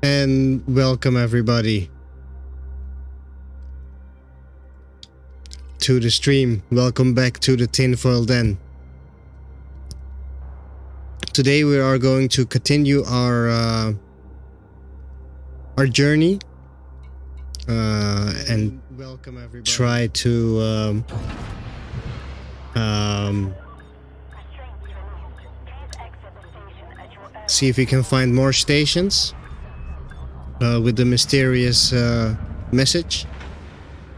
And welcome everybody to the stream. Welcome back to the Tinfoil Den. Today we are going to continue our journey and welcome everybody. Try to see if we can find more stations with the mysterious message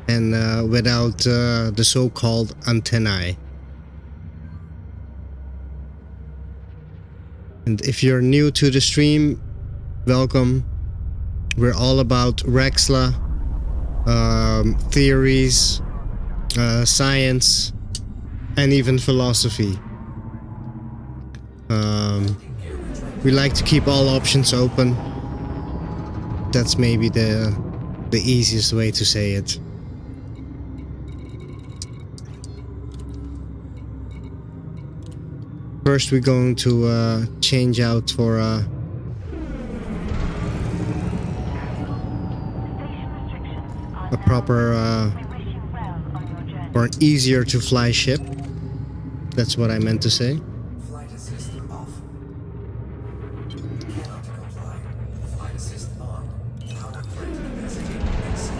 and without the so-called antennae. And if you're new to the stream, welcome. We're all about RAXXLA, theories, science, and even philosophy. We like to keep all options open. That's maybe the easiest way to say it. First we're going to change out for a proper or an easier to fly ship. That's what I meant to say. Flight assist off. Nautical flight. Flight assist on. Power plant investigate exit.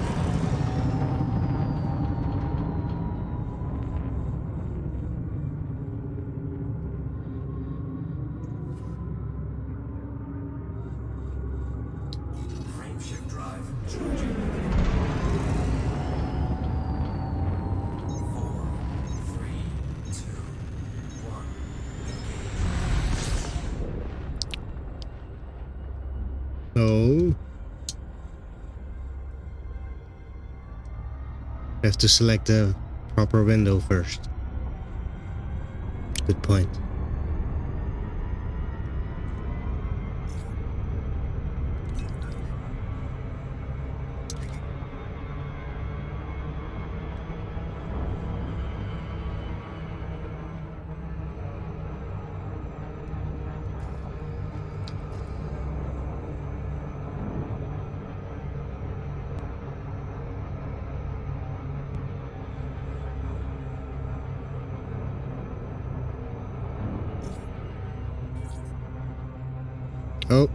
No. I have to select the proper window first. Good point. Oh.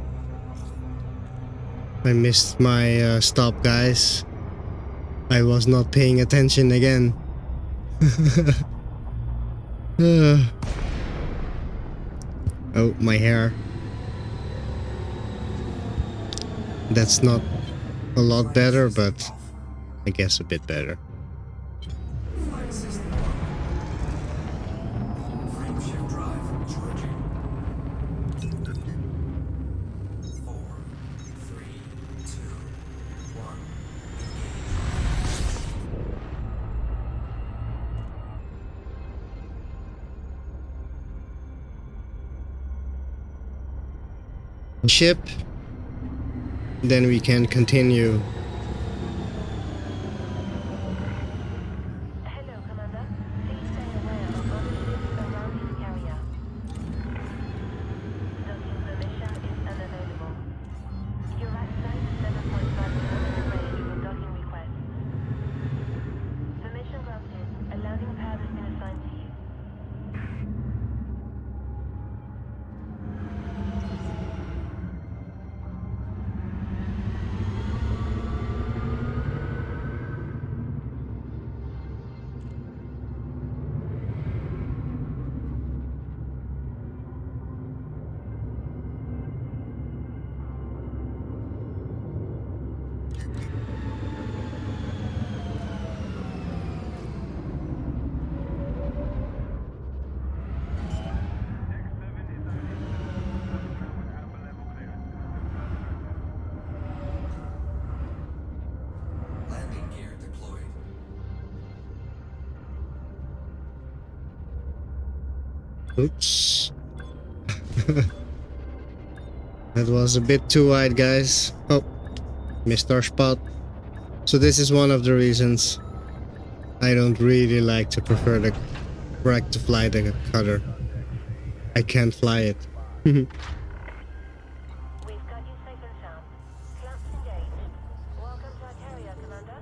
I missed my stop, guys. I was not paying attention again. Oh, my hair. That's not a lot better, but I guess a bit better. Flight assist on. Frameshift drive charging. 4, 3, 2, 1. Ship. Then we can continue. Hello, Commander. Please stay aware of other ships around this carrier. Docking permission is unavailable. Your RAXXLA is 7.5 kilometer range for docking request. Permission granted. A landing pad has been assigned to you. Landing gear deployed. Oops. That was a bit too wide, guys. Oh, missed our spot. So this is one of the reasons I don't really like to fly the cutter. I can't fly it. We've got you safe and sound. Clamps engaged. Welcome to our carrier, Commander.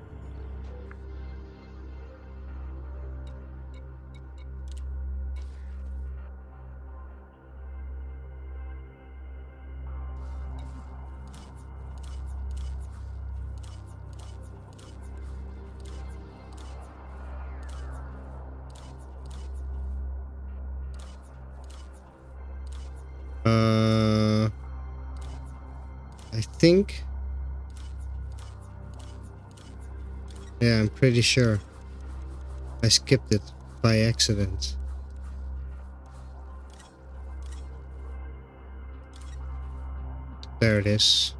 I think. Yeah, I'm pretty sure. I skipped it by accident. There it is.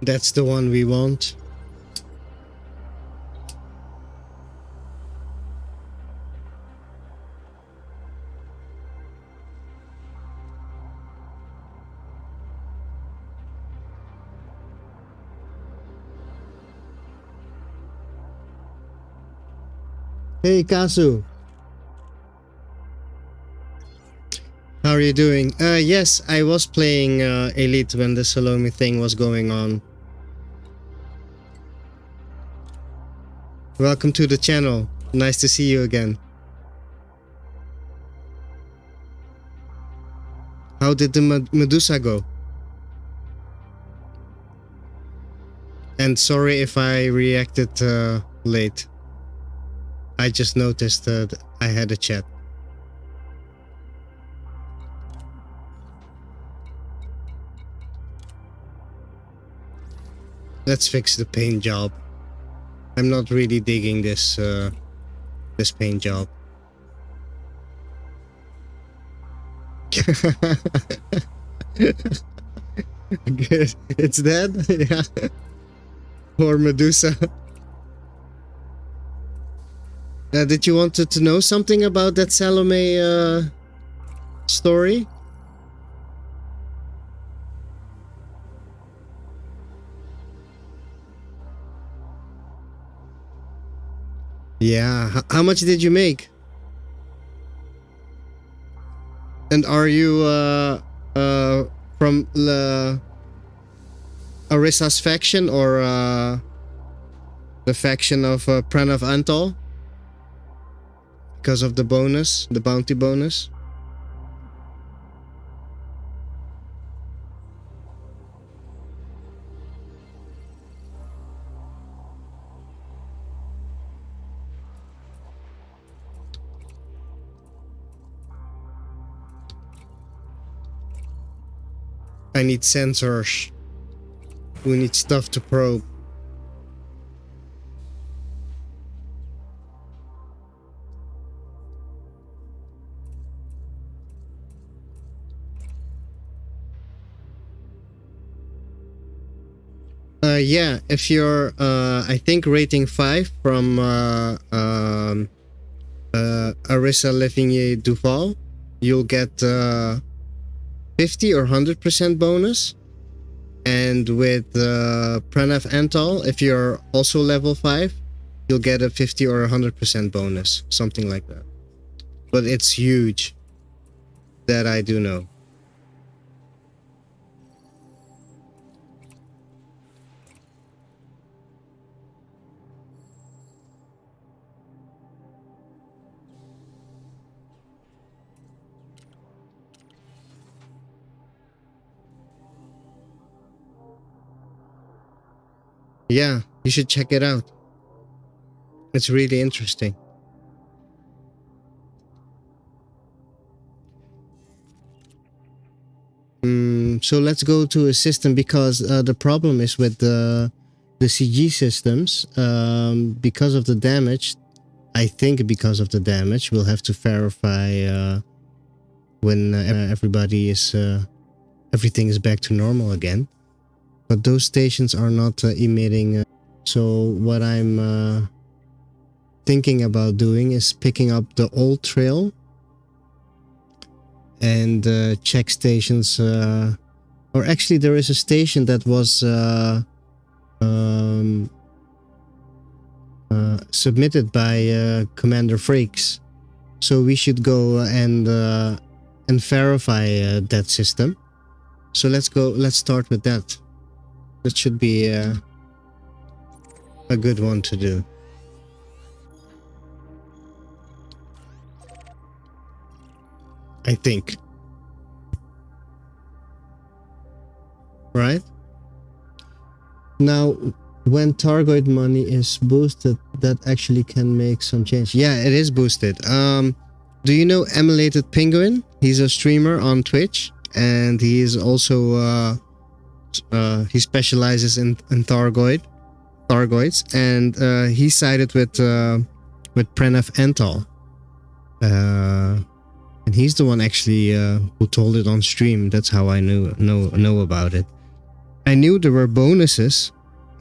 That's the one we want. Hey Kazu, how are you doing? Yes, I was playing Elite when the Salome thing was going on. Welcome to the channel. Nice to see you again. How did the Medusa go? And sorry if I reacted late. I just noticed that I had a chat. Let's fix the paint job. I'm not really digging this this paint job. Good. It's dead? Yeah. Or Medusa. Did you want to know something about that Salome story? Yeah. How much did you make? And are you from the Arissa's faction or the faction of Pranav Antal? Because of the bonus, the bounty bonus? I need sensors. We need stuff to probe. Yeah, if you're, I think rating 5 from Arissa Levigny Duval, you'll get 50 or 100% bonus. And with Pranav Antal, if you're also level 5, you'll get a 50 or 100% bonus, something like that. But it's huge. That I do know. Yeah, you should check it out. It's really interesting. So let's go to a system because the problem is with the CG systems. Because of the damage, I think because of the damage, we'll have to verify when everybody is everything is back to normal again. But those stations are not emitting. So what I'm thinking about doing is picking up the old trail and check stations. Or actually, there is a station that was submitted by Commander Frakes. So we should go and verify that system. So let's go. Let's start with that. That should be a good one to do. I think. Right? Now, when Targoid money is boosted, that actually can make some change. Yeah, it is boosted. Do you know Emulated Penguin? He's a streamer on Twitch, and he is also he specializes in Targoids, and he sided with Pranav Antal. And he's the one actually who told it on stream. That's how I know about it. I knew there were bonuses,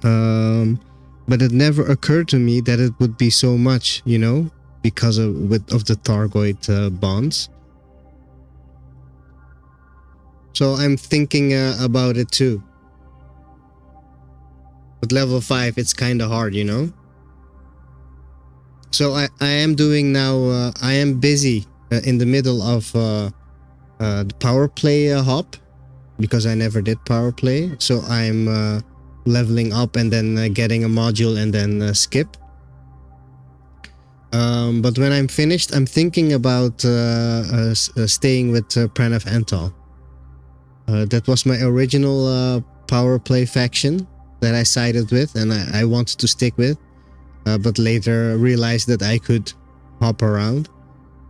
but it never occurred to me that it would be so much, you know, because of the Targoid bonds. So I'm thinking about it too. But level 5, it's kind of hard, you know. So I am doing now. I am busy in the middle of the power play hop. Because I never did power play, so I'm leveling up and then getting a module and then skip. But when I'm finished, I'm thinking about staying with Pranav Antal. That was my original power play faction that I sided with and I wanted to stick with, but later realized that I could hop around.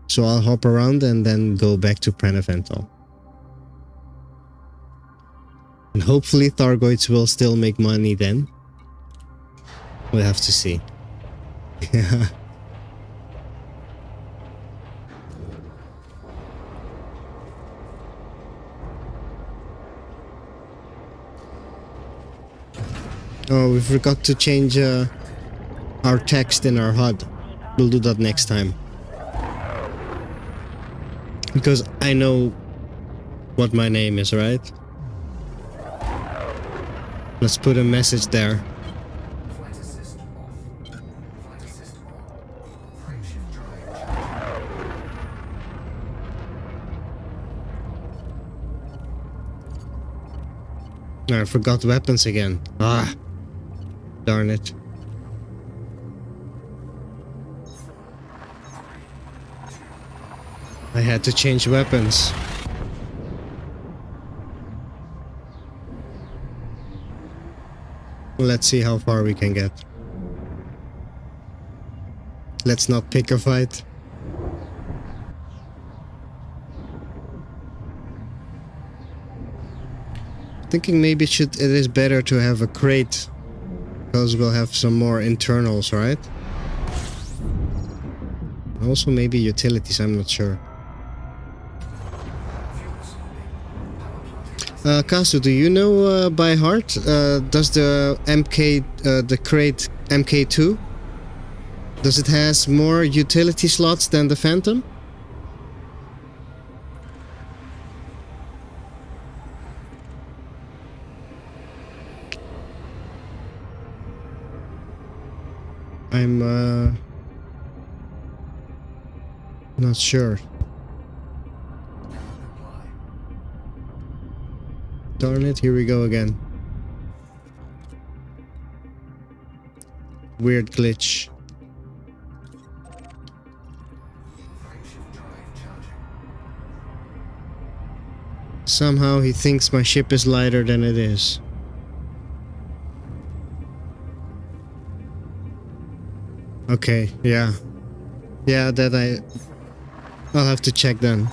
So I'll hop around and then go back to Pranav Antal. And hopefully Targoids will still make money then. We'll have to see. Yeah. Oh, we forgot to change our text in our HUD. We'll do that next time. Because I know what my name is, right? Let's put a message there. Flight assist off. Flight assist on. Frameshift drive charging. I forgot weapons again. Ah, darn it. I had to change weapons. Let's see how far we can get. Let's not pick a fight. Thinking maybe it is better to have a crate, because we'll have some more internals, right? Also maybe utilities, I'm not sure. Kasu, do you know by heart, does the the crate MK2, does it has more utility slots than the Phantom? I'm not sure. Darn it, here we go again. Weird glitch. Somehow he thinks my ship is lighter than it is. Okay, yeah. Yeah, I'll have to check then.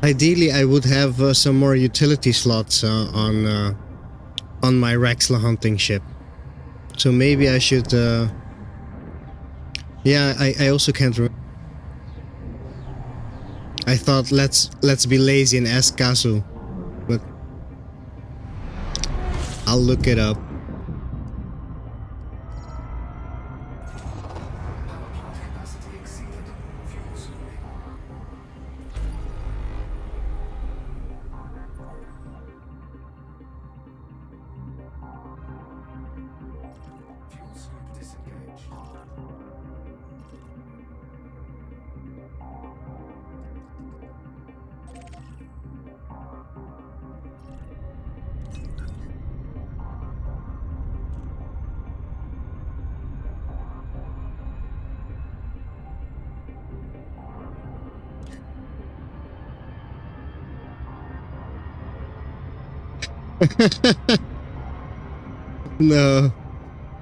Ideally, I would have some more utility slots on my RAXXLA hunting ship. So maybe I should. Yeah, I also can't remember. I thought let's be lazy and ask Kasu, but I'll look it up. Capacity exceeded. Fuel scooping. Fuel scoop disengaged.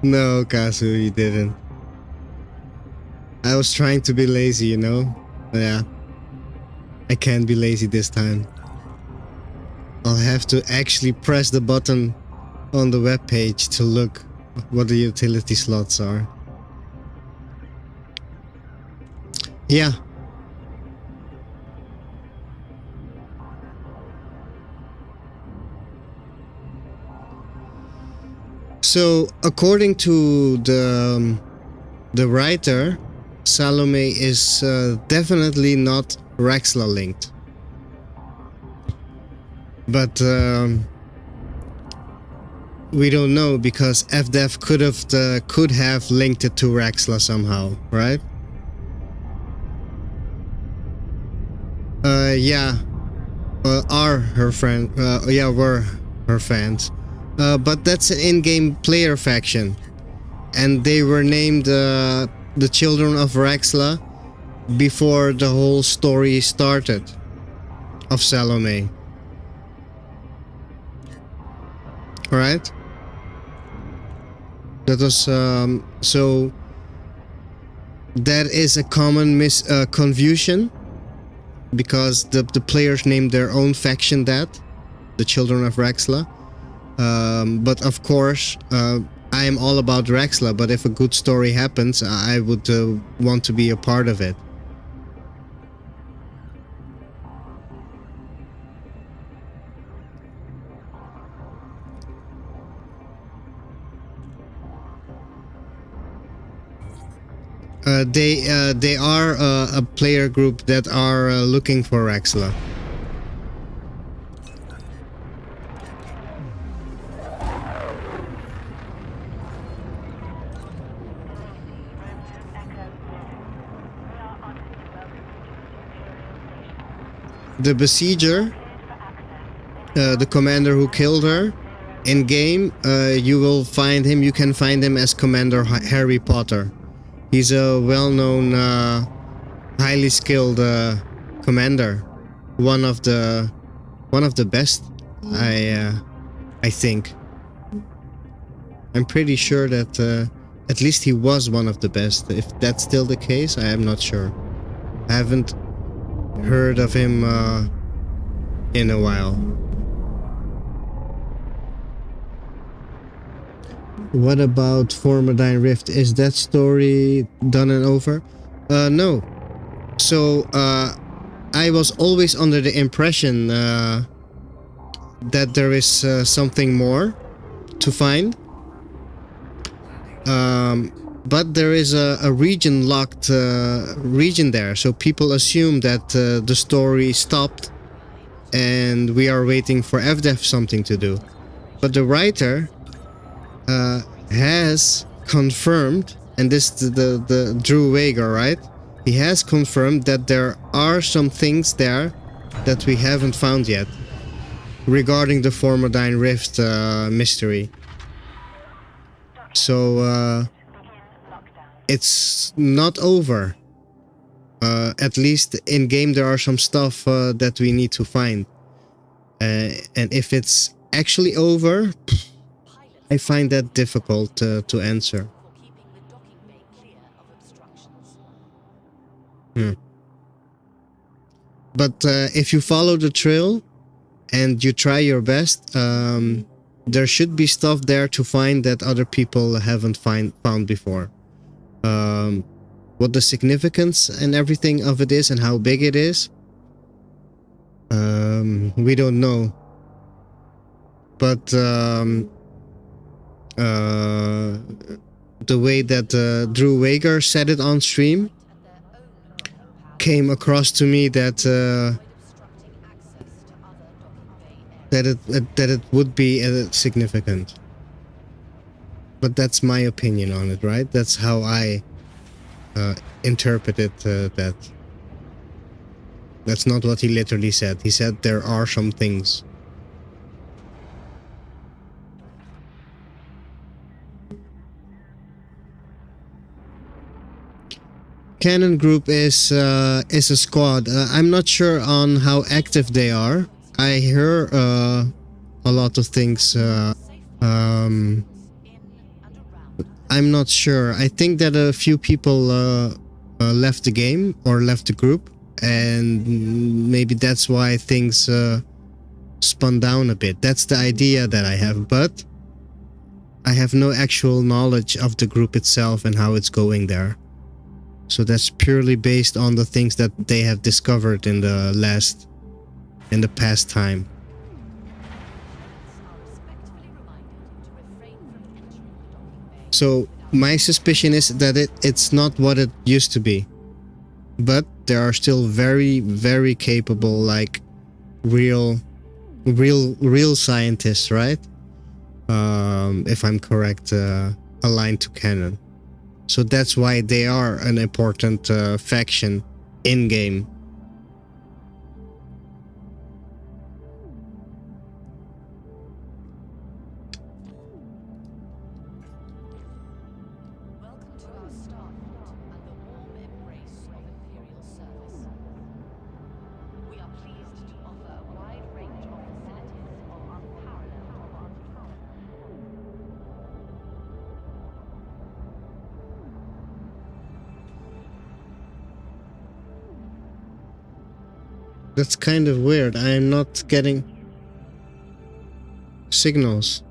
No, Kazu, you didn't. I was trying to be lazy, you know? Yeah. I can't be lazy this time. I'll have to actually press the button on the web page to look what the utility slots are. Yeah. So, according to the writer, Salome is definitely not RAXXLA linked. But we don't know, because FDev could have linked it to RAXXLA somehow, right? Yeah. Are her friend? Yeah, were her fans. But that's an in-game player faction, and they were named the Children of RAXXLA before the whole story started of Salome. Right? That was so. That is a common confusion, because the players named their own faction that, the Children of RAXXLA. But of course, I am all about RAXXLA, but if a good story happens, I would want to be a part of it. They are a player group that are looking for RAXXLA. The Besieger, the commander who killed her, in game, you will find him. You can find him as Commander Harry Potter. He's a well-known, highly skilled commander. One of the best. I think. I'm pretty sure that at least he was one of the best. If that's still the case, I am not sure. I haven't heard of him in a while. What about Formidine Rift? Is that story done and over? No. So I was always under the impression that there is something more to find. But there is a region locked region there, so people assume that the story stopped and we are waiting for FDEF something to do. But the writer has confirmed, and this the Drew Wager, right? He has confirmed that there are some things there that we haven't found yet regarding the Formidine Rift mystery. So it's not over. At least in game there are some stuff that we need to find. And if it's actually over, I find that difficult to answer. But if you follow the trail and you try your best, there should be stuff there to find that other people haven't found before. What the significance and everything of it is and how big it is, we don't know. But the way that Drew Wager said it on stream came across to me that it would be significant. But that's my opinion on it, right? That's how I interpreted that. That's not what he literally said. He said there are some things. Cannon Group is a squad. I'm not sure on how active they are. I hear a lot of things. I'm not sure. I think that a few people left the game or left the group, and maybe that's why things spun down a bit. That's the idea that I have, but I have no actual knowledge of the group itself and how it's going there. So that's purely based on the things that they have discovered in the past time. So my suspicion is that it's not what it used to be. But there are still very, very capable, like real scientists, right? If I'm correct, aligned to canon. So that's why they are an important faction in game. Welcome to our starport and the warm embrace of Imperial service. We are pleased to offer a wide range of facilities of unparalleled quality. That's kind of weird. I am not getting signals.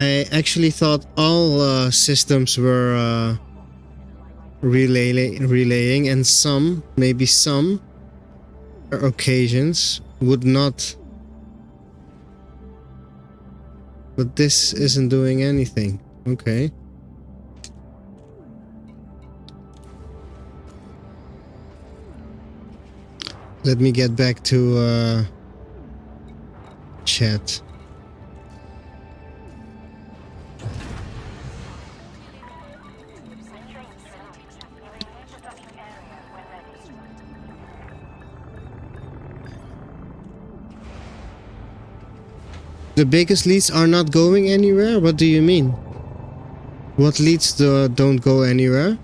I actually thought all systems were relaying, and some, maybe some occasions, would not But this isn't doing anything. Okay. Let me get back to chat. The biggest leads are not going anywhere? What do you mean? What leads don't go anywhere?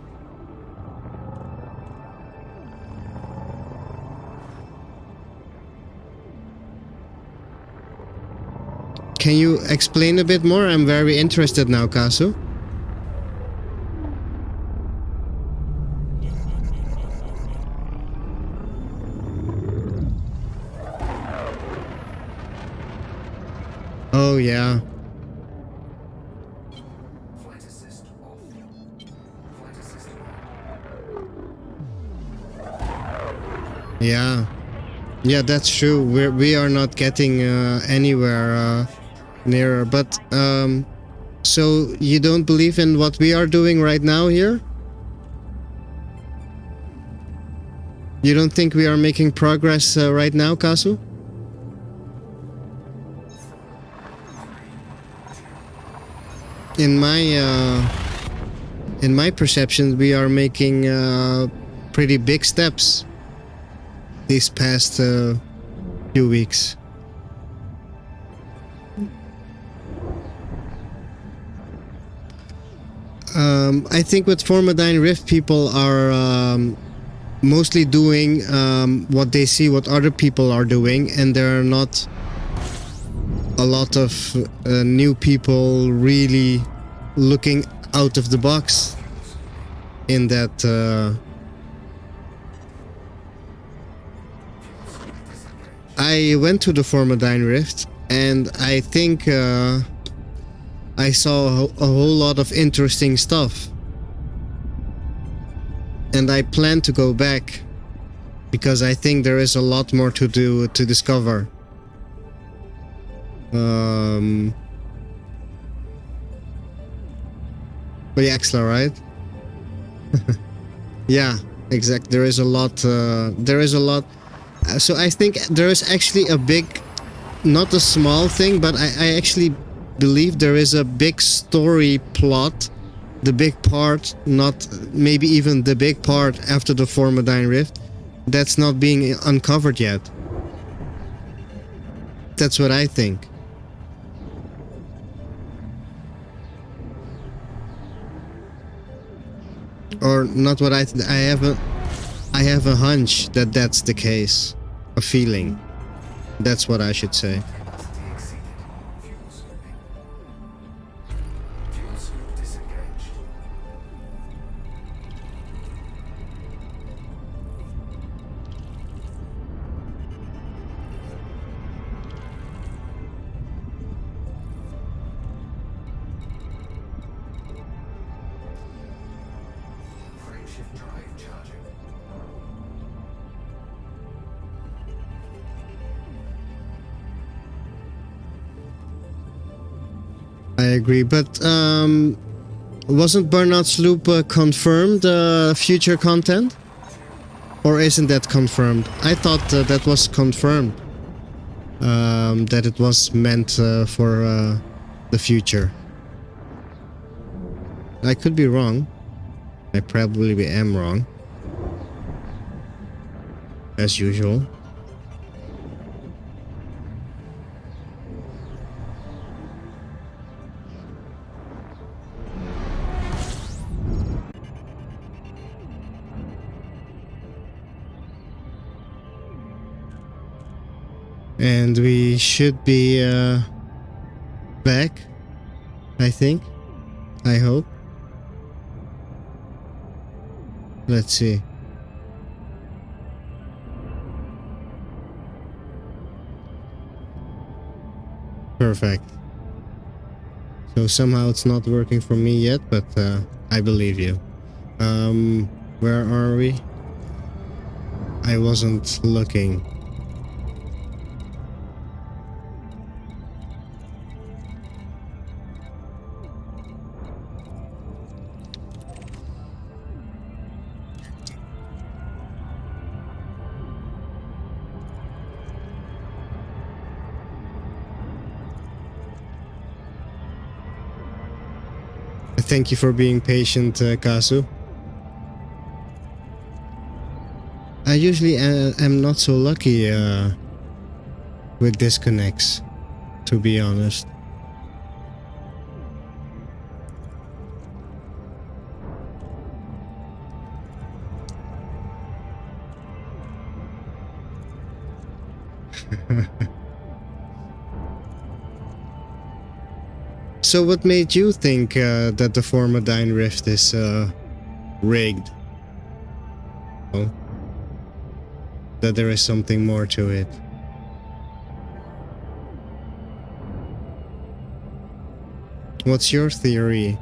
Can you explain a bit more? I'm very interested now, Kasu. Oh, yeah. Flight assist off. Flight assist on. Yeah. Yeah, that's true. We are not getting anywhere nearer. But, so you don't believe in what we are doing right now here? You don't think we are making progress right now, Kasu? In my perception, we are making pretty big steps these past few weeks. I think with Formidine Rift, people are mostly doing what they see what other people are doing, and there are not a lot of new people really looking out of the box in that I went to the Formidine Rift, and I think I saw a whole lot of interesting stuff, and I plan to go back because I think there is a lot more to do, to discover. RAXXLA, right? Yeah, exactly. There is a lot. So I think there is actually a big, not a small thing, but I actually believe there is a big story plot. The big part, not maybe even the big part after the Formidine Rift, that's not being uncovered yet. That's what I think. Or not what I have a hunch that that's the case. A feeling. That's what I should say. Capacity exceeded. Fuel scooping. Fuel scoop disengaged. Frameshift drive charging. I agree, but wasn't Burnout's Loop confirmed future content? Or isn't that confirmed? I thought that was confirmed. That it was meant for the future. I could be wrong. I probably am wrong. As usual. And we should be back, I think. I hope. Let's see. Perfect. So somehow it's not working for me yet, but I believe you. Where are we? I wasn't looking. Thank you for being patient, Kazu. I usually am not so lucky with disconnects, to be honest. So what made you think that the Formidine Rift is rigged? Oh, that there is something more to it. What's your theory?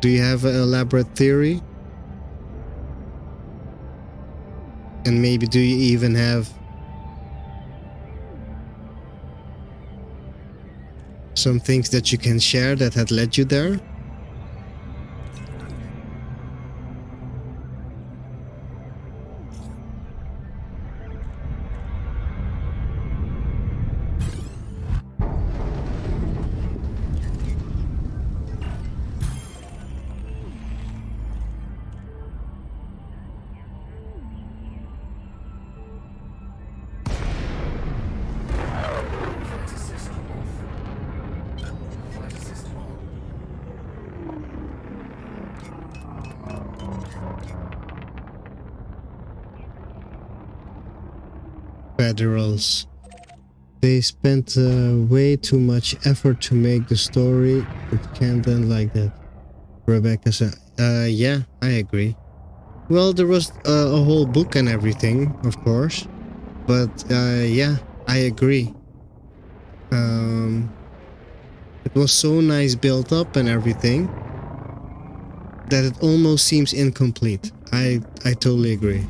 Do you have an elaborate theory? And maybe do you even have some things that you can share that had led you there? Flight assist off. Flight assist on. Federals. They spent way too much effort to make the story. It can't end like that. Rebecca said, yeah, I agree. Well, there was a whole book and everything, of course. But, yeah, I agree. It was so nice built up and everything that it almost seems incomplete. I totally agree.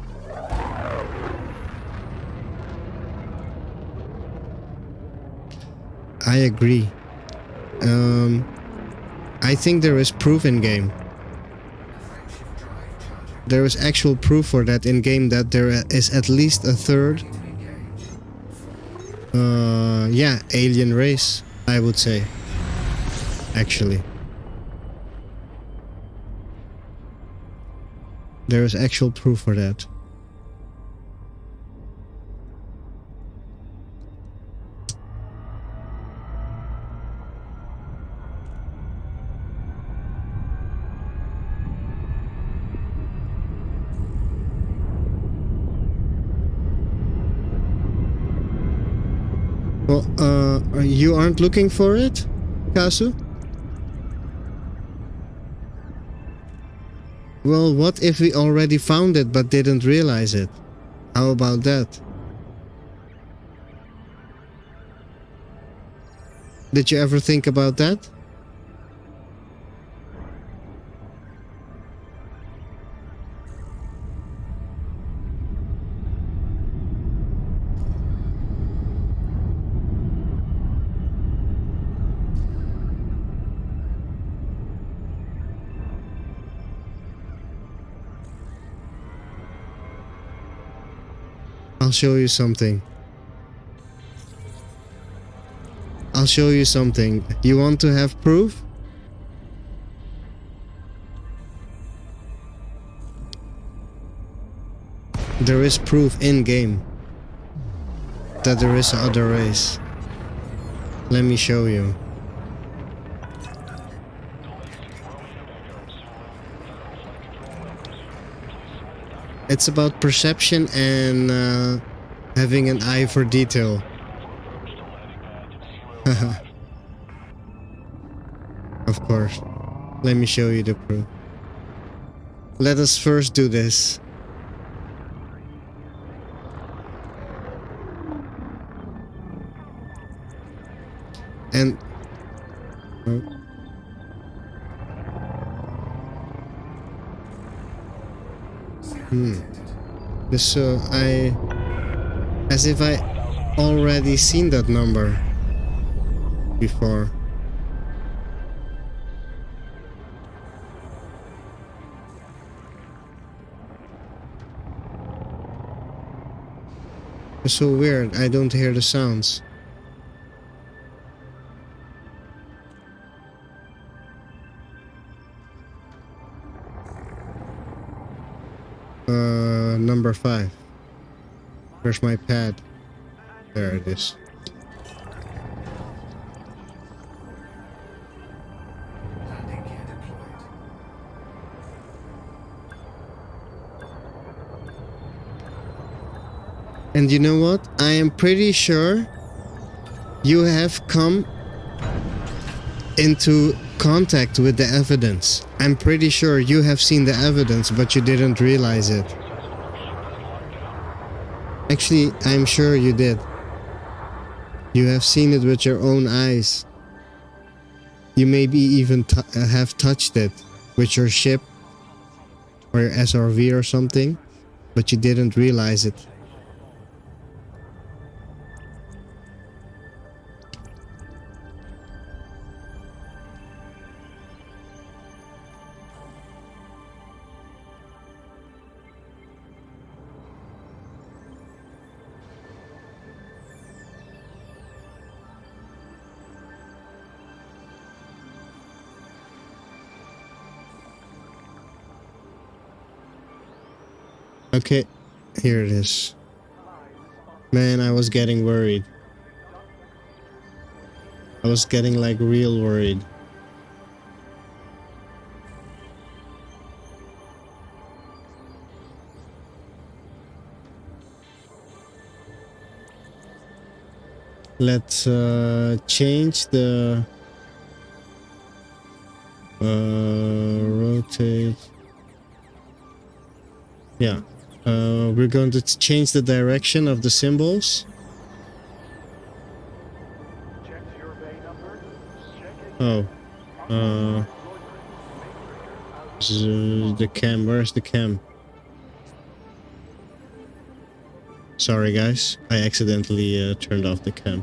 I agree. I think there is proof in game. Flagship drive charging. There is actual proof for that in game that there is at least a third, To engage. yeah, alien race, I would say. Actually. There is actual proof for that. Well, you aren't looking for it, Kazu? Well, what if we already found it but didn't realize it? How about that? Did you ever think about that? I'll show you something. I'll show you something. You want to have proof? There is proof in game that there is another race. Let me show you. It's about perception and having an eye for detail. Of course. Let me show you the proof. Let us first do this. And this as if I already seen that number before. It's so weird. I don't hear the sounds. Number 5. Where's my pad? There it is. Landing gear deployed. And you know what? I am pretty sure you have come into contact with the evidence. I'm pretty sure you have seen the evidence, but you didn't realize it. Actually, I'm sure you did. You have seen it with your own eyes. You maybe even have touched it with your ship or your SRV or something, but you didn't realize it. Okay, here it is. Man, I was getting worried. I was getting like real worried. Let's change the rotate. Yeah. We're going to change the direction of the symbols. Oh. The cam. Where's the cam? Sorry guys, I accidentally turned off the cam.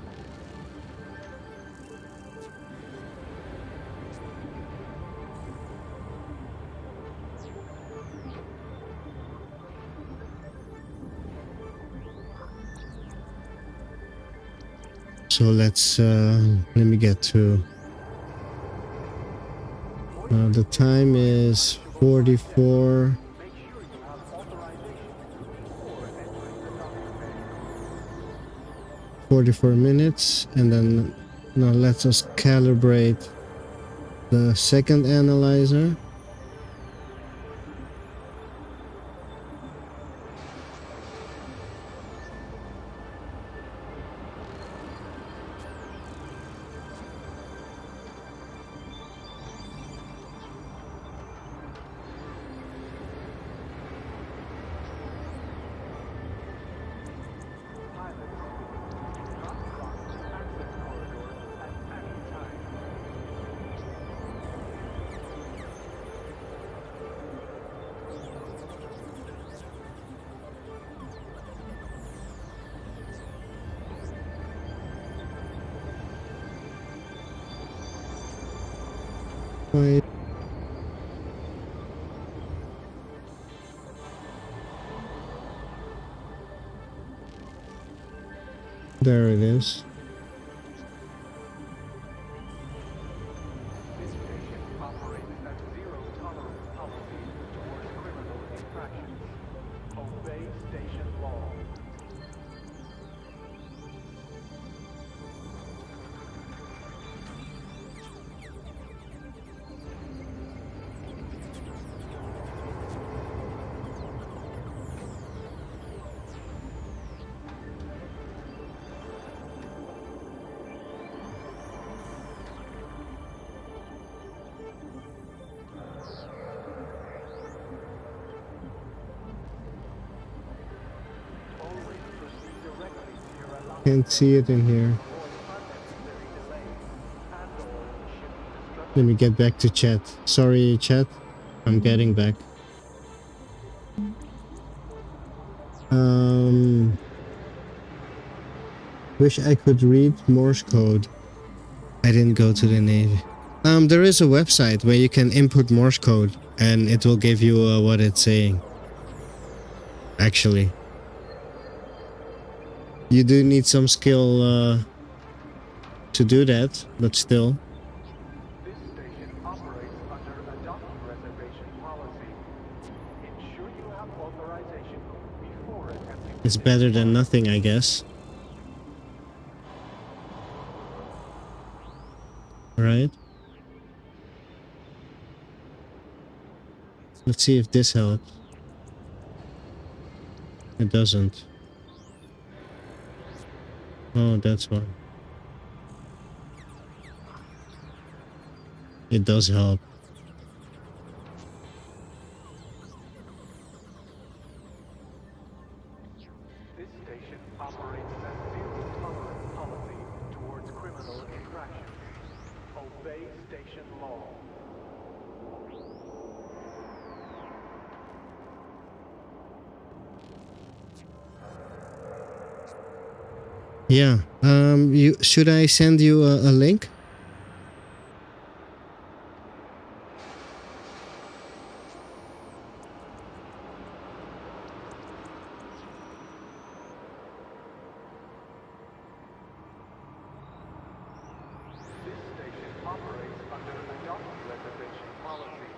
So let's let me get to the time is 44 minutes, and then now let us calibrate the second analyzer. Wait. There it is. This station operates at zero tolerance policy towards criminal infractions. Obey station law. Can't see it in here. Let me get back to chat. Sorry, chat. I'm getting back. Wish I could read Morse code. I didn't go to the Navy. There is a website where you can input Morse code and it will give you what it's saying. Actually. You do need some skill to do that, but still. This station operates under a docking reservation policy. Ensure you have authorization It's better than nothing, I guess. Right? Let's see if this helps. It doesn't. Oh, that's why. It does help. This station operates a zero-tolerance policy towards criminal infractions. Obey station law. Yeah. Should I send you a link? This station operates under a docking reservation policy.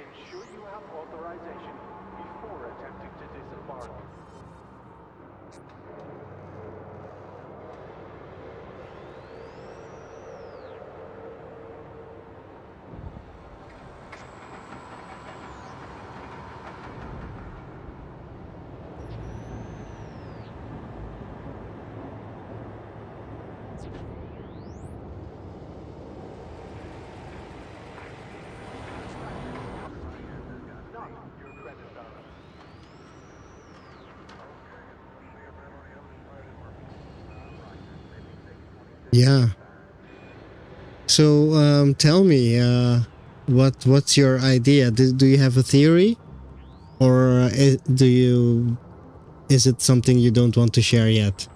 Ensure you have authorization before attempting to disembark. Not your credit balance. Yeah. So tell me, what's your idea? Do you have a theory, or is it something you don't want to share yet?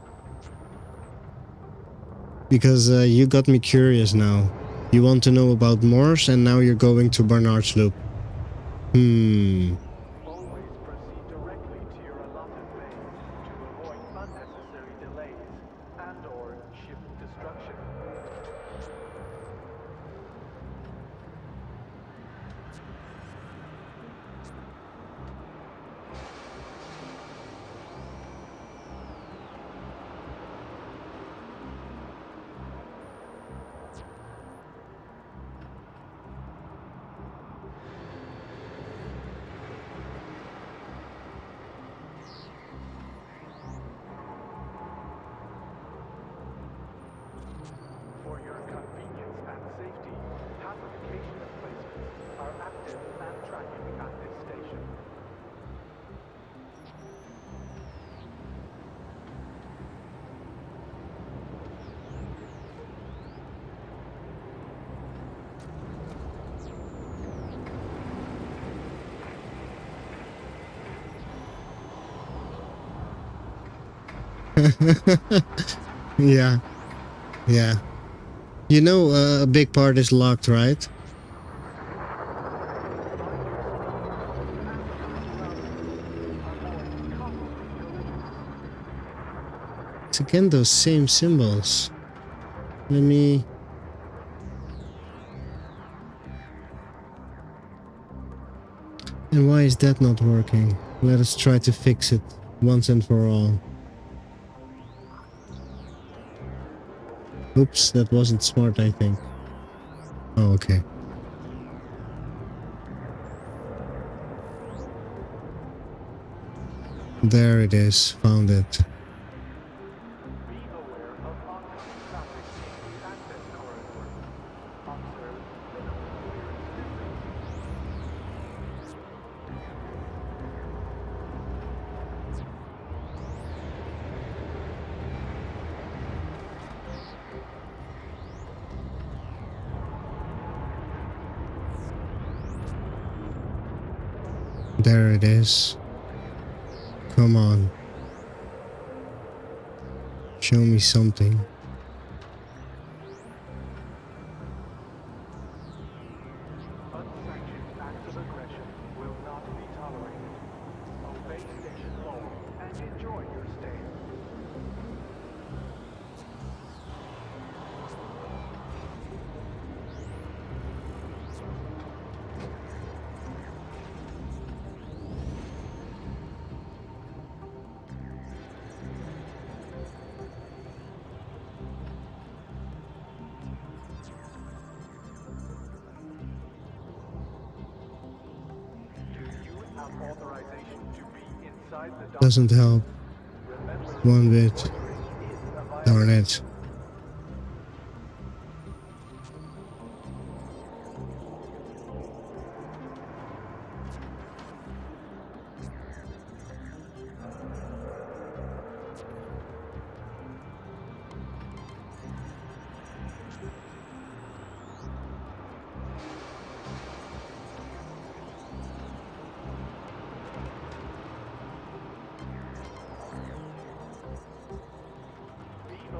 Because you got me curious now. You want to know about Morse, and now you're going to Barnard's Loop. Always proceed directly to your allotted base to avoid unnecessary delays and/or ship destruction. For your convenience and safety, pacification placements are active and tracking at this station. Yeah. Yeah. You know, a big part is locked, right? It's again those same symbols. Let me... And why is that not working? Let us try to fix it once and for all. Oops, that wasn't smart, I think. Oh, okay. There it is. Found it. Be aware of oncoming traffic in the access corridor. Observe minimum clearance There it is. Come on. Show me something. Unsanctioned acts of aggression will not be tolerated. Obey station law and enjoy your stay. authorization to be inside the Doesn't help Remember, one bit. loitering is a violation. Darn it.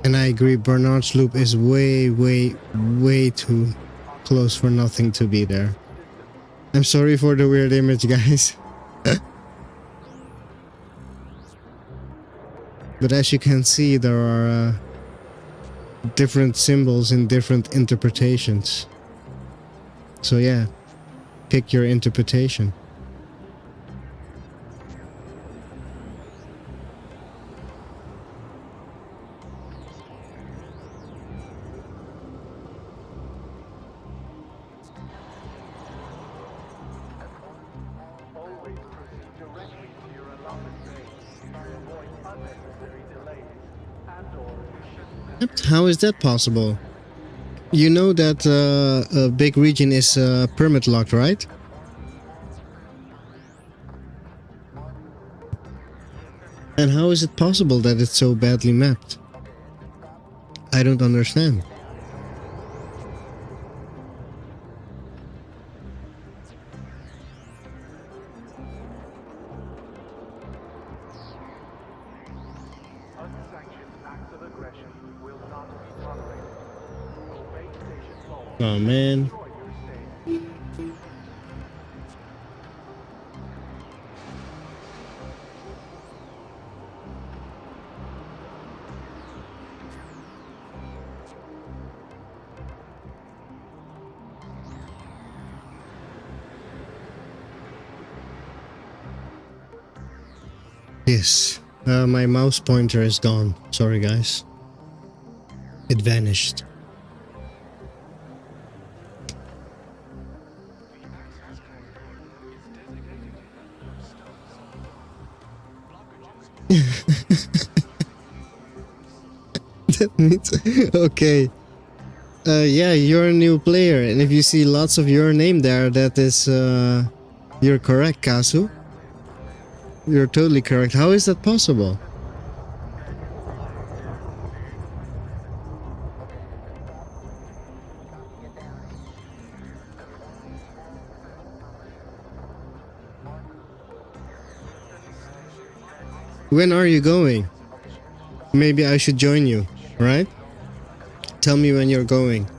And I agree, Bernard's loop is way, way, way too close for nothing to be there. I'm sorry for the weird image, guys. But as you can see, there are different symbols in different interpretations. So yeah, pick your interpretation. Always proceed directly to your allotted base to avoid unnecessary delays and/or issues. How is that possible? You know that a big region is permit locked, right? And how is it possible that it's so badly mapped? I don't understand. Unsanctioned acts of aggression will not be tolerated. Obey station laws. Oh man. Destroy your state. Yes. My mouse pointer is gone. Sorry guys. It vanished. That means okay. Yeah, you're a new player, and if you see lots of your name there, that is you're correct, Kasu. You're totally correct. How is that possible? When are you going? Maybe I should join you, right? Tell me when you're going.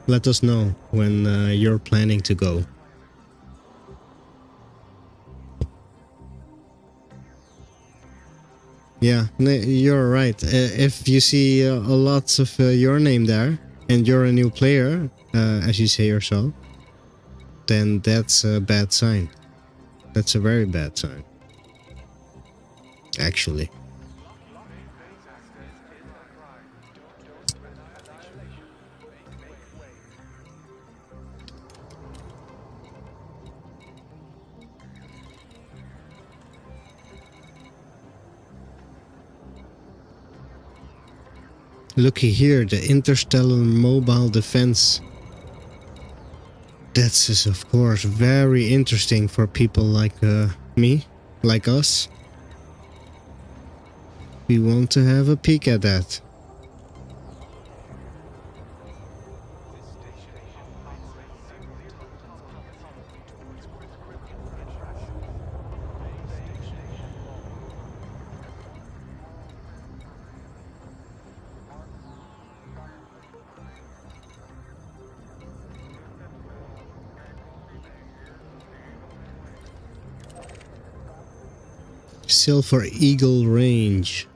Let us know when you're planning to go. Yeah, you're right. If you see a lots of your name there, and you're a new player, as you say yourself, then that's a bad sign. That's a very bad sign. Actually. Looky here, the interstellar mobile defense. That's of course very interesting for people like me, like us. We want to have a peek at that. Silver Eagle Range.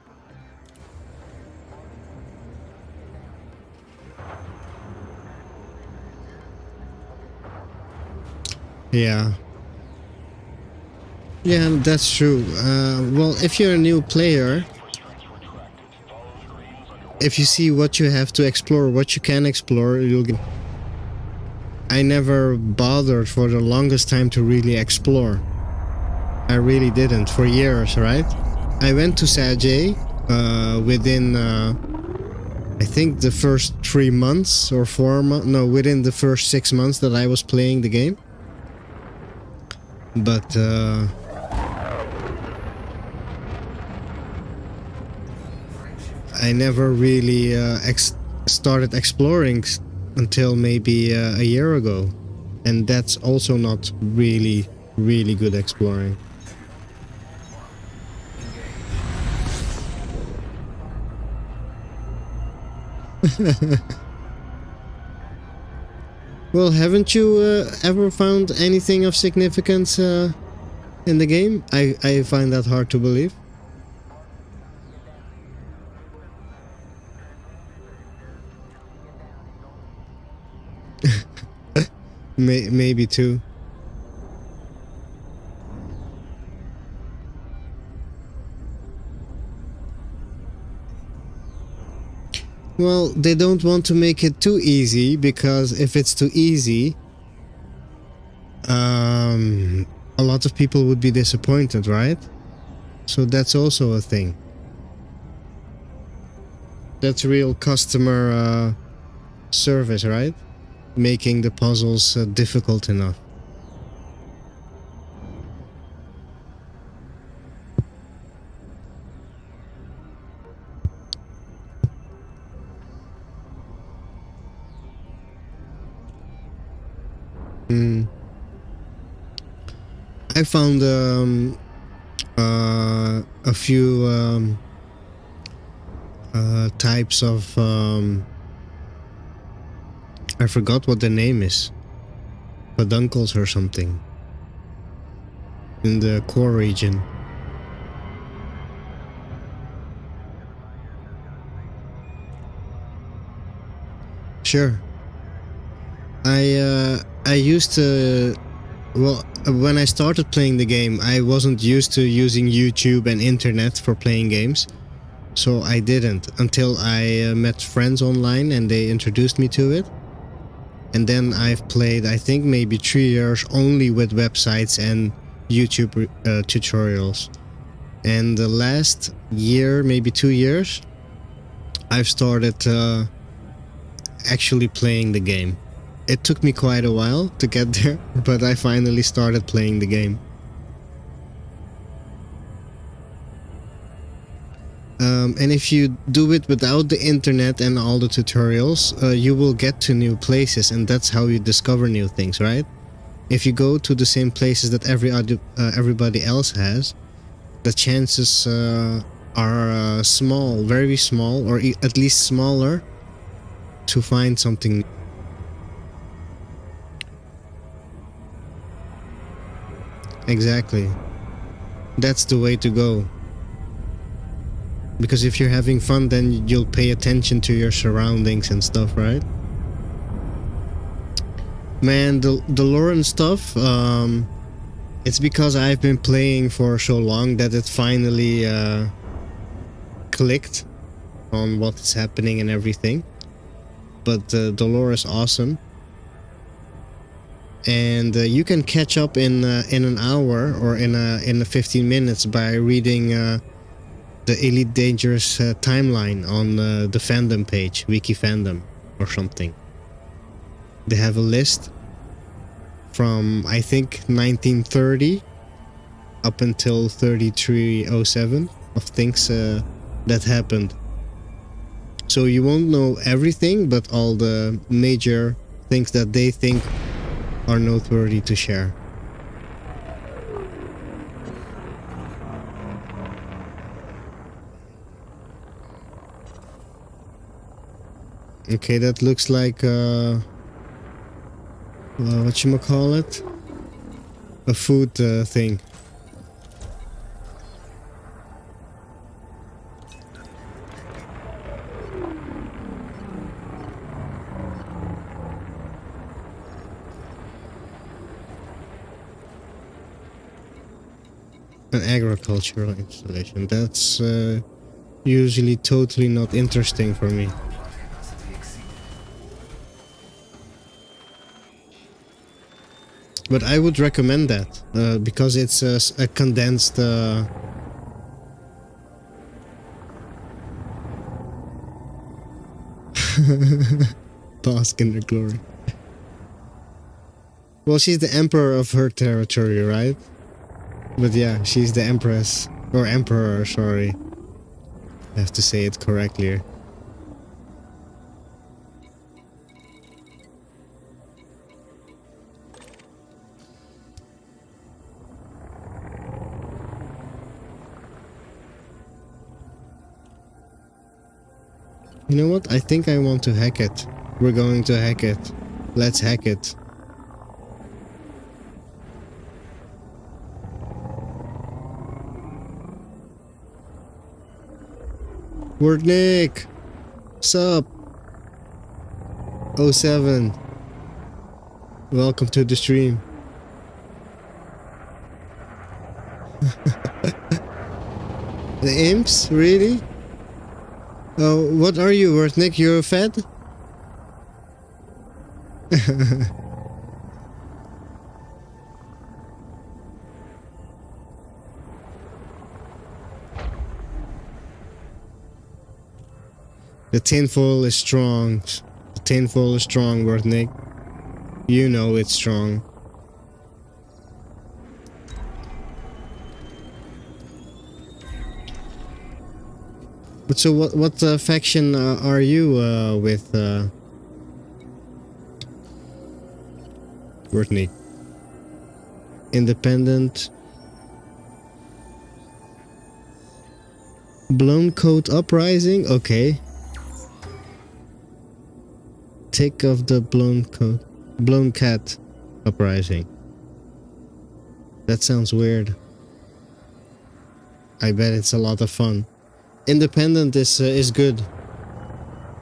Yeah. Yeah, that's true. Well, if you're a new player, if you see what you have to explore, what you can explore, you'll get... I never bothered for the longest time to really explore. I really didn't for years, right? I went to Sajay within I think the first 3 months or 4 months, no, within the first 6 months that I was playing the game. But I never really started exploring until maybe a year ago. And that's also not really, really good exploring. Well, haven't you ever found anything of significance in the game? I find that hard to believe. Maybe too. Well, they don't want to make it too easy, because if it's too easy, a lot of people would be disappointed, right? So that's also a thing. That's real customer service, right? Making the puzzles difficult enough. I found a few types of I forgot what the name is, peduncles or something, in the core region. Sure. I used to, well, when I started playing the game, I wasn't used to using YouTube and internet for playing games, so I didn't until I met friends online and they introduced me to it. And then I've played, I think, maybe 3 years only with websites and YouTube tutorials. And the last year, maybe 2 years, I've started actually playing the game. It took me quite a while to get there, but I finally started playing the game. And if you do it without the internet and all the tutorials, you will get to new places, and that's how you discover new things, right? If you go to the same places that everybody else has, the chances are small, very small, or at least smaller, to find something new. Exactly. That's the way to go. Because if you're having fun, then you'll pay attention to your surroundings and stuff, right? Man, the lore and stuff, it's because I've been playing for so long that it finally clicked on what's happening and everything. But the lore is awesome. And you can catch up in an hour or in 15 minutes by reading the Elite Dangerous timeline on the fandom page, Wiki Fandom or something. They have a list from, I think, 1930 up until 3307 of things that happened. So you won't know everything, but all the major things that they think are noteworthy to share. Okay, that looks like whatchamacallit? A food thing. An agricultural installation. That's usually totally not interesting for me. But I would recommend that because it's a condensed. Bask in their glory. Well, she's the emperor of her territory, right? But yeah, she's the empress. Or emperor, sorry. I have to say it correctly here. You know what? I think I want to hack it. We're going to hack it. Let's hack it. Word Nick! Sup? 07. Welcome to the stream. The imps? Really? Oh, what are you, Word Nick? You're a fed? The tinfoil is strong. The tinfoil is strong, Word Nick. You know it's strong. But so what faction are you with, Word Nick? Independent. Blown coat uprising? Okay. Tick of the blown coat. Blown cat uprising. That sounds weird. I bet it's a lot of fun. Independent is good.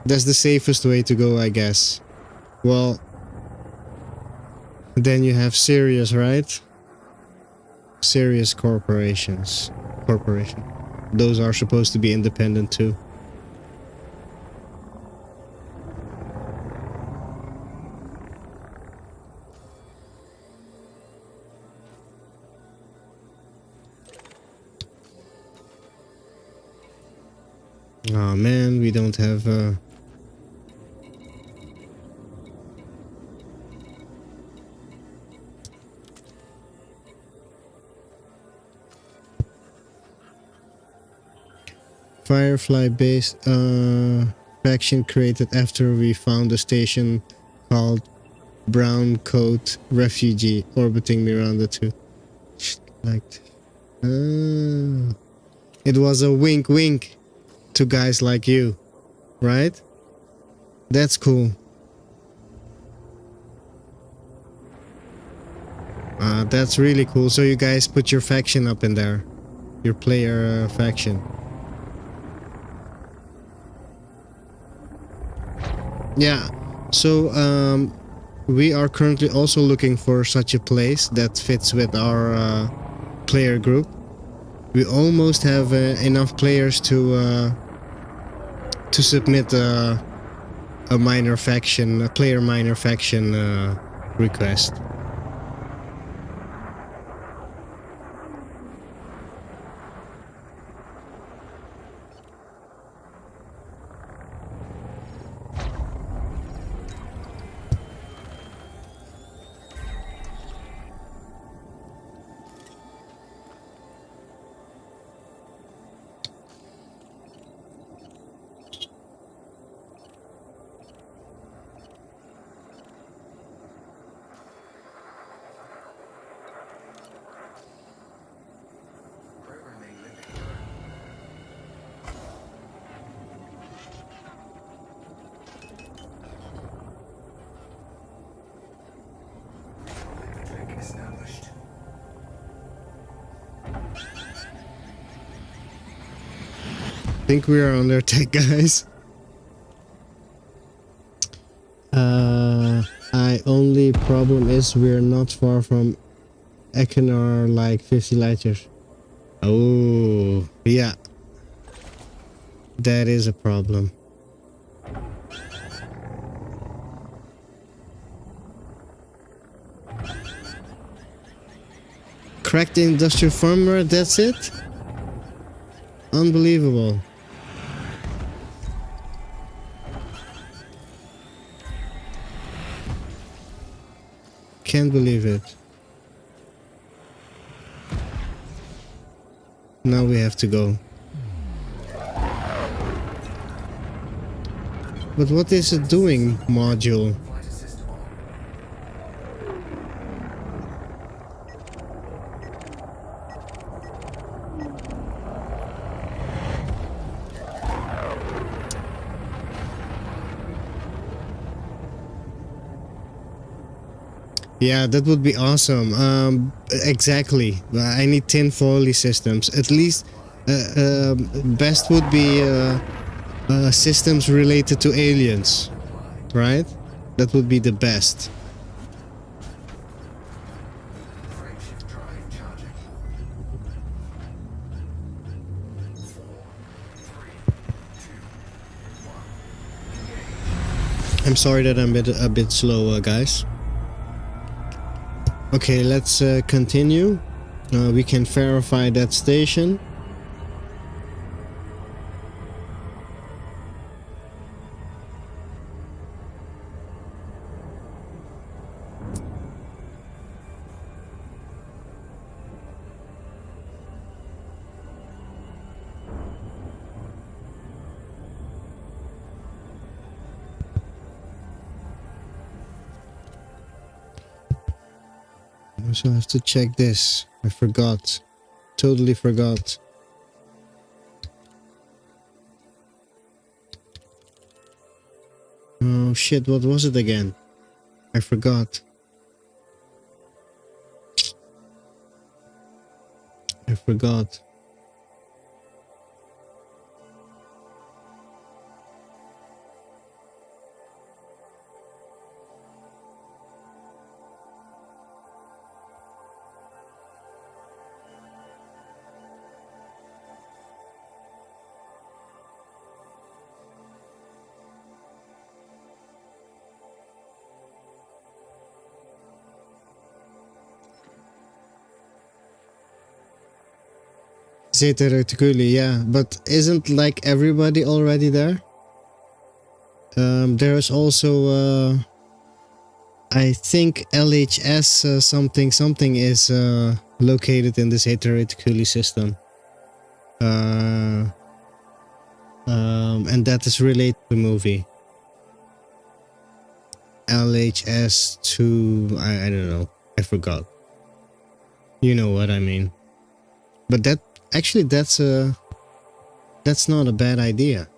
That's the safest way to go, I guess. Well, then you have serious, right? Serious corporations. Those are supposed to be independent too. Oh man, we don't have Firefly base faction created after we found a station called Brown Coat Refugee orbiting Miranda 2. Like it was a wink wink to guys like you, right? That's cool. That's really cool. So you guys put your faction up in there, your player faction. Yeah. So we are currently also looking for such a place that fits with our player group. We almost have enough players to submit a minor faction, a player minor faction request. I think we are under attack, guys. Only problem is we're not far from Ekenar, like 50 light years. Oh, yeah. That is a problem. Cracked the industrial firmware, that's it? Unbelievable. Can't believe it. Now we have to go. But what is it doing, module? Flight assist on. Yeah, that would be awesome. Exactly. I need tinfoily systems. At least, best would be systems related to aliens, right? That would be the best. Frameshift drive charging. 4, 3, 2, 1. I'm sorry that I'm a bit slow, guys. Okay, let's continue. We can verify that station. I also have to check this. I forgot. Totally forgot. Oh shit, what was it again? I forgot. I forgot. Zeta Reticuli, yeah, but isn't like everybody already there? There is also, I think LHS something is located in the Zeta Reticuli system. And that is related to the movie. LHS 2, I don't know, I forgot. You know what I mean. But that, actually that's not a bad idea.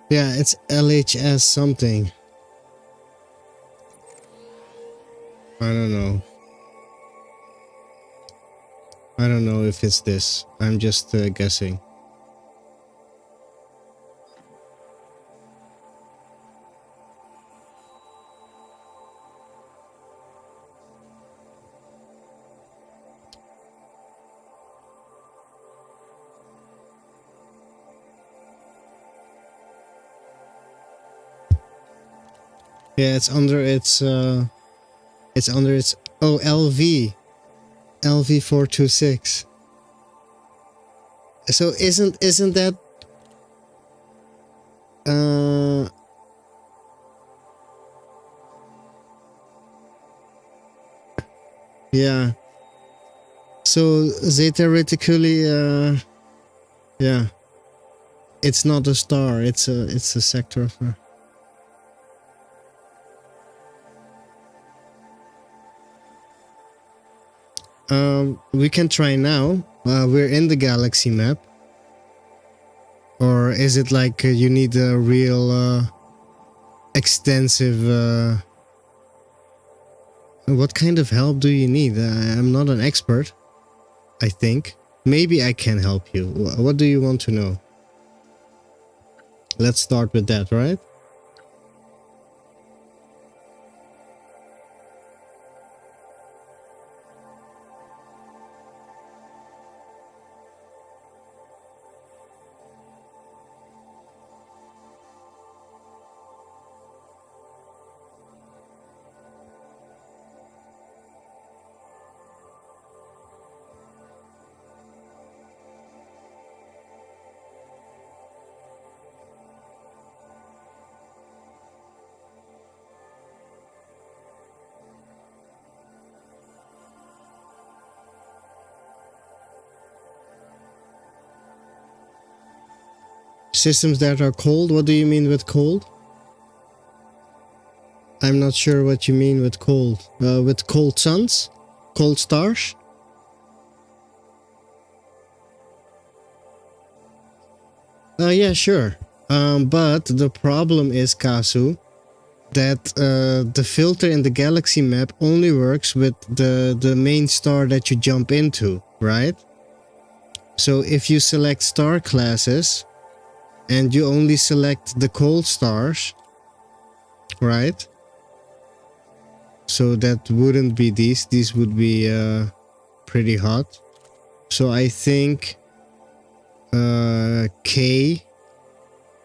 Yeah, it's LHS something. I don't know. I don't know if it's this. I'm just guessing. Yeah, it's under its oh, LV 426. So isn't that yeah. So Zeta Reticuli, yeah. It's not a star, it's a sector of her. We can try now. We're in the galaxy map. Or is it like you need a real extensive... what kind of help do you need? I'm not an expert, I think. Maybe I can help you. What do you want to know? Let's start with that, right? Systems that are cold? What do you mean with cold? I'm not sure what you mean with cold. With cold suns? Cold stars? Yeah, sure. But the problem is, Kasu, that the filter in the galaxy map only works with the main star that you jump into, right? So if you select star classes and you only select the cold stars, right? So that wouldn't be these would be pretty hot. So I think K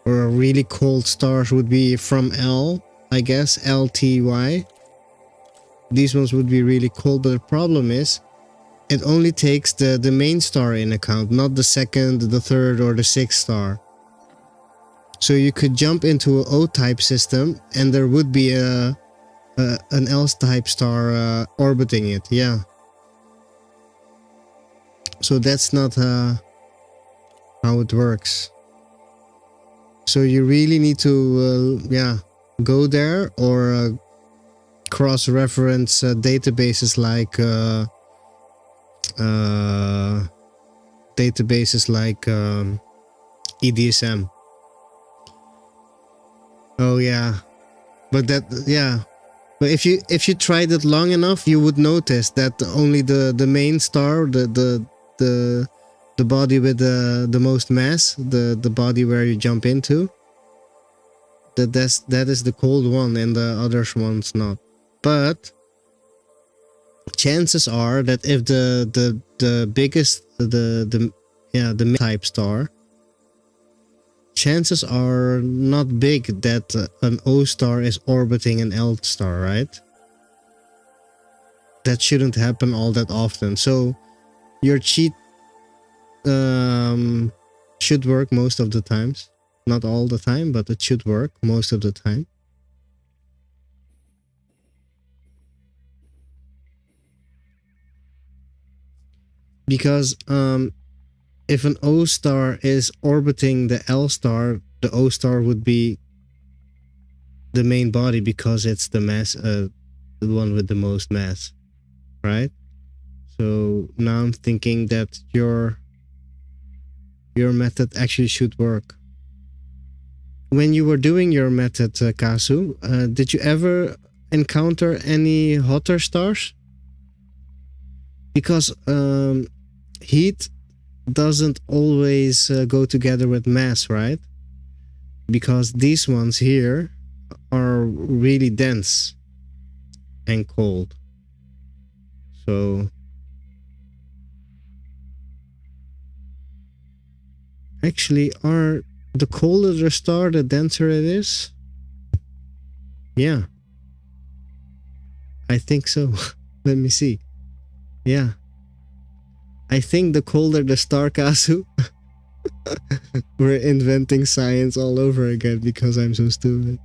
or really cold stars would be from L, I guess, LTY. These ones would be really cold, but the problem is it only takes the main star in account, not the second, the third, or the sixth star. So you could jump into an O-type system and there would be an L-type star orbiting it, yeah. So that's not how it works. So you really need to, go there or cross-reference databases like EDSM. Oh yeah, but but if you tried it long enough, you would notice that only the main star, the body with the most mass, the body where you jump into, that is the cold one, and the other ones not. But chances are that if the biggest the type star, chances are not big that an O star is orbiting an L star, right? That shouldn't happen all that often. So your cheat should work most of the times. Not all the time, but it should work most of the time. Because if an O star is orbiting the L star, the O star would be the main body because it's the mass, the one with the most mass, right? So now I'm thinking that your method actually should work. When you were doing your method, Kasu, did you ever encounter any hotter stars? Because heat doesn't always go together with mass, right? Because these ones here are really dense and cold. So actually, the colder the star, the denser it is? Yeah. I think so. Let me see. Yeah. I think the colder the star, Kasu. We're inventing science all over again because I'm so stupid.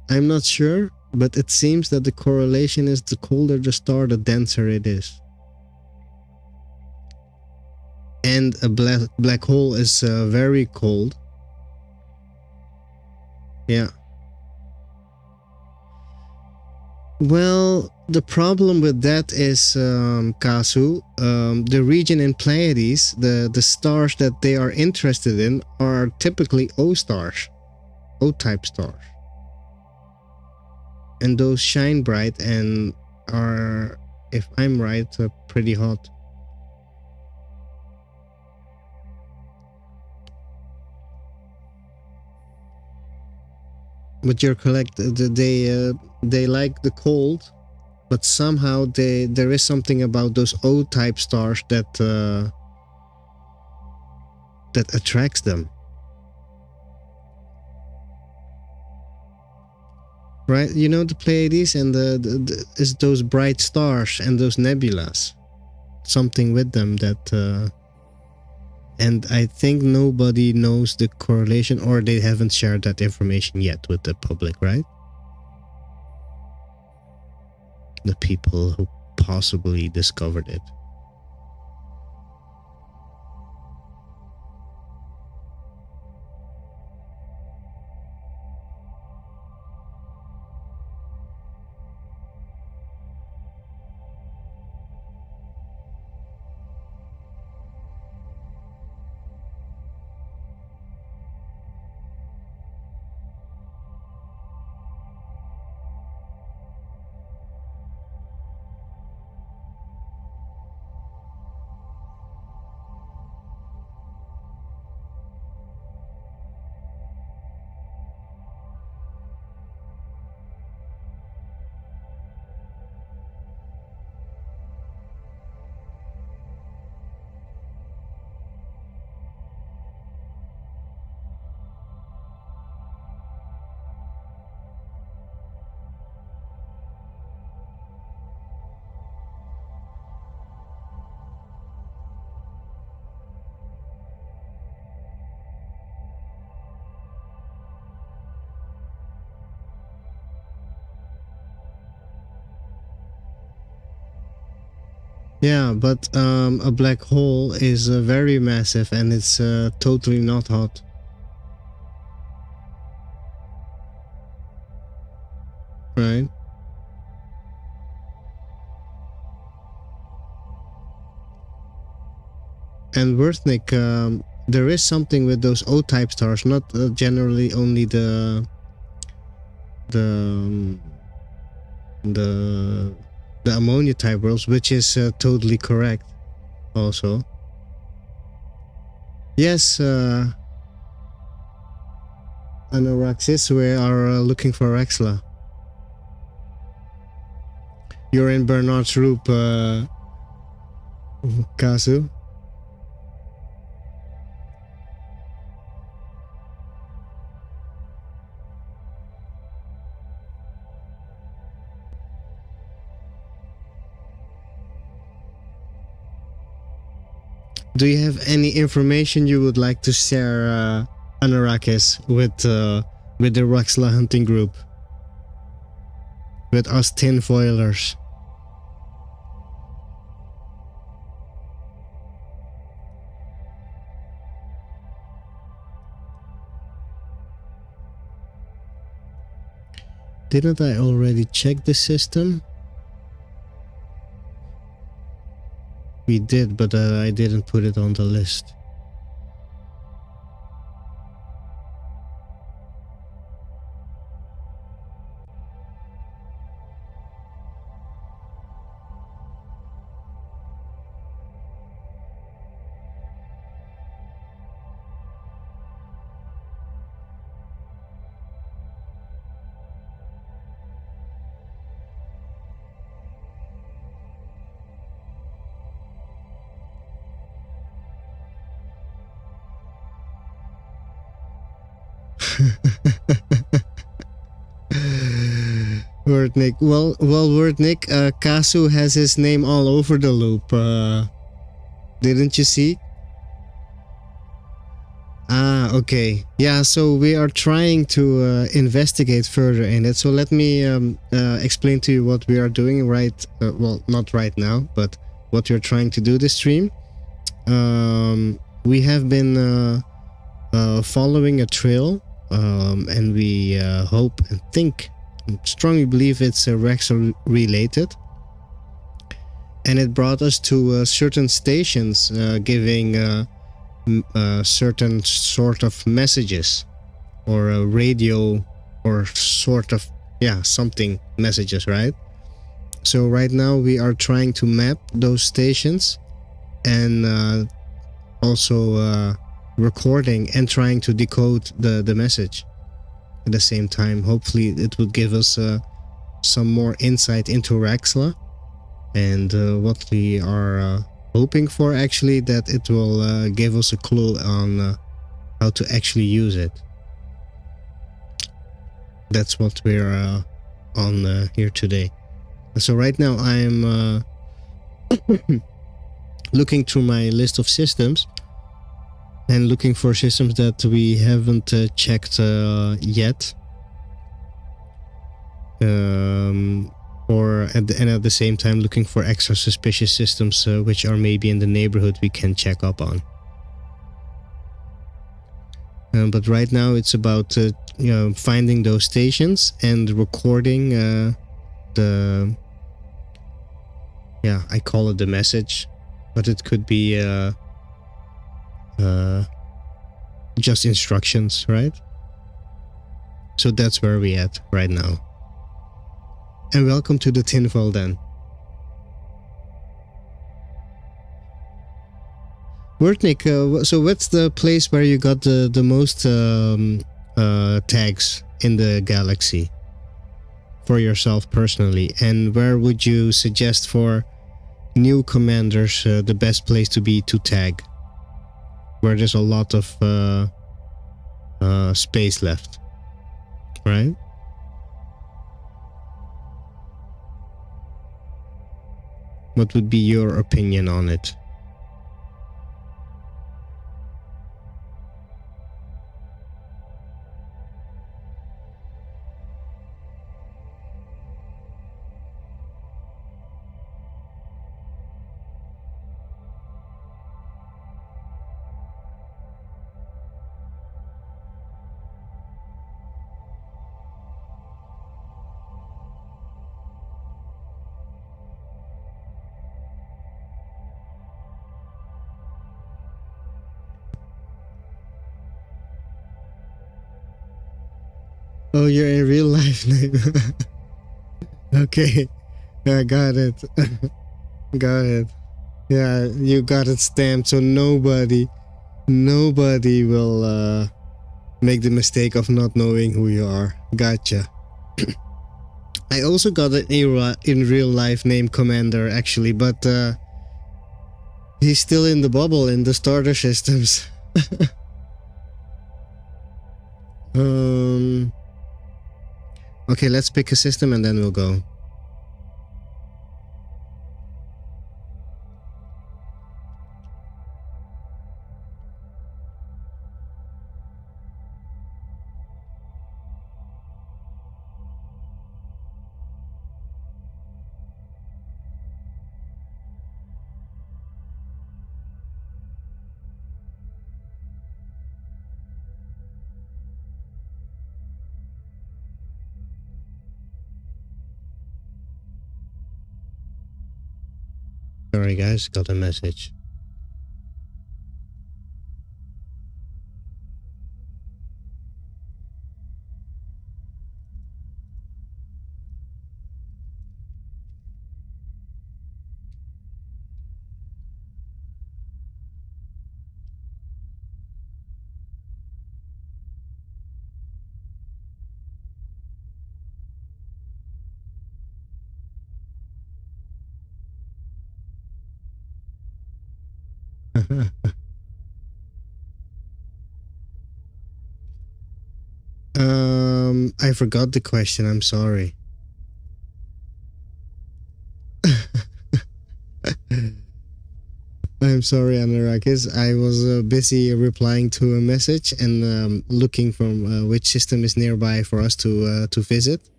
I'm not sure, but it seems that the correlation is the colder the star, the denser it is. And a black hole is very cold. Yeah. Well, the problem with that is, Kasu, the region in Pleiades, the stars that they are interested in are typically O stars, O-type stars. And those shine bright and are, if I'm right, pretty hot. But you're correct. They like the cold, but somehow there is something about those O-type stars that attracts them. Right? You know the Pleiades and is those bright stars and those nebulas. Something with them that. And I think nobody knows the correlation, or they haven't shared that information yet with the public, right? The people who possibly discovered it. Yeah, but a black hole is very massive and it's totally not hot. Right? And Worthnick, there is something with those O-type stars, not generally only the um, the ammonia type worlds, which is totally correct. Also, yes, Anoraxis, we are looking for RAXXLA. You're in Bernard's loop, Kazu. Do you have any information you would like to share, Anorakis, with the RAXXLA hunting group? With us tinfoilers? Didn't I already check the system? We did, but I didn't put it on the list. Wordnick. Well, Wordnick, Kasu has his name all over the loop. Didn't you see? Ah, okay. Yeah, so we are trying to investigate further in it. So let me explain to you what we are doing well, not right now, but what we're trying to do this stream. We have been following a trail, and we hope and think, and strongly believe it's RAXXLA related. And it brought us to certain stations giving certain sort of messages, or a radio, or sort of, yeah, something messages, right? So right now we are trying to map those stations, and also recording and trying to decode the message at the same time. Hopefully it will give us some more insight into RAXXLA, and what we are hoping for, actually, that it will give us a clue on how to actually use it. That's what we're on here today. So right now I'm looking through my list of systems and looking for systems that we haven't checked yet, and at the same time looking for extra suspicious systems which are maybe in the neighborhood we can check up on. But right now it's about finding those stations and recording the, yeah, I call it the message, but it could be just instructions, right? So that's where we at right now. And welcome to the tinfoil then. Wordnick, so what's the place where you got the most tags in the galaxy for yourself personally? And where would you suggest for new commanders the best place to be to tag? Where there's a lot of space left, right? What would be your opinion on it? Oh, you're in real life name. Okay. I got it. Got it. Yeah, you got it stamped so nobody will make the mistake of not knowing who you are. Gotcha. I also got an in real life name Commander actually, but he's still in the bubble in the starter systems. Okay, let's pick a system and then we'll go. Sorry guys, got a message. I forgot the question, I'm sorry. I'm sorry, Anarakis. I was busy replying to a message and looking from which system is nearby for us to visit,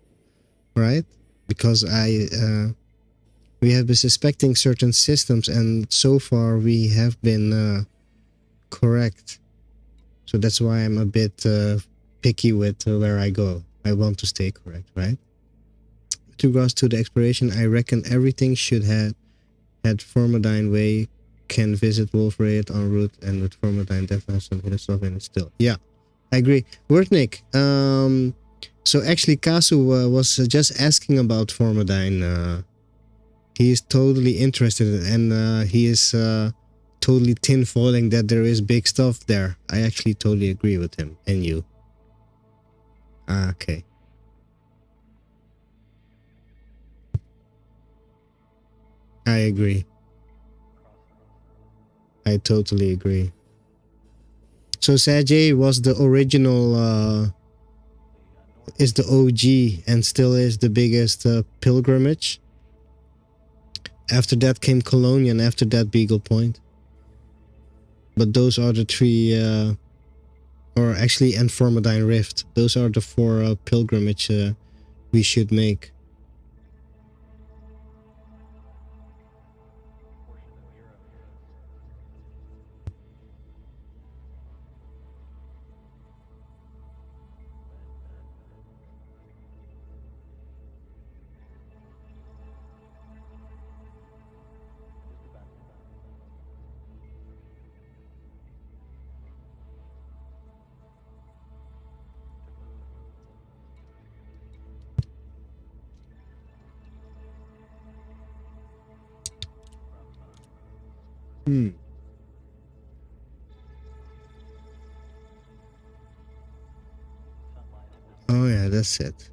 right? Because we have been suspecting certain systems, and so far we have been correct. So that's why I'm a bit picky with where I go. I want to stay correct, right? With regards to the exploration, I reckon everything should have had Formidine Way. Can visit Wolfraid en route, and with Formidine definitely some hidden stuff in it still. Yeah, I agree. Wordnik, so actually Kasu was just asking about Formidine. He is totally interested, and he is totally tinfoiling that there is big stuff there. I actually totally agree with him and you. Okay. I agree. I totally agree. So Sajay was the original, is the OG and still is the biggest pilgrimage. After that came Colonia, and after that Beagle Point. But those are the three, or actually and Formidine Rift. Those are the four pilgrimage we should make. Oh yeah, that's it.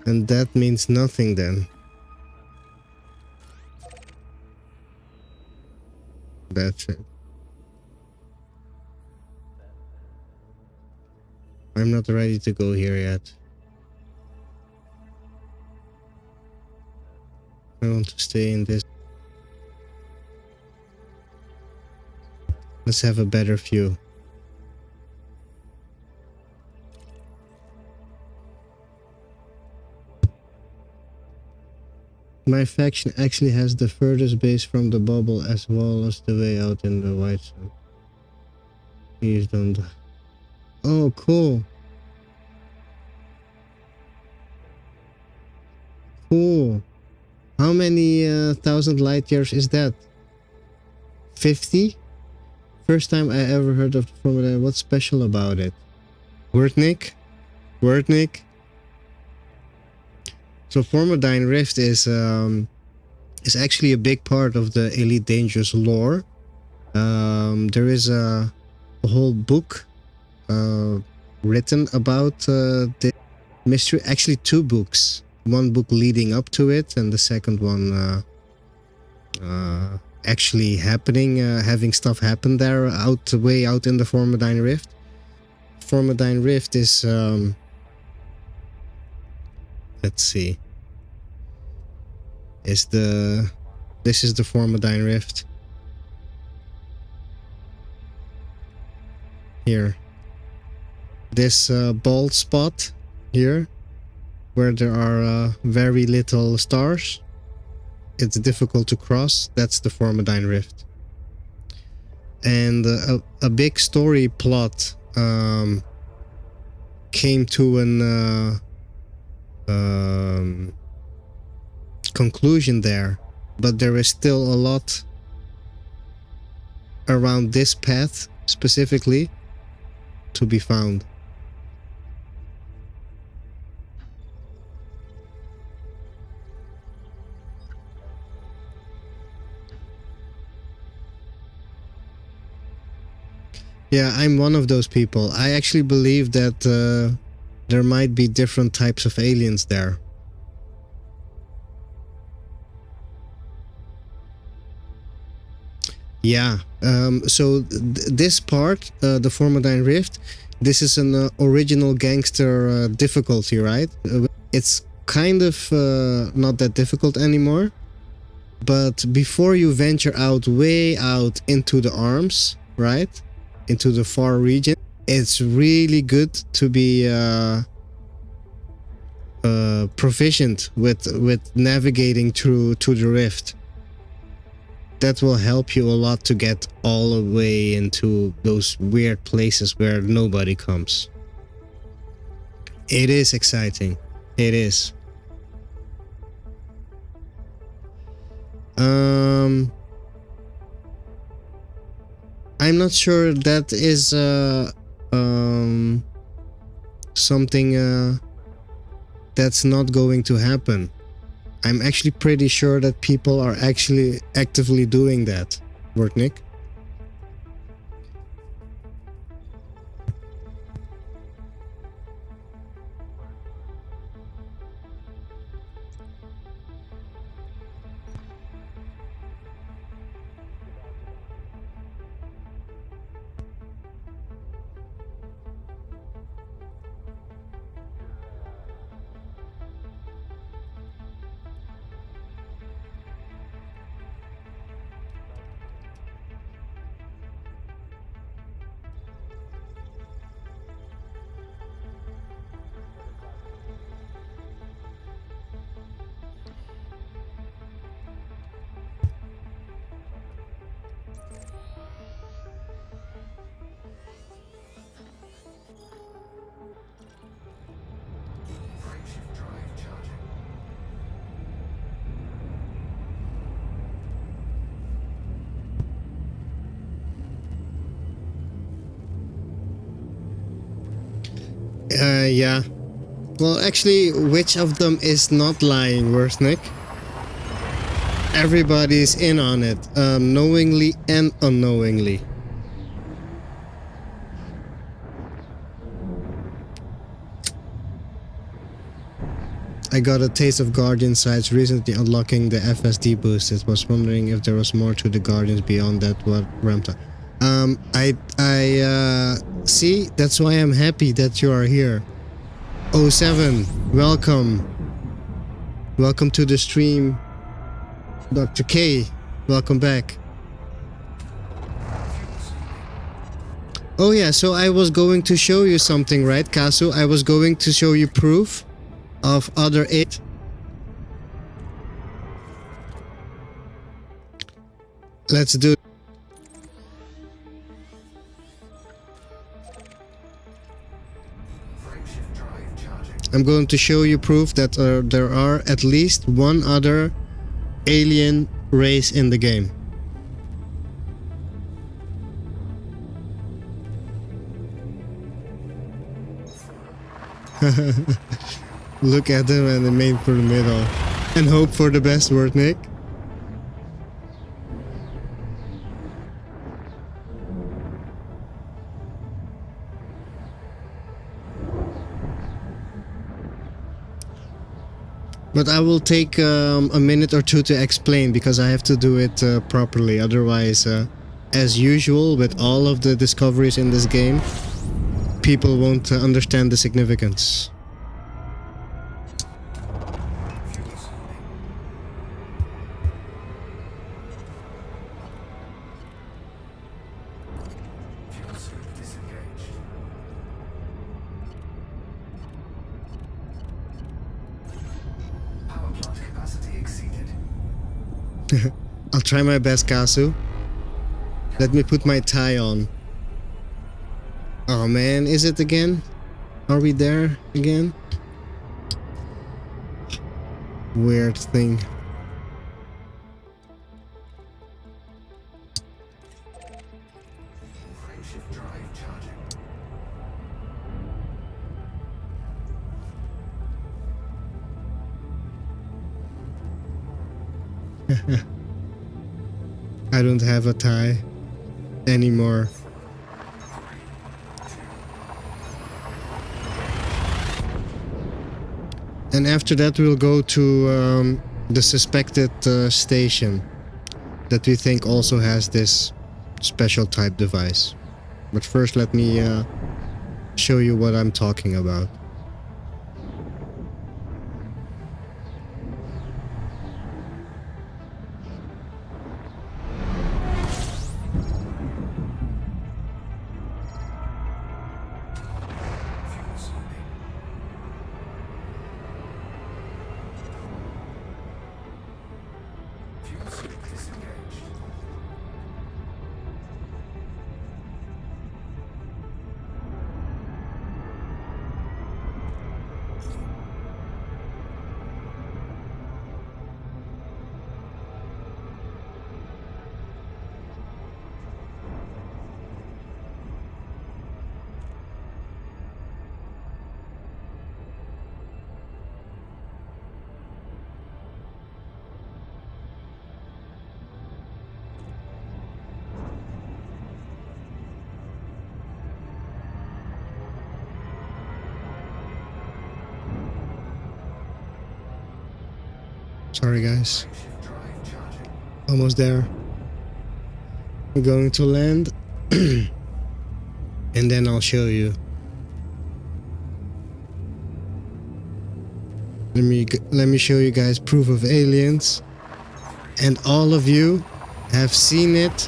And that means nothing then. That's it. I'm not ready to go here yet. I want to stay in this. Let's have a better view. My faction actually has the furthest base from the bubble as well as the way out in the white zone. Please don't die. Oh, cool. Cool. How many thousand light years is that? 50? First time I ever heard of the Formula. What's special about it? Wordnik. Wordnik. So Formidine Rift is actually a big part of the Elite Dangerous lore. There is a whole book written about the mystery. Actually, two books. One book leading up to it, and the second one actually happening, having stuff happen there, way out in the Formidine Rift. Formidine Rift is let's see. This is the Formidine Rift. Here. This bald spot here, where there are very little stars. It's difficult to cross. That's the Formidine Rift. And a big story plot came to an conclusion there, but there is still a lot around this path specifically to be found. Yeah, I'm one of those people. I actually believe that there might be different types of aliens there. Yeah, so this part, the Formidine Rift, this is an original gangster difficulty, right? It's kind of not that difficult anymore, but before you venture way out into the arms, right? Into the far region, it's really good to be proficient with navigating through to the rift. That will help you a lot to get all the way into those weird places where nobody comes. It is exciting. It is. I'm not sure that is something that's not going to happen. I'm actually pretty sure that people are actually actively doing that, Wordnik. Frameshift drive charging. Yeah. Well, actually, which of them is not lying, Wordnik? Everybody's in on it, knowingly and unknowingly. I got a taste of Guardian sites recently unlocking the FSD boosted. Was wondering if there was more to the Guardians beyond that what ramped up. See, that's why I'm happy that you are here. 07, welcome. Welcome to the stream. Dr. K, welcome back. Oh yeah, so I was going to show you something, right, Kasu? I was going to show you proof of other it. Let's do it. Frameshift drive charging. I'm going to show you proof that there are at least one other alien race in the game. Look at them and then aim for the middle. And hope for the best word, Nick. But I will take a minute or two to explain because I have to do it properly. Otherwise, as usual with all of the discoveries in this game, people won't understand the significance. Fuel scoop disengaged. Power plant capacity exceeded. I'll try my best, Kasu. Let me put my tie on. Oh man, is it again? Are we there again? Weird thing. Frameshift drive charging. I don't have a tie anymore. And after that we'll go to the suspected station that we think also has this special type device. But first let me show you what I'm talking about. Fuel scooping. Fuel scoop disengaged. Sorry guys, Frameshift drive charging. almost there. We're going to land and then I'll show you. Let me show you guys proof of aliens. And all of you have seen it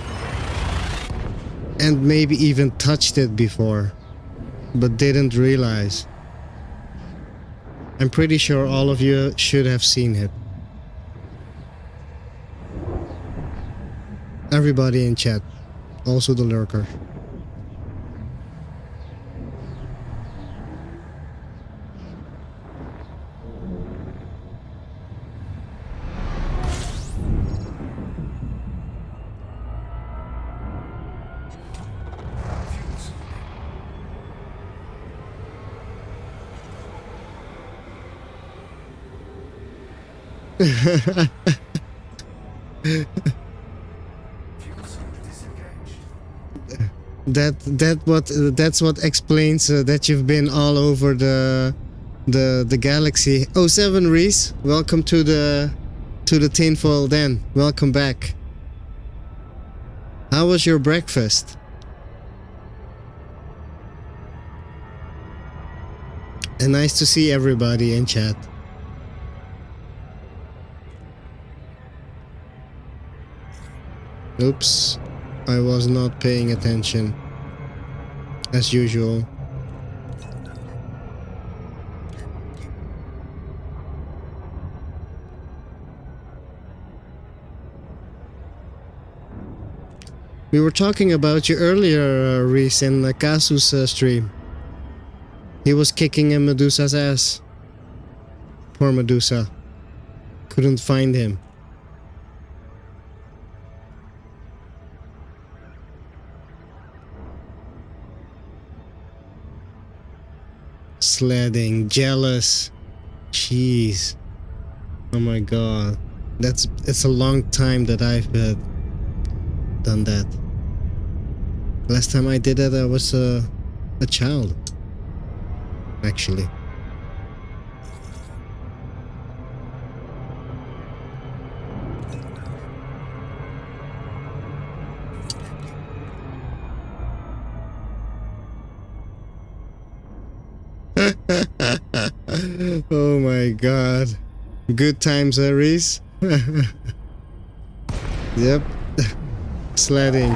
and maybe even touched it before, but didn't realize. I'm pretty sure all of you should have seen it. Everybody in chat, also the lurker. Fuel scooping. Fuel scoop disengaged. That's what explains that you've been all over the galaxy. Oh, 7 Reese, welcome to the tinfoil den. Welcome back. How was your breakfast? And nice to see everybody in chat. Oops, I was not paying attention. As usual. We were talking about you earlier, Reese, in Kasu's stream. He was kicking in Medusa's ass. Poor Medusa. Couldn't find him. Sledding, jealous. Jeez. Oh my god. It's a long time that I've done that. Last time I did that, I was a child. Actually. Oh my god. Good times, Aries. Yep. Sledding.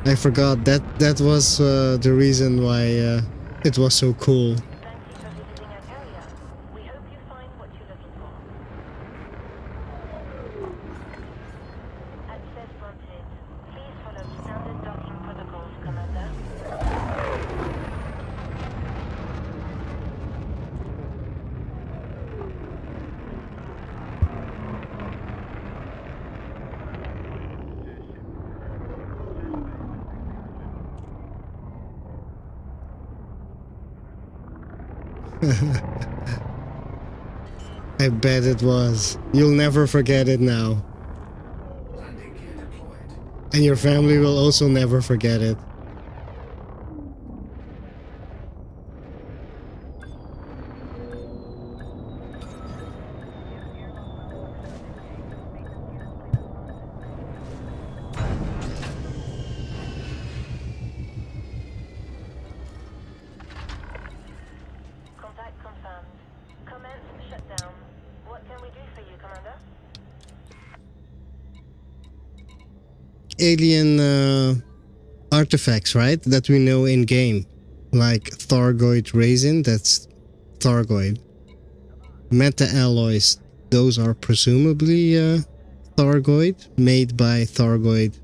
I forgot that was the reason why it was so cool. Thank you for visiting our carrier. We hope you find what you're looking for. Access granted. Please follow standard docking protocols, Commander. I bet it was. You'll never forget it now. Landing gear deployed. And your family will also never forget it. Contact confirmed. Commence shutdown. What can we do for you, Commander? Alien artifacts, right? That we know in game. Like Thargoid resin, that's Thargoid. Meta-alloys, those are presumably Thargoid, made by Thargoid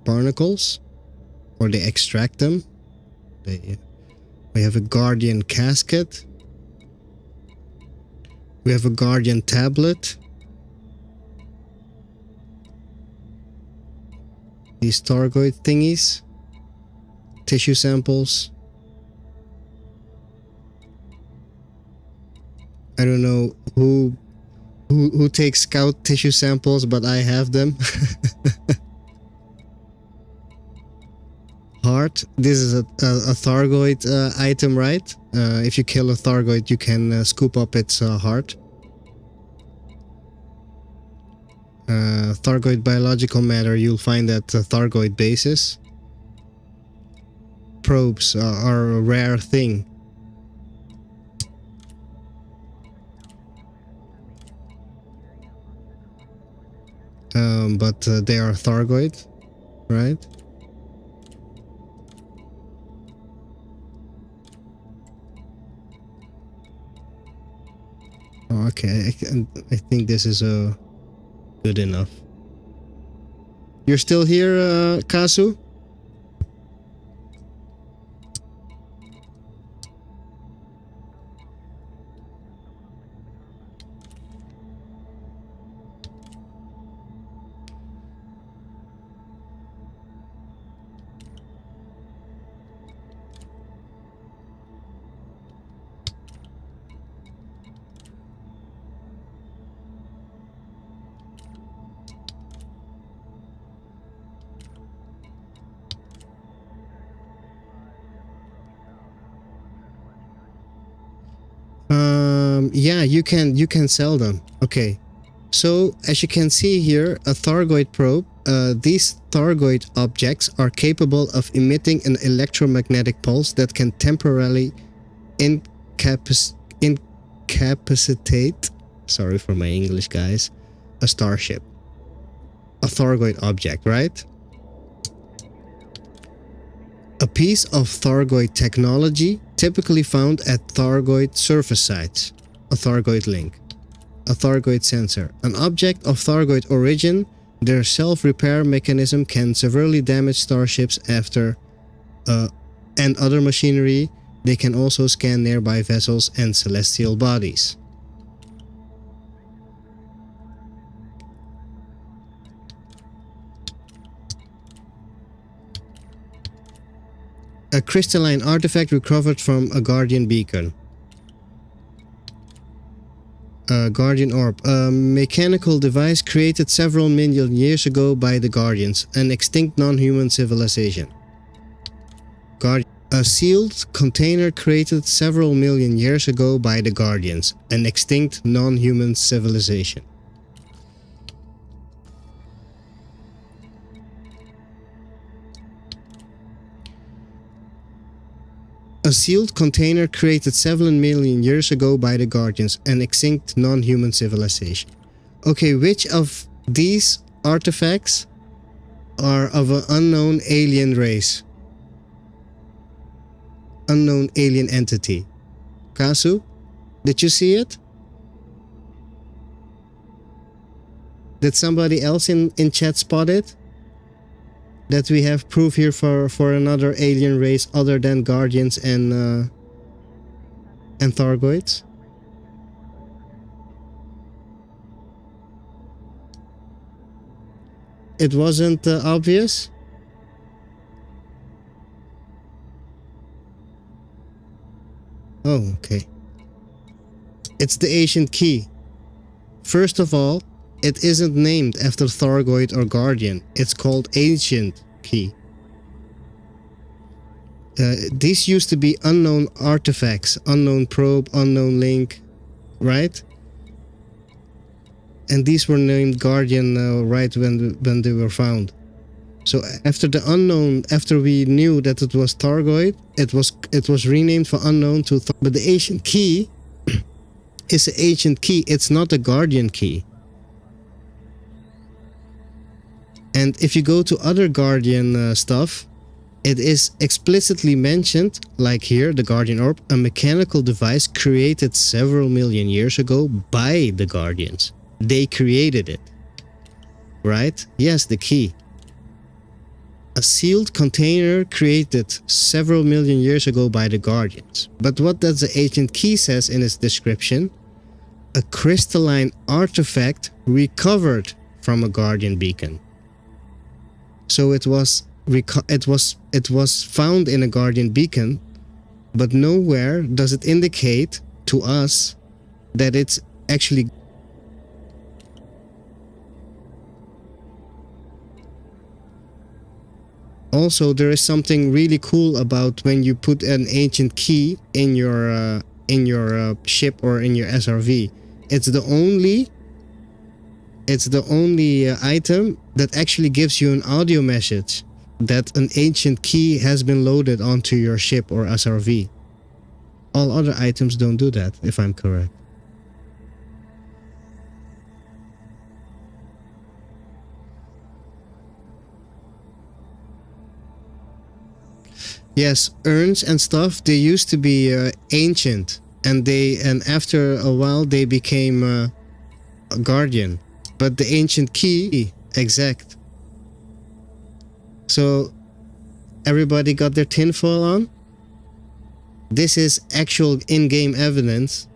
barnacles. Or they extract them. We have a Guardian casket. We have a Guardian tablet. These Thargoid thingies. Tissue samples. I don't know who takes scout tissue samples, but I have them. Heart. This is a Thargoid item, right? If you kill a Thargoid, you can scoop up its heart. Thargoid biological matter, you'll find at Thargoid bases. Probes are a rare thing. But they are Thargoid, right? Oh, okay, I think this is good enough. You're still here, Kazu? Yeah, you can sell them. Okay. So, as you can see here, a Thargoid probe, these Thargoid objects are capable of emitting an electromagnetic pulse that can temporarily incapacitate, sorry for my English guys, a starship. A Thargoid object, right? A piece of Thargoid technology typically found at Thargoid surface sites. A Thargoid link. A Thargoid sensor. An object of Thargoid origin, their self-repair mechanism can severely damage starships after and other machinery. They can also scan nearby vessels and celestial bodies. A crystalline artifact recovered from a guardian beacon. Guardian orb. A mechanical device created several million years ago by the Guardians, an extinct non-human civilization. A sealed container created several million years ago by the Guardians, an extinct non-human civilization. A sealed container created several million years ago by the Guardians, an extinct non-human civilization. Okay, which of these artifacts are of an unknown alien race? Unknown alien entity. Kasu, did you see it? Did somebody else in chat spot it? That we have proof here for another alien race other than Guardians and Thargoids? It wasn't obvious? Oh, okay. It's the ancient key. First of all, it isn't named after Thargoid or Guardian. It's called Ancient Key. These used to be unknown artifacts, unknown probe, unknown link, right? And these were named Guardian right when they were found. So after the unknown, after we knew that it was Thargoid, it was renamed for unknown to but the Ancient Key is an Ancient Key. It's not a Guardian Key. And if you go to other Guardian stuff, it is explicitly mentioned, like here, the Guardian Orb, a mechanical device created several million years ago by the Guardians. They created it. Right? Yes, the key. A sealed container created several million years ago by the Guardians. But what does the Ancient Key says in its description? A crystalline artifact recovered from a Guardian beacon. So it was found in a Guardian beacon, but nowhere does it indicate to us that it's actually. Also, there is something really cool about when you put an ancient key in your ship or in your SRV. It's the only item that actually gives you an audio message that an ancient key has been loaded onto your ship or SRV. All other items don't do that, if I'm correct. Yes, urns and stuff, they used to be ancient, and after a while they became a guardian. But the ancient key, exact. So everybody got their tinfoil on? This is actual in-game evidence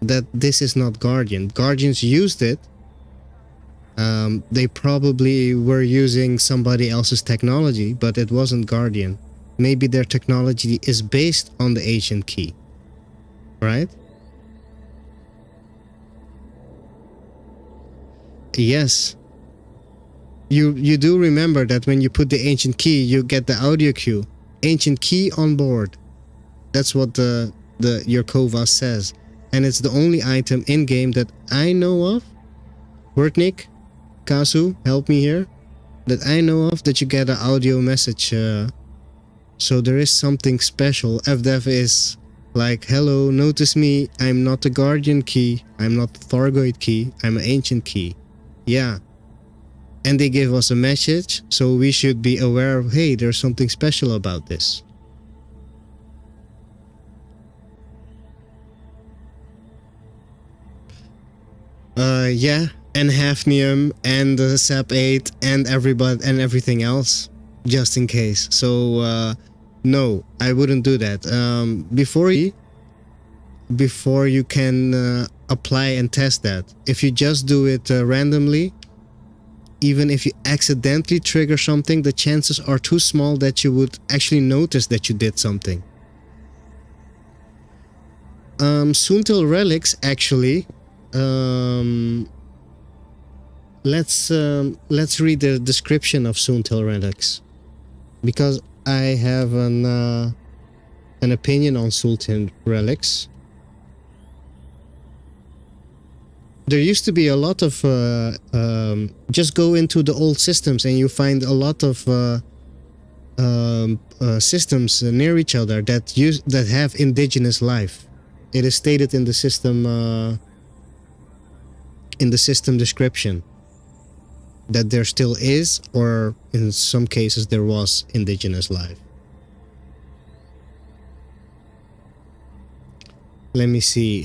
that this is not Guardian. Guardians used it. They probably were using somebody else's technology, but it wasn't Guardian. Maybe their technology is based on the ancient key, right? Yes. You do remember that when you put the ancient key, you get the audio cue. Ancient key on board. That's what your Kova says. And it's the only item in-game that I know of. Wordnik, Kasu, help me here. That I know of that you get an audio message. So there is something special. FDev is like, hello, notice me. I'm not the Guardian key. I'm not the Thargoid key. I'm an ancient key. Yeah. And they give us a message. So we should be aware of, hey, there's something special about this. Yeah. And hafnium and the SAP 8 and everything else. Just in case. So no, I wouldn't do that. Before you can apply and test that. If you just do it randomly, even if you accidentally trigger something, the chances are too small that you would actually notice that you did something. Soontil relics actually. Let's read the description of Soontil relics, because I have an opinion on Soontil relics. There used to be a lot of just go into the old systems and you find a lot of systems near each other that have indigenous life. It is stated in the system description that there still is, or in some cases there was, indigenous life. Let me see.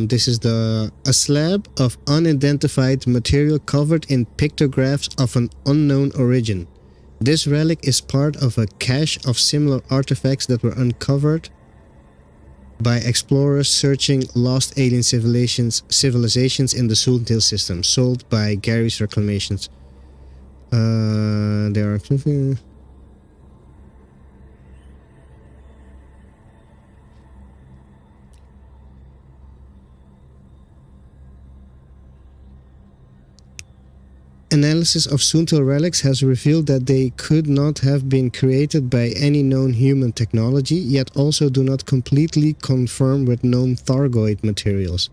This is a slab of unidentified material covered in pictographs of an unknown origin. This relic is part of a cache of similar artifacts that were uncovered by explorers searching lost alien civilizations in the Soontil system, sold by Gary's Reclamations. There are analysis of Soontil relics has revealed that they could not have been created by any known human technology, yet also do not completely conform with known Thargoid materials.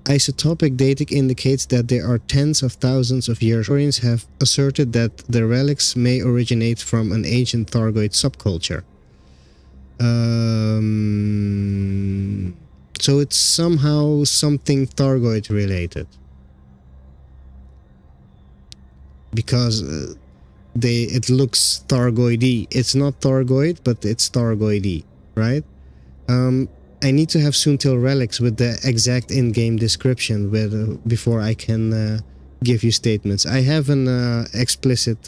Isotopic dating indicates that there are tens of thousands of years. Historians have asserted that the relics may originate from an ancient Thargoid subculture. So it's somehow something Thargoid related. Because it looks Thargoidy. It's not Thargoid, but it's Thargoidy, right? I need to have Soontil relics with the exact in-game description before I can give you statements. I have an explicit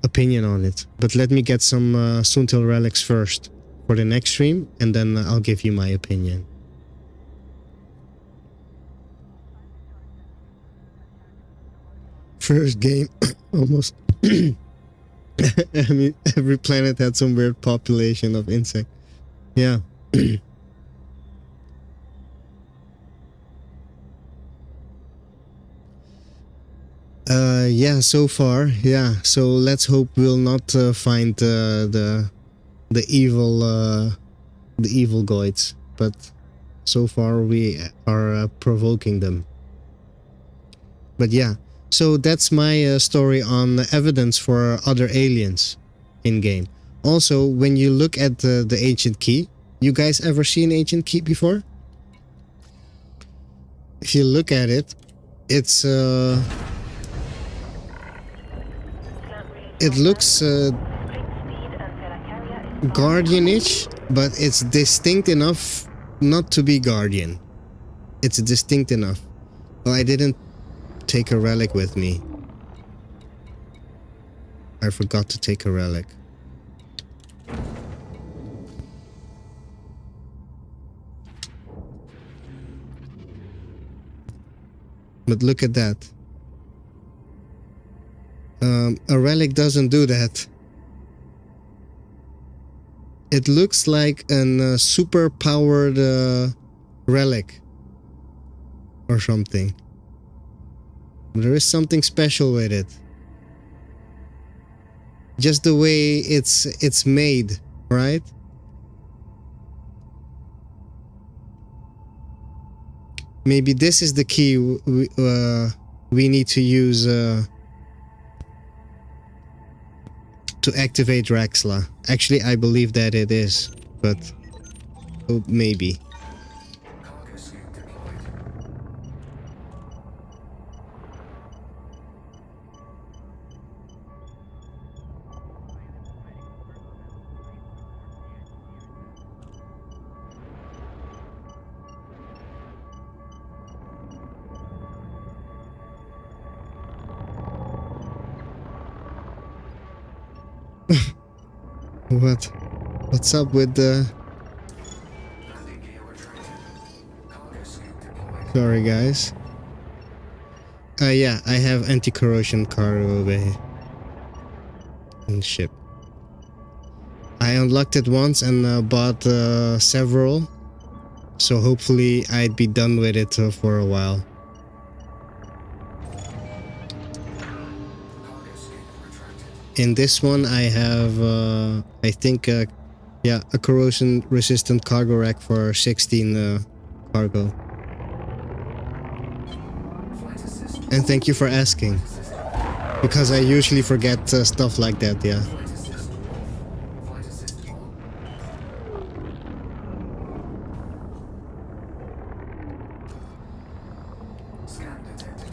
opinion on it, but let me get some Soontil relics first for the next stream, and then I'll give you my opinion. First game, almost. I mean, every planet had some weird population of insects. Yeah. Yeah, so far, yeah. So let's hope we'll not find the evil goids, but so far we are provoking them. But yeah, so that's my story on evidence for other aliens in game. Also, when you look at the ancient key, you guys ever seen ancient key before? If you look at it, it's it looks guardianish, but it's distinct enough not to be guardian. It's distinct enough. Well, I didn't take a relic with me. I forgot to take a relic. But look at that. A relic doesn't do that. It looks like a super powered relic or something. There is something special with it. Just the way it's made, right? Maybe this is the key we need to use to activate RAXXLA. Actually, I believe that it is, but oh, maybe. Cargo suit deployed. What's up with the... Landing gear retracted. Cargo suit deployed. Sorry guys. Yeah, I have anti-corrosion cargo bay in the ship. I unlocked it once and bought several, so hopefully I'd be done with it for a while. Cargo scanner retracted. In this one, I have, I think, yeah, a corrosion-resistant cargo rack for 16 cargo. Flight assist. And thank you for asking, because I usually forget stuff like that. Yeah. Flight assist. Flight assist on. Scan detected.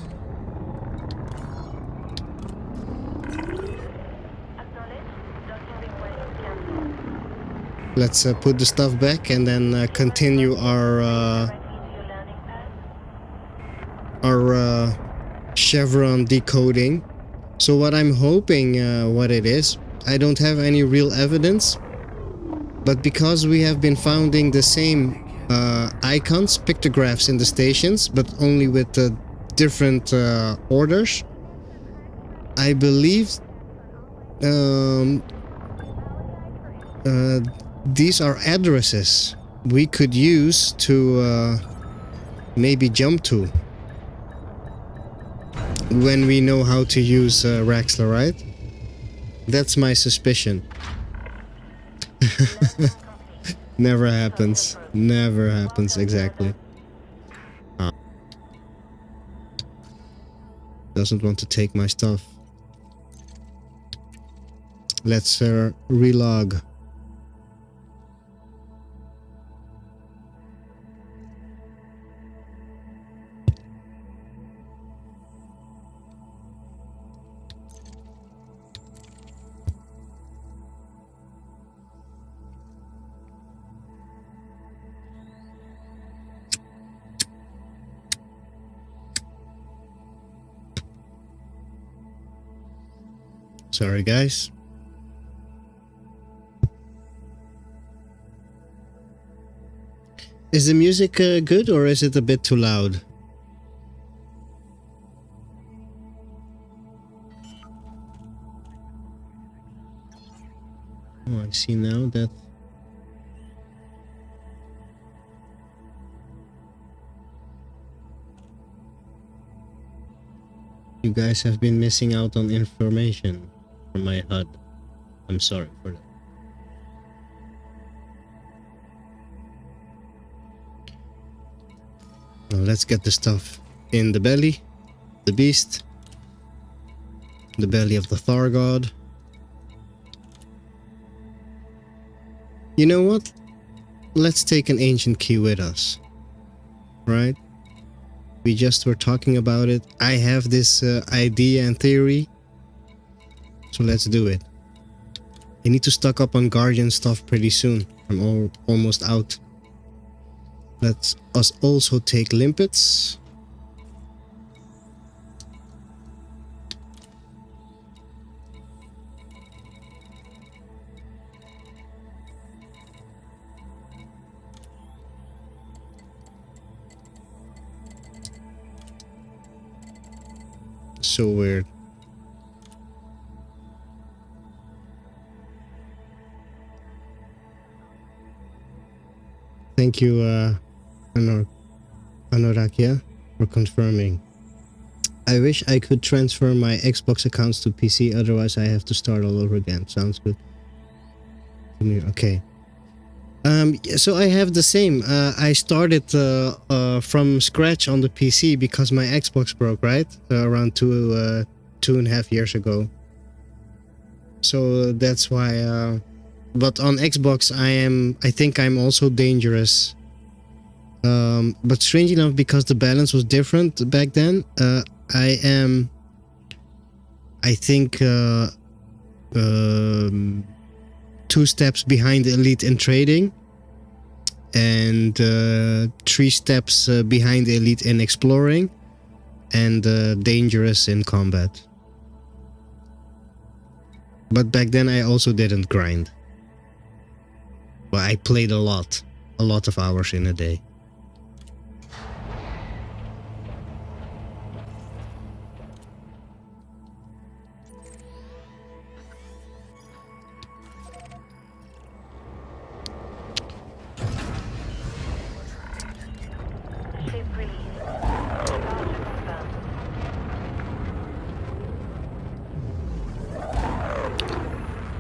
Acknowledge. Docking request cancelled. Let's put the stuff back and then continue our Directly to your landing pad. chevron decoding. So what I'm hoping what it is, I don't have any real evidence, but because we have been finding the same icons, pictographs in the stations, but only with different orders, I believe these are addresses we could use to maybe jump to when we know how to use RAXXLA, right? That's my suspicion. Never happens. Never happens, exactly. Doesn't want to take my stuff. Let's relog. Sorry, guys. Is the music good or is it a bit too loud? Oh, I see now that you guys have been missing out on information from my HUD. I'm sorry for that. Now let's get the stuff in the belly, the beast, the belly of the Thar god. You know what? Let's take an ancient key with us, right? We just were talking about it. I have this idea and theory, so let's do it. I need to stock up on Guardian stuff pretty soon. I'm almost out. Let's us also take limpets. So weird. Thank you, Anorakia, for confirming. I wish I could transfer my Xbox accounts to PC, otherwise I have to start all over again. Sounds good. Okay. So I have the same. I started from scratch on the PC because my Xbox broke, right? Around 2.5 years ago. So that's why. But on Xbox, I think I'm also dangerous. But strange enough, because the balance was different back then, I am, I think, 2 steps behind elite in trading and 3 steps behind elite in exploring and dangerous in combat. But back then I also didn't grind. Well, I played a lot of hours in a day.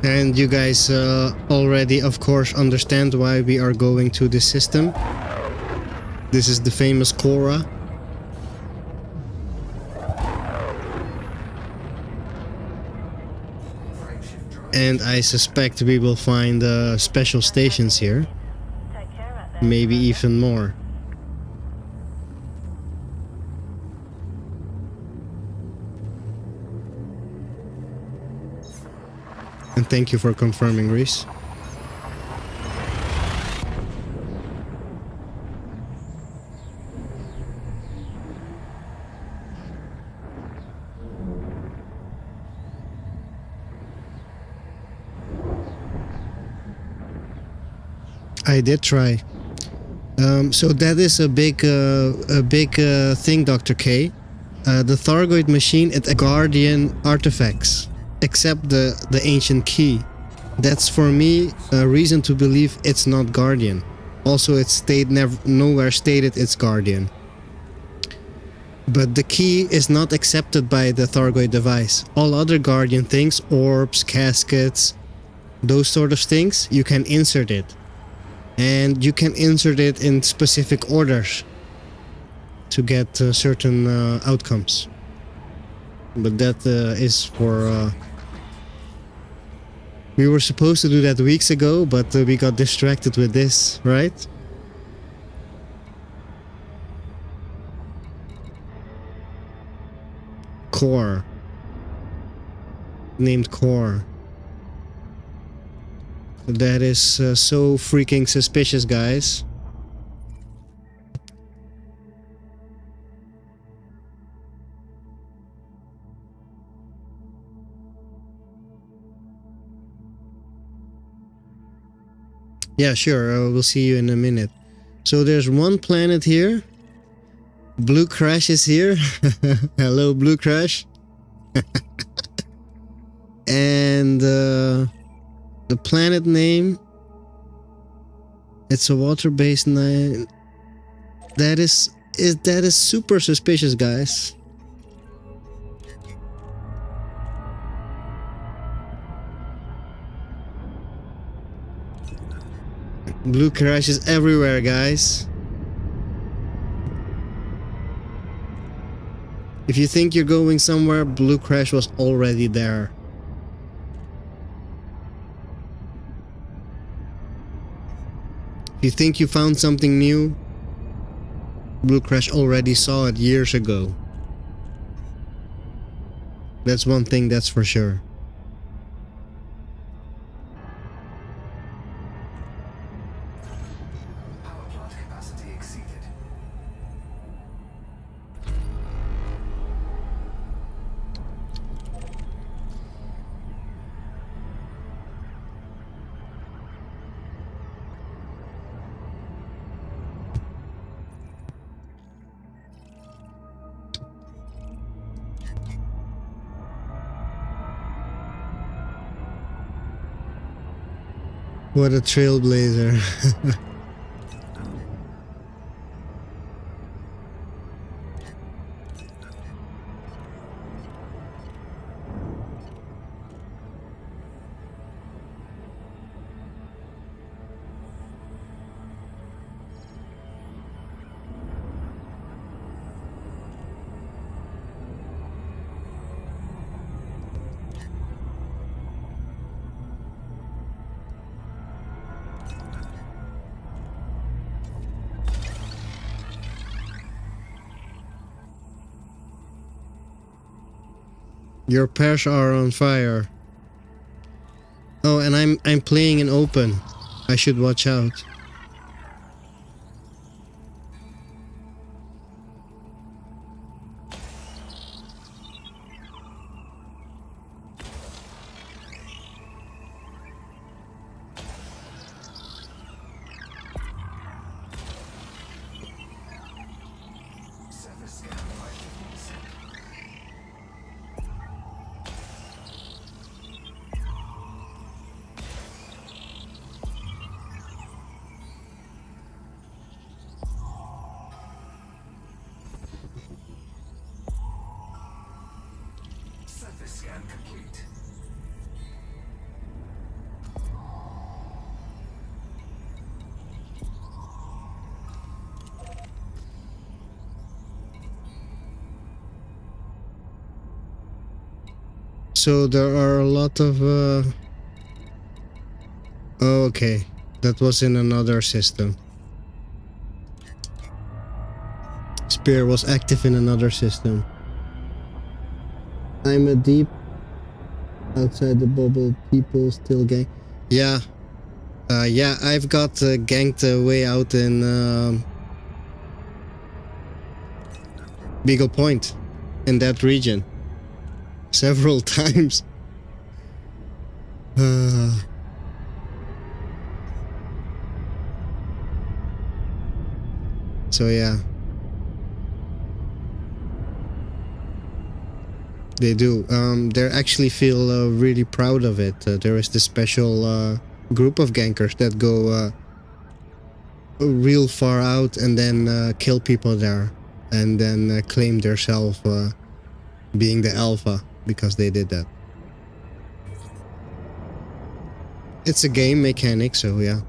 And you guys already, of course, understand why we are going to this system. This is the famous Cora. And I suspect we will find special stations here. Take care out there. Maybe even more. And thank you for confirming, Reese. I did try. So that is a big thing, Dr. K. The Thargoid machine, it guardian artifacts, except the ancient key. That's for me a reason to believe it's not guardian. Also, it nowhere stated it's guardian. But the key is not accepted by the Thargoid device. All other guardian things, orbs, caskets, those sort of things, you can insert it. And you can insert it in specific orders to get certain outcomes. But that is for... We were supposed to do that weeks ago, but we got distracted with this, right? Core. Named Core. That is so freaking suspicious, guys. Yeah, sure. We'll see you in a minute. So there's one planet here. Blue Crash is here. Hello, Blue Crash. And the planet name, it's a water-based name. That is super suspicious, guys. Blue Crash is everywhere, guys. If you think you're going somewhere, Blue Crash was already there. If you think you found something new, Blue Crash already saw it years ago. That's one thing, that's for sure. Power plant capacity exceeded. What a trailblazer. Your pairs are on fire. Oh, and I'm playing in open. I should watch out. Surface scan by 50%. Surface scan complete. So there are a lot of oh, okay, that was in another system. Spear was active in another system. I'm a deep outside the bubble. People still gang. Yeah, yeah. I've got ganked way out in Beagle Point, in that region, several times. So yeah, they do. They actually feel really proud of it. There is this special group of gankers that go real far out and then kill people there, and then claim themselves being the alpha because they did that. It's a game mechanic, so yeah.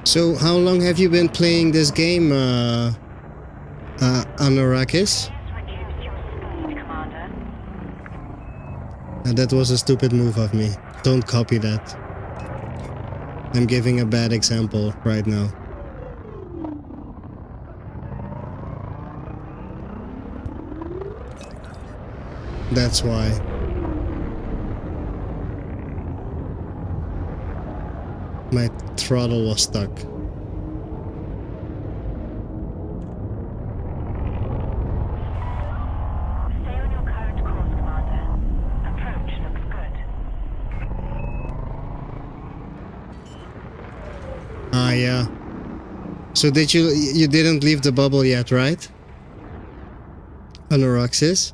So how long have you been playing this game, Anorakis? That was a stupid move of me. Don't copy that. I'm giving a bad example right now. That's why. My throttle was stuck. Ah, yeah. So did you didn't leave the bubble yet, right? Anoraxis?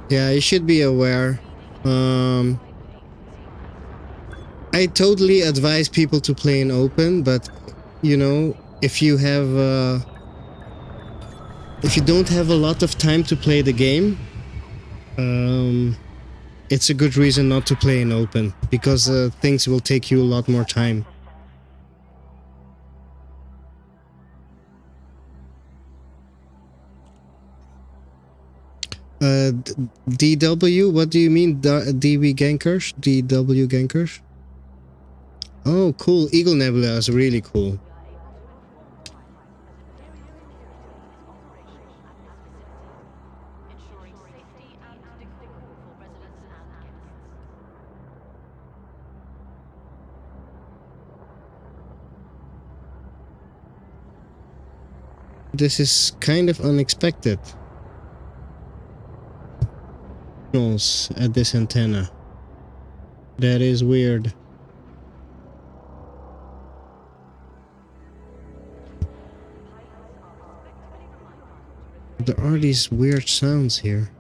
Yeah, you should be aware. I totally advise people to play in open, but you know, if you don't have a lot of time to play the game, it's a good reason not to play in open, because things will take you a lot more time. DW? What do you mean, DB gankers? DW gankers? Oh, cool. Eagle Nebula is really cool. This is kind of unexpected. At this antenna. That is weird. There are these weird sounds here.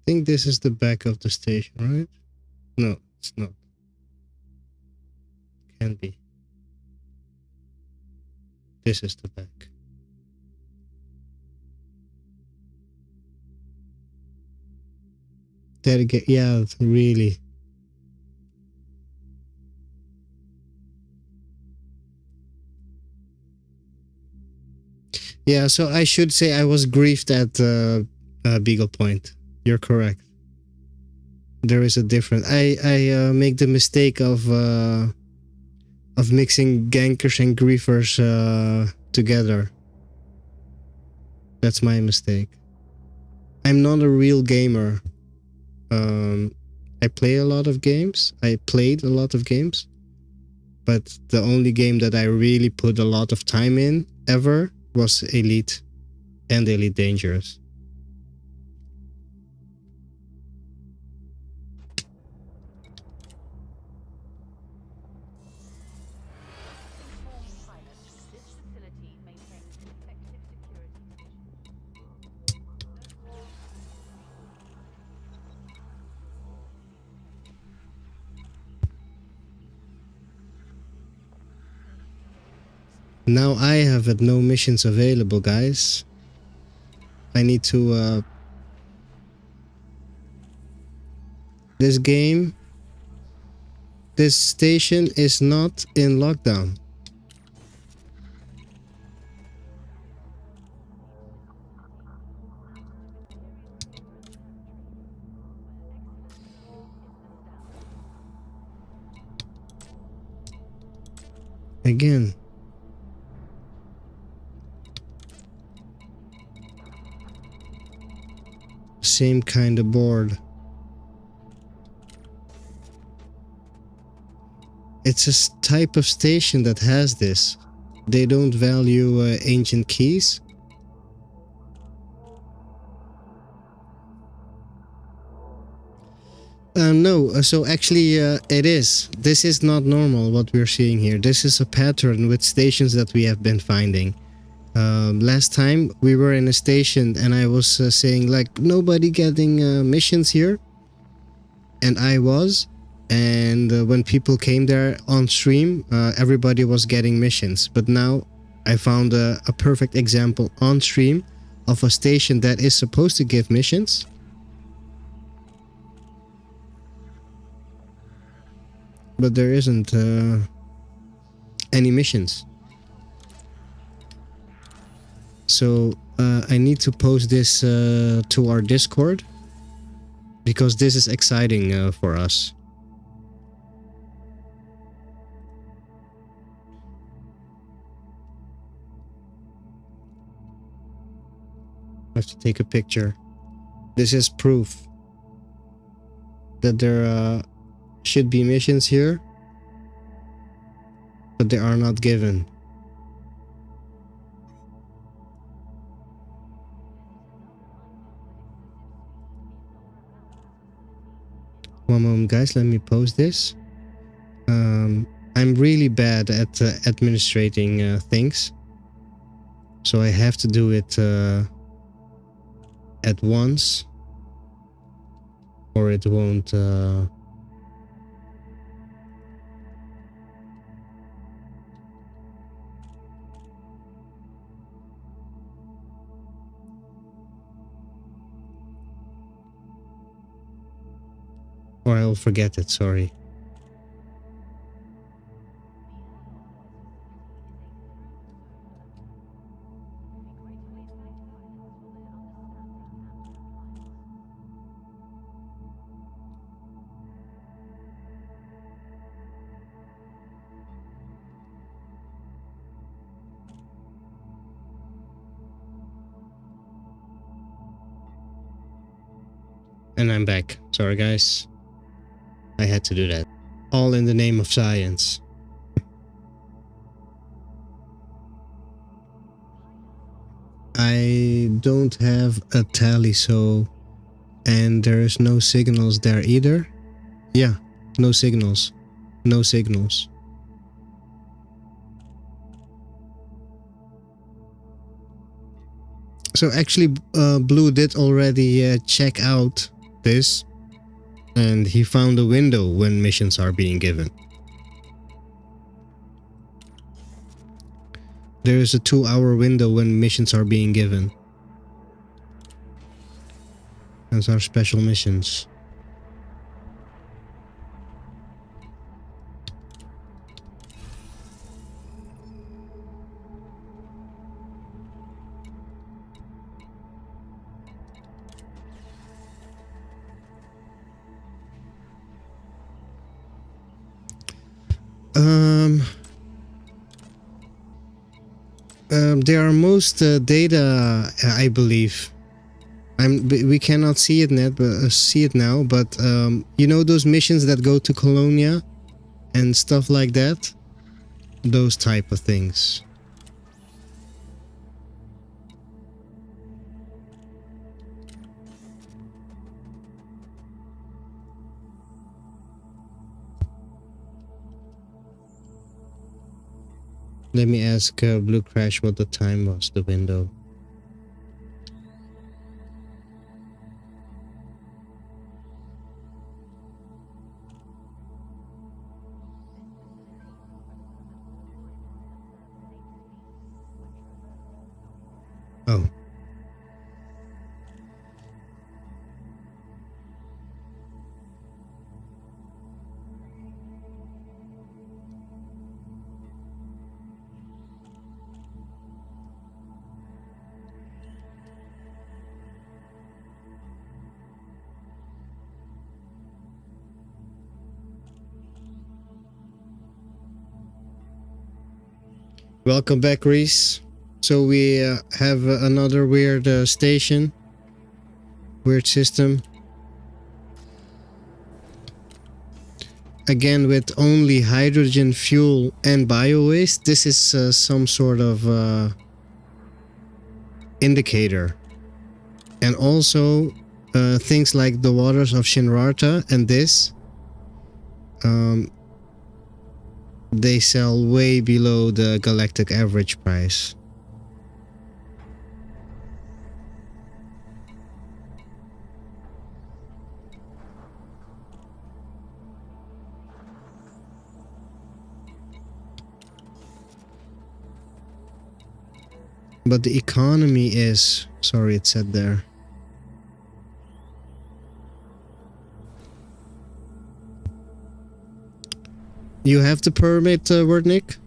think this is the back of the station, right? No, it's not. Can be. This is the back. Yeah, really. Yeah, so I should say I was griefed at Beagle Point. You're correct. There is a difference. I make the mistake of mixing gankers and griefers together. That's my mistake. I'm not a real gamer. I play a lot of games. I played a lot of games. But the only game that I really put a lot of time in ever was Elite and Elite Dangerous. Now I have no missions available, guys. I need to... this game... This station is not in lockdown. Again. Same kind of board. It's a type of station that has this. They don't value ancient keys. No, so actually it is. This is not normal what we're seeing here. This is a pattern with stations that we have been finding. Last time we were in a station and I was saying like nobody getting missions here. And I was. And when people came there on stream, everybody was getting missions. But now I found a perfect example on stream of a station that is supposed to give missions. But there isn't any missions. So I need to post this to our Discord. Because this is exciting for us. I have to take a picture. This is proof that there should be missions here, but they are not given. One moment, guys, let me post this. I'm really bad at administrating things, so I have to do it at once, or it won't or I'll forget it, sorry. And I'm back. Sorry, guys. I had to do that. All in the name of science. I don't have a tally, so... And there's no signals there either. Yeah, no signals. No signals. So actually, Blue did already check out this, and he found a window when missions are being given. There is a 2-hour window when missions are being given. Those are special missions. There are most data, I believe. We cannot see it net, but see it now. But you know those missions that go to Colonia and stuff like that. Those type of things. Let me ask Blue Crash what the time was, the window. Oh. Welcome back, Reese. So we have another weird station. Weird system. Again with only hydrogen fuel and bio-waste. This is some sort of indicator. And also things like the waters of Shinrarta and this. They sell way below the galactic average price. But the economy is... Sorry, it said there. You have the permit, Wordnik?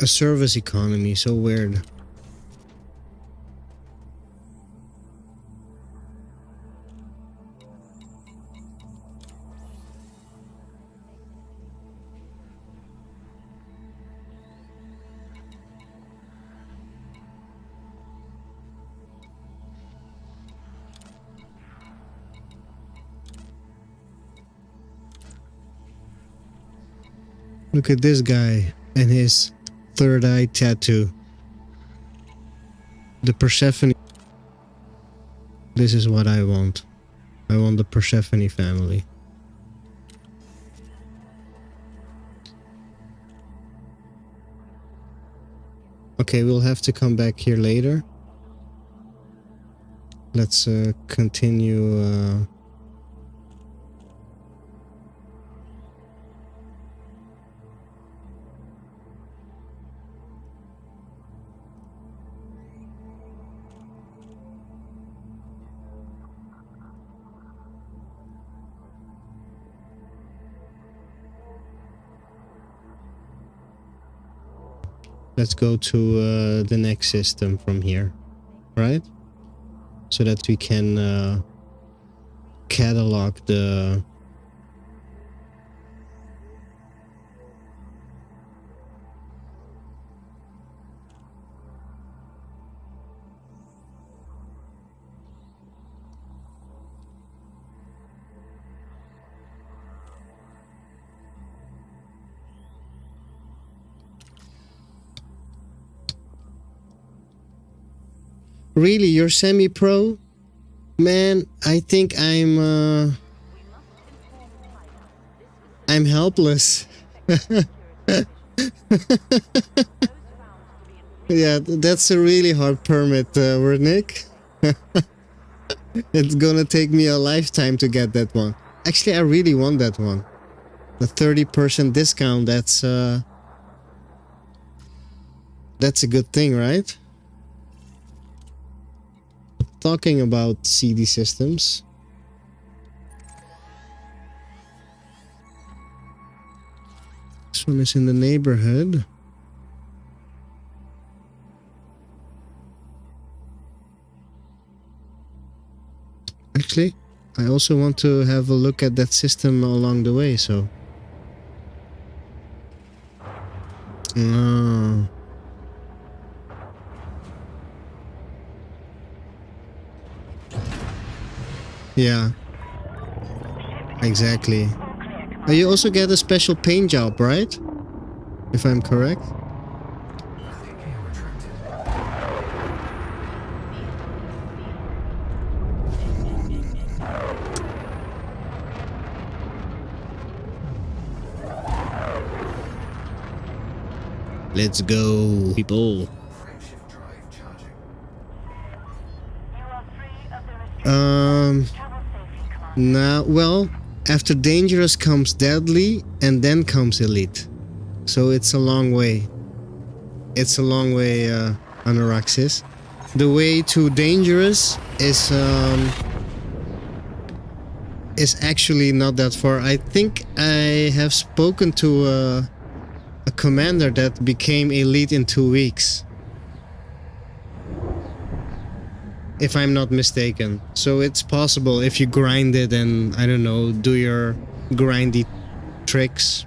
A service economy, so weird. Look at this guy and his third eye tattoo. The Persephone. This is what I want. I want the Persephone family. Okay, we'll have to come back here later. Let's continue. Let's go to the next system from here, right? So that we can catalog the... Really, you're semi-pro? Man, I think I'm helpless. Yeah, that's a really hard permit, Wordnik. It's gonna take me a lifetime to get that one. Actually, I really want that one. The 30% discount, that's a good thing, right? Talking about CD systems. This one is in the neighborhood. Actually, I also want to have a look at that system along the way, so... Oh. Yeah. Exactly. You also get a special paint job, right? If I'm correct. Let's go, people. Frameshift drive charging. You are free of the restrictions. Travel safely, Commander. Now, well, after dangerous comes deadly, and then comes elite. So it's a long way. It's a long way, on RAXXLA. The way to dangerous is actually not that far. I think I have spoken to a commander that became elite in 2 weeks. If I'm not mistaken. So it's possible if you grind it and, I don't know, do your grindy tricks.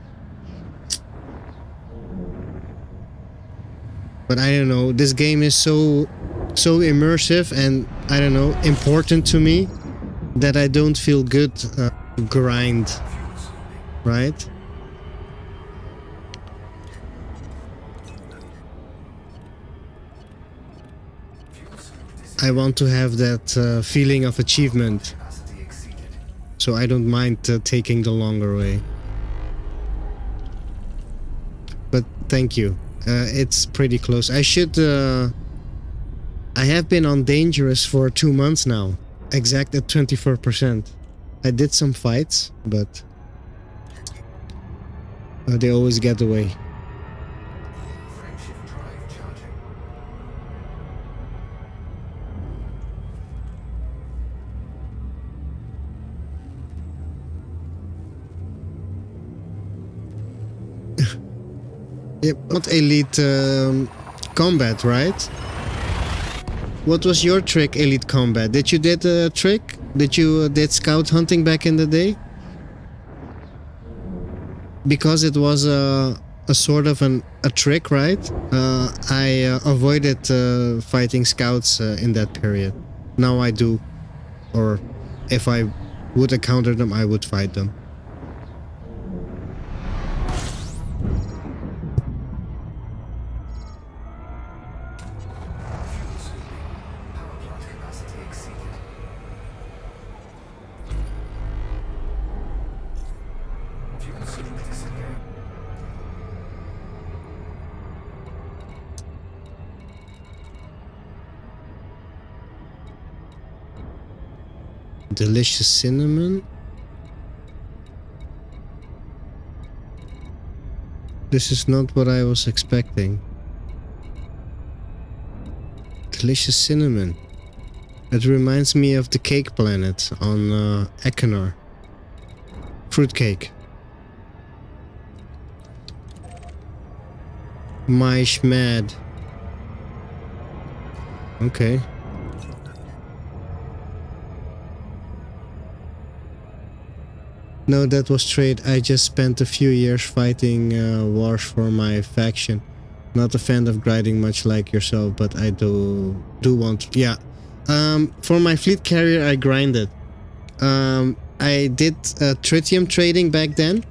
But I don't know, this game is so immersive and, I don't know, important to me that I don't feel good grind, right? I want to have that feeling of achievement, Capacity exceeded. so I don't mind taking the longer way. But thank you. It's pretty close. I should... I have been on dangerous for 2 months now. Exact at 24%. I did some fights, but... they always get away. Frameshift drive charging. Yep, not elite combat, right? What was your trick, elite combat? Did you did a trick? Did you did scout hunting back in the day? Because it was a sort of a trick, right? I avoided fighting scouts in that period. Now I do, or if I would encounter them, I would fight them. Power plant capacity exceeded. Fuel soon disengage. Delicious cinnamon. This is not what I was expecting. Delicious cinnamon. It reminds me of the cake planet on Ekanor. Fruitcake. My schmad. Okay. No, that was trade. I just spent a few years fighting wars for my faction. Not a fan of grinding much like yourself, but I do want... Yeah. For my fleet carrier, I grinded. I did tritium trading back then,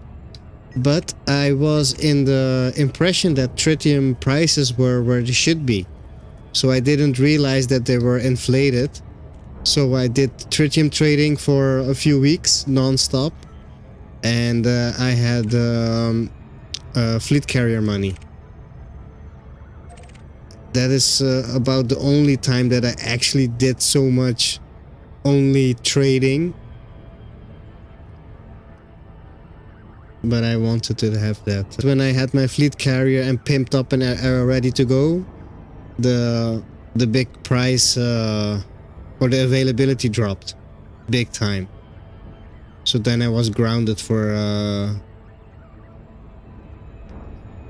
but I was in the impression that tritium prices were where they should be. So I didn't realize that they were inflated. So I did tritium trading for a few weeks, non-stop. And I had fleet carrier money. that is about the only time that I actually did so much only trading. But I wanted to have that. When I had my fleet carrier and pimped up and ready to go, the big price or the availability dropped big time. So then I was grounded for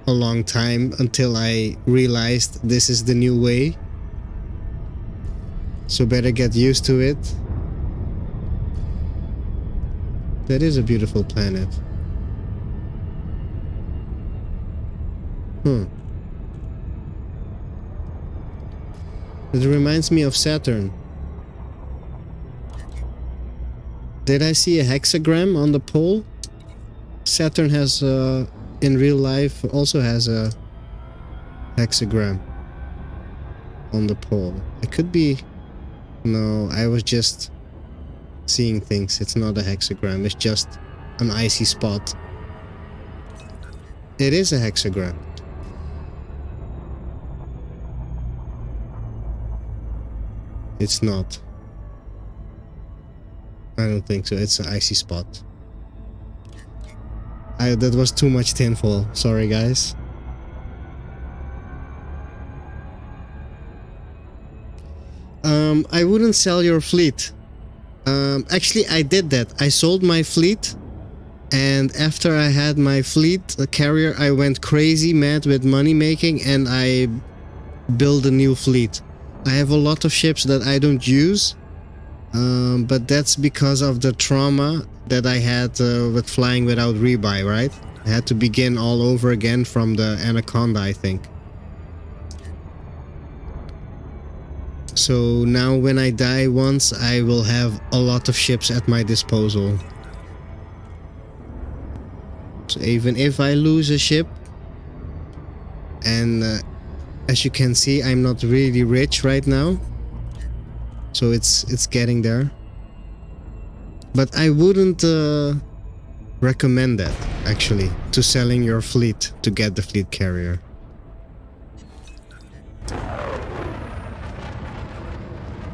a long time until I realized this is the new way. So better get used to it. That is a beautiful planet. It reminds me of Saturn. Did I see a hexagram on the pole? Saturn has, in real life, also has a hexagram on the pole. It could be... No, I was just seeing things. It's not a hexagram, it's just an icy spot. It is a hexagram. It's not. I don't think so. It's an icy spot. That was too much tinfoil. Sorry, guys. I wouldn't sell your fleet. Actually, I did that. I sold my fleet, and after I had my fleet carrier, I went crazy mad with money making, and I built a new fleet. I have a lot of ships that I don't use, but that's because of the trauma that I had with flying without rebuy, right? I had to begin all over again from the Anaconda, I think. So now when I die once, I will have a lot of ships at my disposal. So even if I lose a ship, and as you can see, I'm not really rich right now. So it's getting there. But I wouldn't recommend that, actually, to selling your fleet to get the fleet carrier.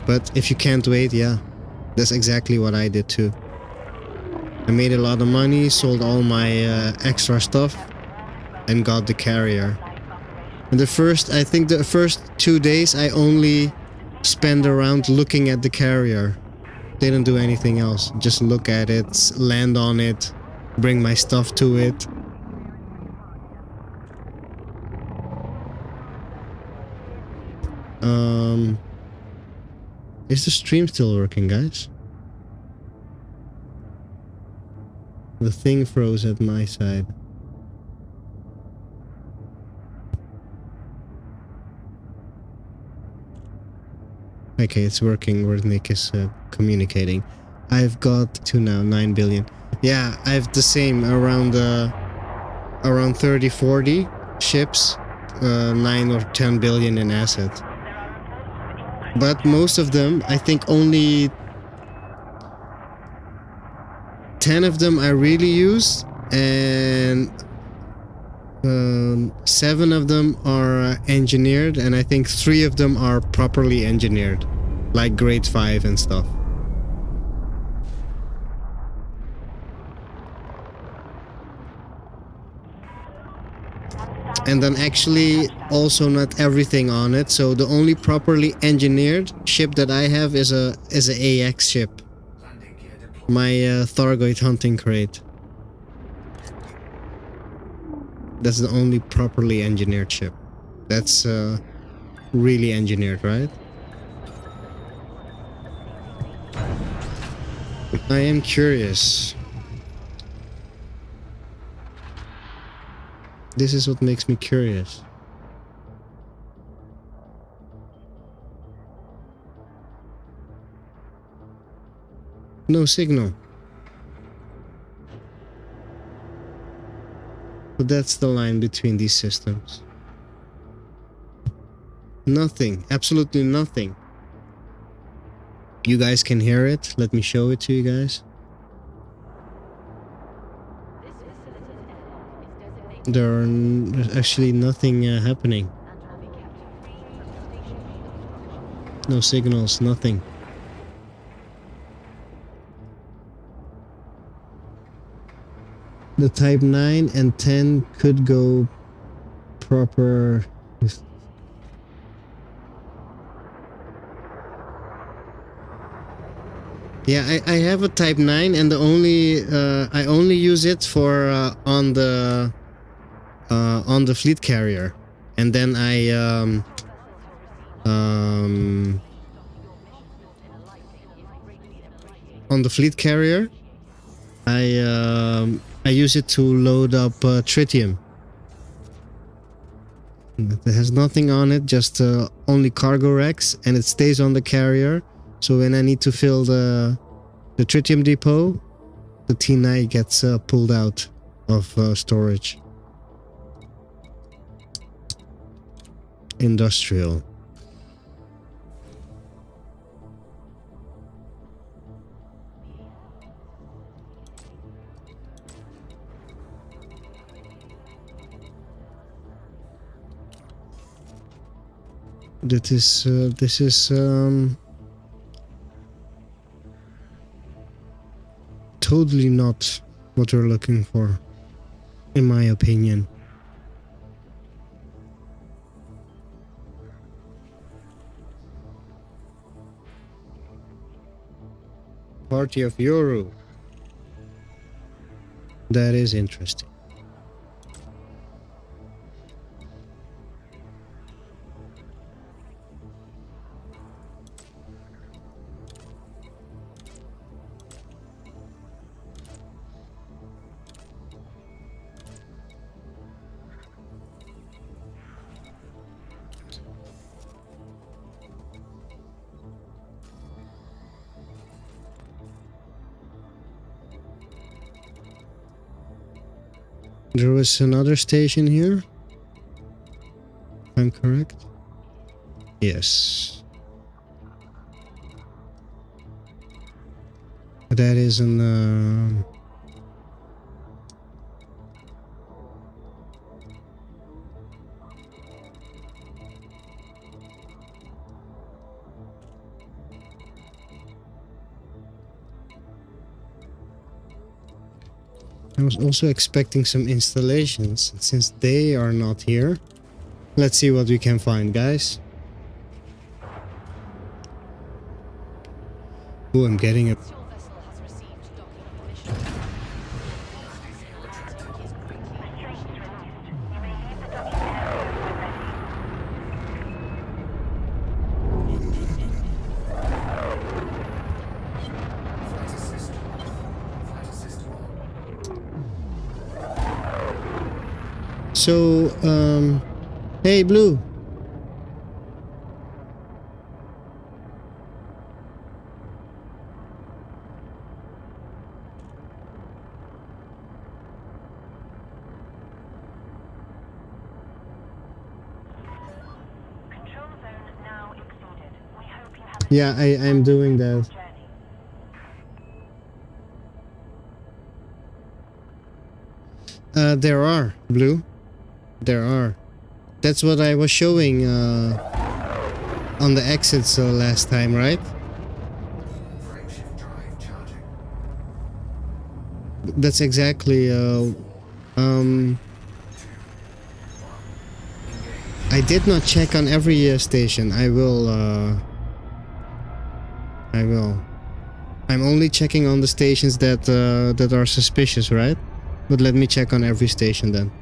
But if you can't wait, yeah, that's exactly what I did too. I made a lot of money, sold all my extra stuff, and got the carrier. And I think the first 2 days I only spent around looking at the carrier. Didn't do anything else. Just look at it, land on it, bring my stuff to it. Is the stream still working, guys? The thing froze at my side. Okay, it's working where Nick is communicating. I've got to now 9 billion. Yeah, I have the same around 30-40 ships, 9 or 10 billion in asset. But most of them, I think only 10 of them I really use, and 7 of them are engineered, and I think 3 of them are properly engineered, like grade 5 and stuff. And then actually also not everything on it, so the only properly engineered ship that I have is a AX ship. My Thargoid hunting crate. That's the only properly engineered ship. That's really engineered, right? I am curious. This is what makes me curious. No signal. But that's the line between these systems. Nothing. Absolutely nothing. You guys can hear it. Let me show it to you guys. There's actually nothing happening. No signals, nothing. The type 9 and 10 could go proper. Yeah, I have a type 9 and the only I only use it for on the fleet carrier. And then I on the fleet carrier I use it to load up tritium. It has nothing on it, just only cargo racks, and it stays on the carrier. So when I need to fill the tritium depot, the T9 gets pulled out of storage. Industrial. This is totally not what we're looking for, in my opinion. Party of Yoru. That is interesting. There was another station here, if I'm correct. Yes. That is an I was also expecting some installations. Since they are not here, let's see what we can find, guys. Oh, I'm getting a... Your vessel has received docking permission. Turkey is quickly Restraints released. You may leave the docking area when ready. Flight assist off. Flight assist on. So, hey, Blue. Control zone now exceeded. We hope you have a Yeah, I'm doing that. journey. There are, Blue. There are. That's what I was showing on the exits last time, right? Frameshift drive charging. That's exactly I did not check on every station. I will I'm only checking on the stations that that are suspicious, right? But let me check on every station then.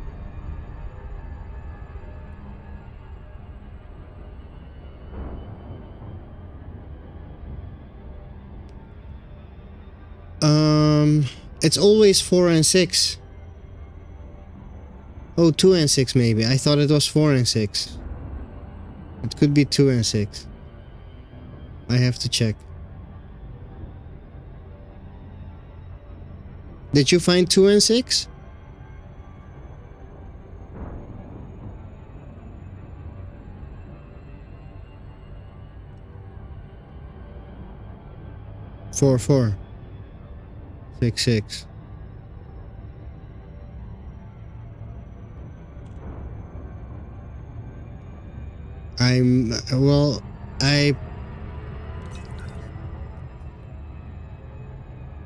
It's always 4 and 6. Oh, 2 and 6 maybe. I thought it was 4 and 6. It could be 2 and 6. I have to check. Did you find 2 and 6? Four, 4. 6, 6. Well, I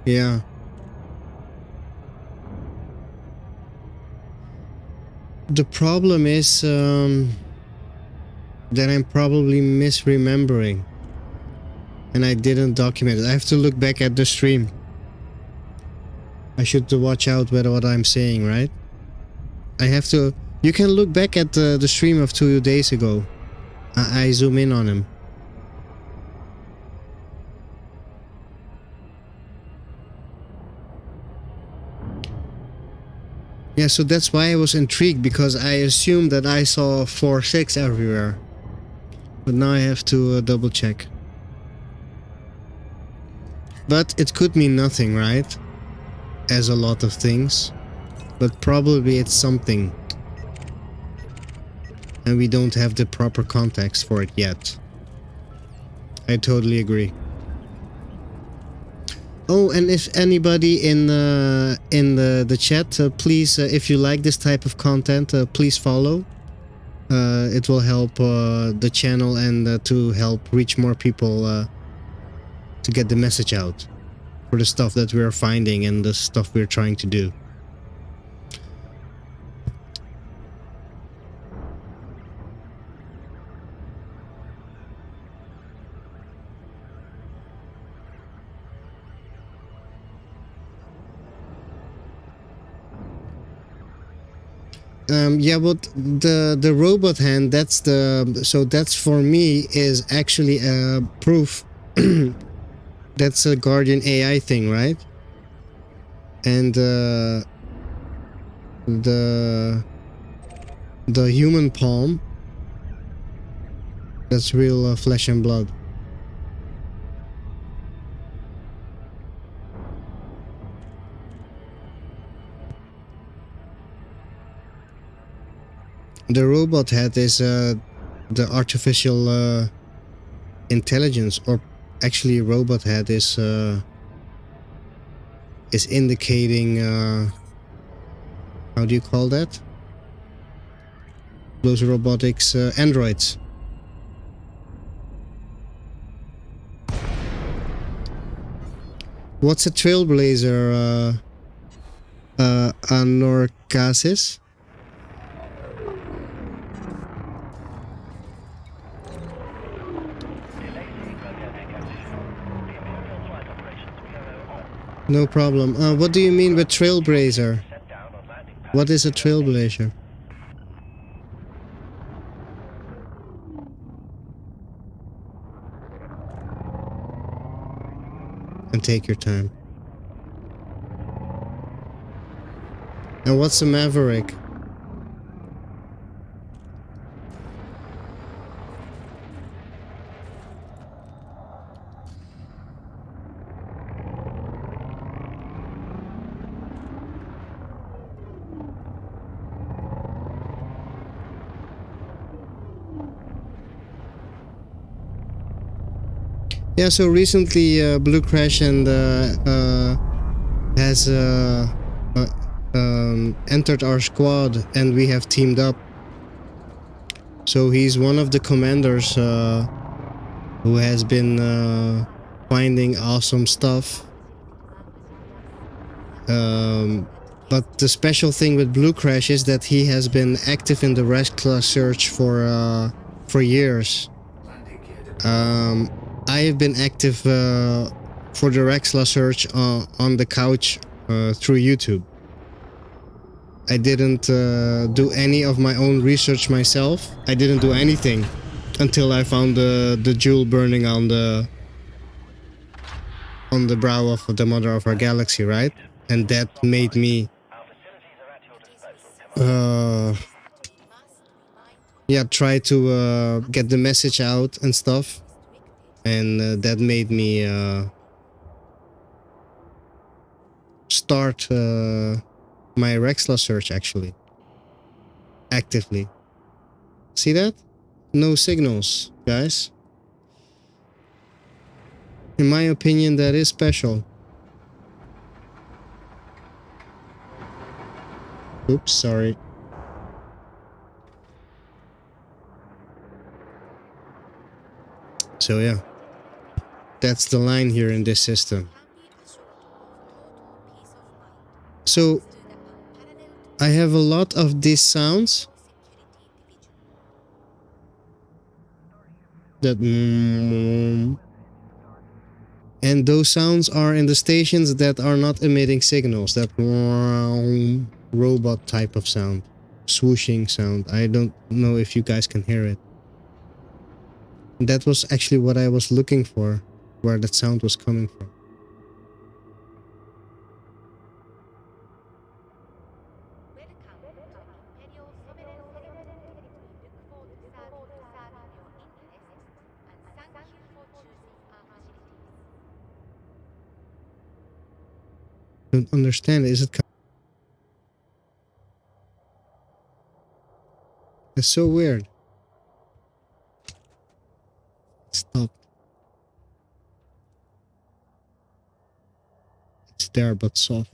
Yeah. The problem is that I'm probably misremembering. And I didn't document it. I have to look back at the stream. I should watch out with what I'm saying, right? I have to... You can look back at the stream of 2 days ago. I zoom in on him. Yeah, so that's why I was intrigued, because I assumed that I saw 4-6 everywhere. But now I have to double check. But it could mean nothing, right? As a lot of things. But probably it's something. And we don't have the proper context for it yet. I totally agree. Oh, and if anybody in the chat, please, if you like this type of content, please follow. It will help the channel and to help reach more people to get the message out for the stuff that we're finding and the stuff we're trying to do. Yeah, but the robot hand, that's the... So that's for me is actually a proof. That's a Guardian AI thing, right? And the human palm, that's real flesh and blood. The robot head is the artificial intelligence, or actually robot head is indicating how do you call that? Those robotics androids. What's a trailblazer, Anorcasis? No problem. What do you mean with trailblazer? What is a trailblazer? And take your time. And what's a maverick? Yeah, so recently Blue Crash and has entered our squad, and we have teamed up. So he's one of the commanders who has been finding awesome stuff. But the special thing with Blue Crash is that he has been active in the RAXXLA search for years. I have been active for the RAXXLA search on the couch through YouTube. I didn't do any of my own research myself. I didn't do anything until I found the jewel burning on the brow of the mother of our galaxy, right? And that made me yeah, try to get the message out and stuff. And that made me start my RAXXLA search, actually. Actively. See that? No signals, guys. In my opinion, that is special. Oops, sorry. So yeah. That's the line here in this system. So I have a lot of these sounds that and those sounds are in the stations that are not emitting signals. That robot type of sound, swooshing sound. I don't know if you guys can hear it. That was actually what I was looking for, where that sound was coming from. Don't understand. Is it? It's so weird. Stop. It's there, but soft.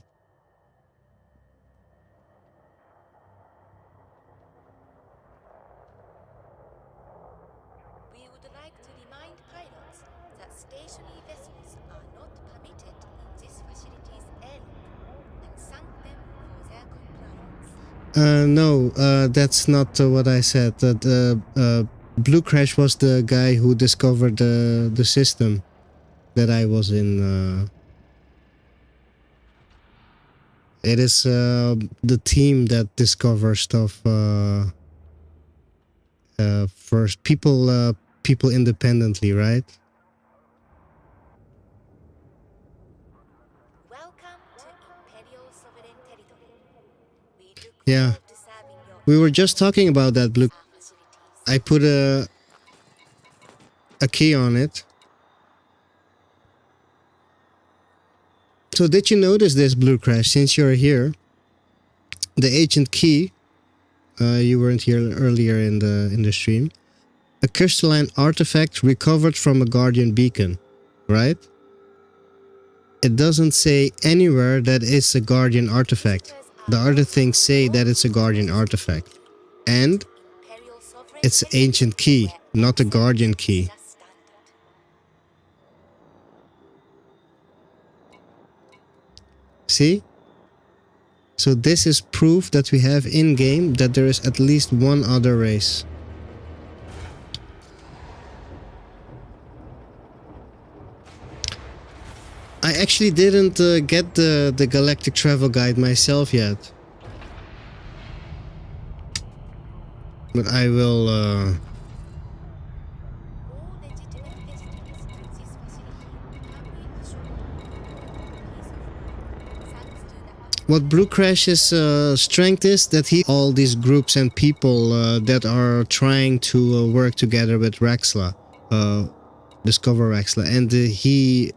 We would like to remind pilots that stationary vessels are not permitted in this facility's area and thank them for their compliance. No, that's not what I said. Blue Crash was the guy who discovered the system that I was in. It is the team that discovers stuff first. People independently, right? Welcome to Imperial Sovereign Territory. We look Yeah. forward to serving your We were just talking about that, Blue. facilities. I put a key on it. So did you notice this, Blue Crash, since you're here? The ancient key, you weren't here earlier in the stream. A crystalline artifact recovered from a guardian beacon, right? It doesn't say anywhere that it's a guardian artifact. The other things say that it's a guardian artifact. And Imperial Sovereign it's an ancient key, not a guardian key. Just standard. See? So this is proof that we have in-game that there is at least one other race. I actually didn't get the Galactic Travel Guide myself yet. But I will... All legitimate visitors to this facility have been assured thanks to the What Blue Crash's strength is that he all these groups and people that are trying to work together with RAXXLA, discover RAXXLA, and he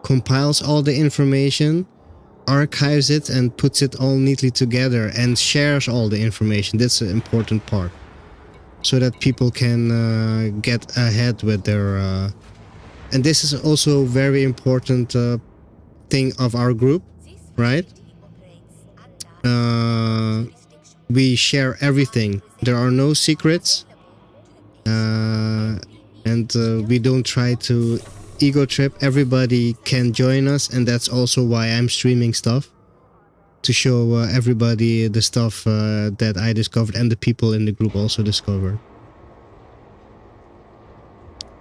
compiles all the information, archives it, and puts it all neatly together and shares all the information. That's an important part, so that people can get ahead with their. And this is also very important thing of our group, right? We share everything. There are no secrets, and we don't try to ego trip. Everybody can join us, and that's also why I'm streaming stuff, to show everybody the stuff that I discovered and the people in the group also discovered.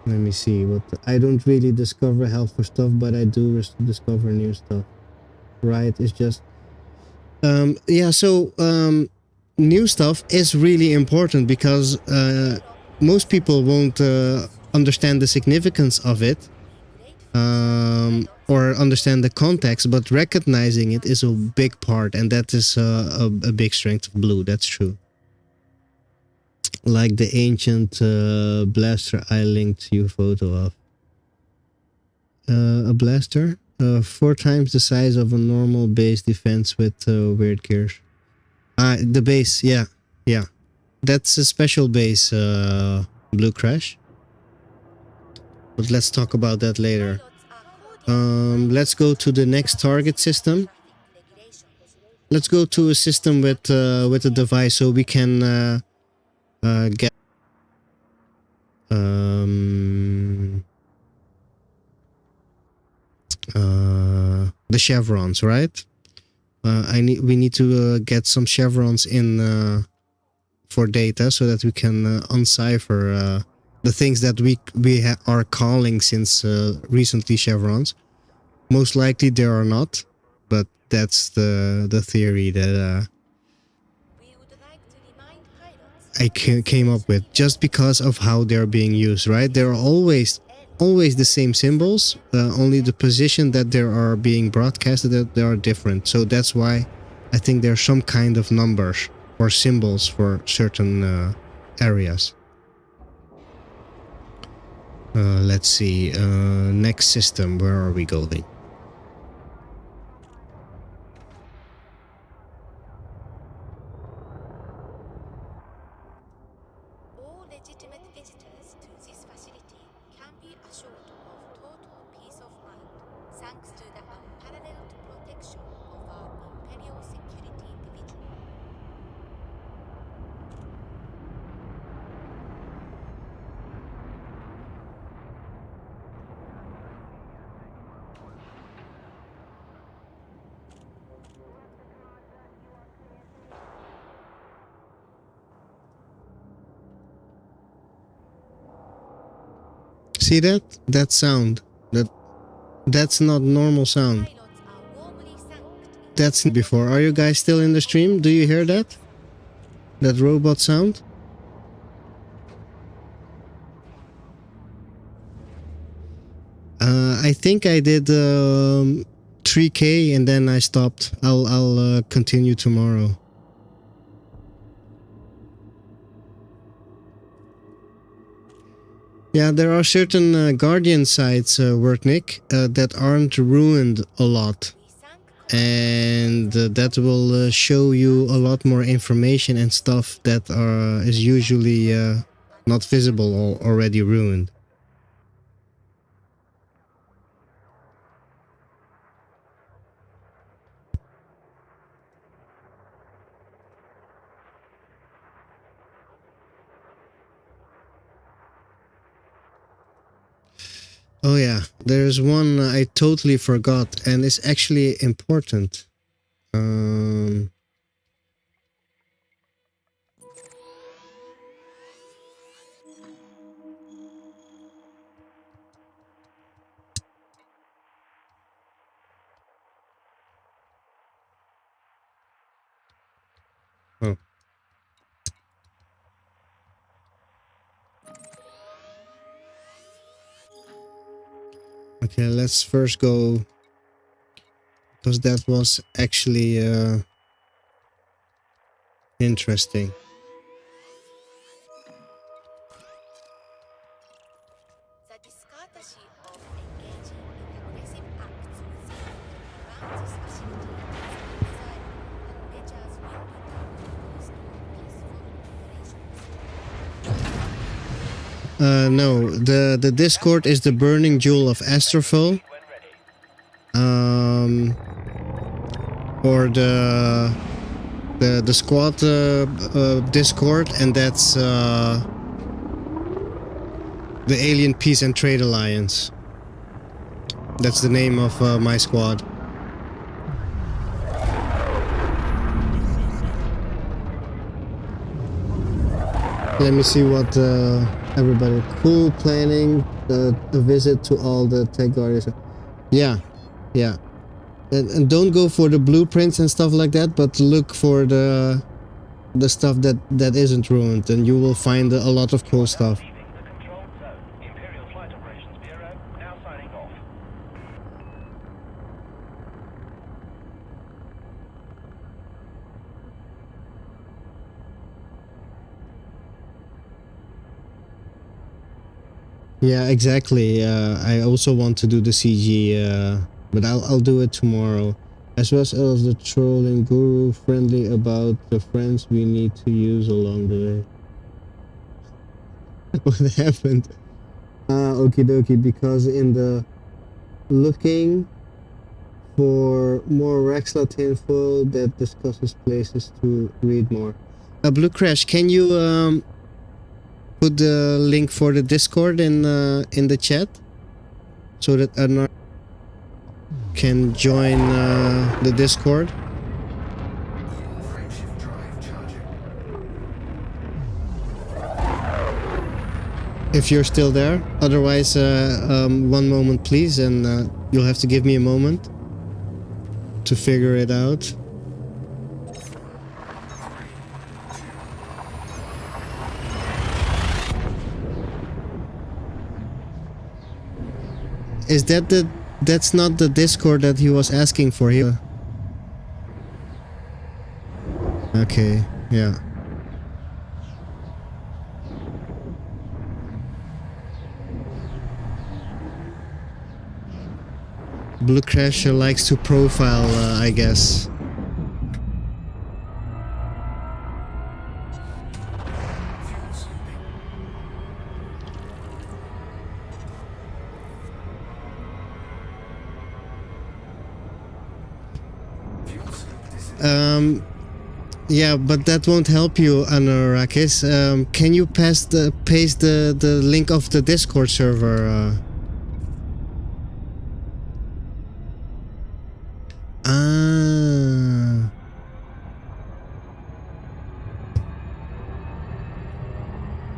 Let me see what I don't really discover helpful stuff, but I do discover new stuff. Right? It's just yeah. So new stuff is really important because most people won't understand the significance of it. Or understand the context, but recognizing it is a big part, and that is a big strength of Blue. That's true. Like the ancient blaster I linked you a photo of. A blaster? 4 times the size of a normal base defense with weird gears. The base, yeah. Yeah. That's a special base, Blue Crash. But let's talk about that later. Let's go to the next target system. Let's go to a system with a device so we can get the chevrons, right? We need to get some chevrons in for data so that we can uncipher the things that we are calling since recently chevrons. Most likely there are not, but that's the theory that We would like to remind pilots I came up with, just because of how they're being used, right? They're always the same symbols, only the position that they are being broadcasted that they are different. So that's why I think there's some kind of numbers or symbols for certain areas. Let's see, next system, where are we going? all legitimate visitors to this facility can be assured of total peace of mind thanks to the unparalleled protection of our Imperial Security Division. See that? That sound. That's not normal sound. Pilots are warmly thanked. That's before. Are you guys still in the stream? Do you hear that? That robot sound? I think I did 3K and then I stopped. I'll continue tomorrow. Yeah, there are certain Guardian sites, Wortnik, that aren't ruined a lot. We thank And that will show you a lot more information and stuff that is usually not visible or already ruined. Oh yeah, there's one I totally forgot and it's actually important. Oh. Okay, let's first go, because that was actually interesting. the discourtesy of engaging in aggressive acts around this facility is undesirable, and measures will be taken to restore peaceful operations. No, the Discord is the Burning Jewel of Astrophil. Or the squad Discord, and that's the Alien Peace and Trade Alliance. That's the name of my squad. Let me see what everybody. Cool planning a visit to all the tech guardians. Yeah, yeah. And don't go for the blueprints and stuff like that, but look for the stuff that isn't ruined, and you will find a lot of cool stuff. Leaving the controlled zone. Imperial Flight Operations Bureau now signing off. Yeah, exactly. I also want to do the CG, but I'll do it tomorrow. As well as the trolling guru, friendly about the friends we need to use along the way. What happened? Okie dokie, because in the looking for more RAXXLA tinfoil that discusses places to read more. Blue Crash, can you put the link for the Discord in the chat so that Anar can join the Discord? if you're still there. Otherwise, one moment please, and you'll have to give me a moment to figure it out. Is that that's not the Discord that he was asking for here? Okay, yeah. Blue Crasher likes to profile, I guess. Yeah, but that won't help you, Anarakis. Can you paste the link of the Discord server? Ah.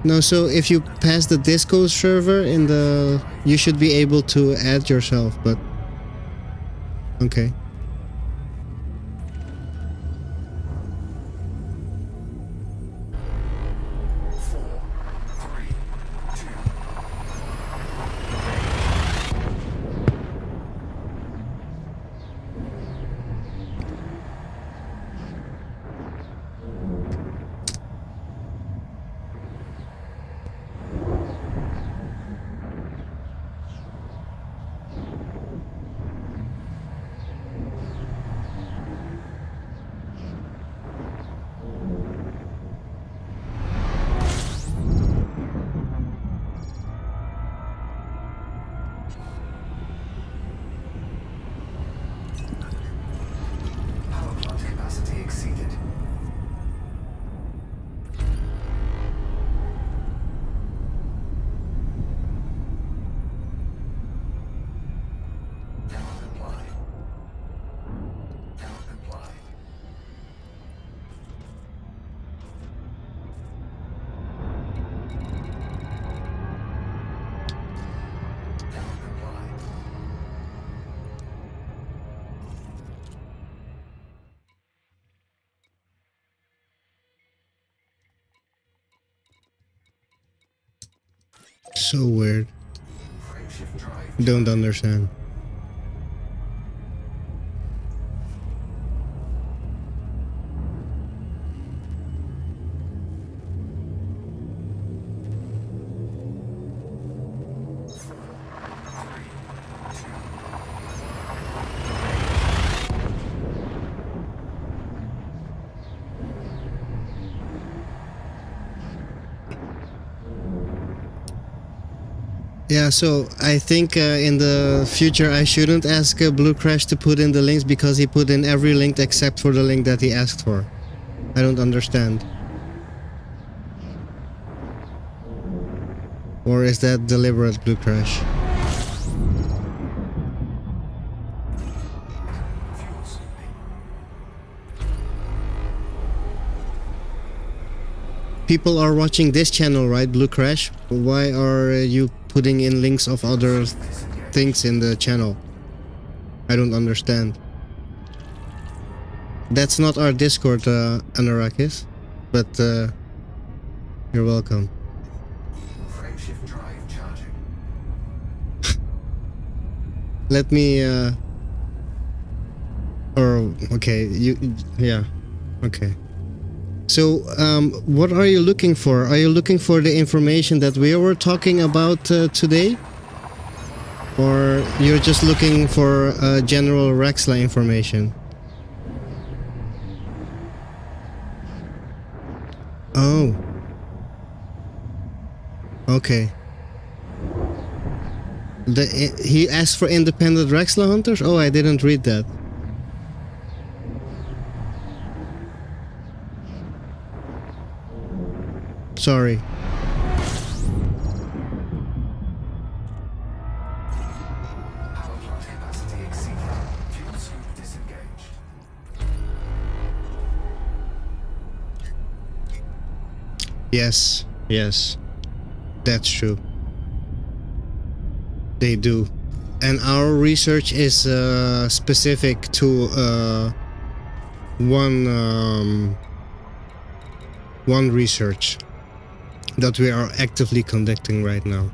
No, so if you pass the Discord server in the, you should be able to add yourself, but okay. So weird. Don't understand. Yeah, so I think in the future I shouldn't ask Blue Crash to put in the links because he put in every link except for the link that he asked for. I don't understand. Or is that deliberate, Blue Crash? People are watching this channel, right, Blue Crash? Why are you putting in links of other things in the channel? I don't understand. That's not our Discord, Anarakis, but you're welcome. Let me or okay, yeah, okay. So, what are you looking for? Are you looking for the information that we were talking about today? Or you're just looking for general RAXXLA information? Oh. Okay. He asked for independent RAXXLA hunters? Oh, I didn't read that. Sorry. Yes, yes, that's true. They do. And our research is specific to one research that we are actively conducting right now.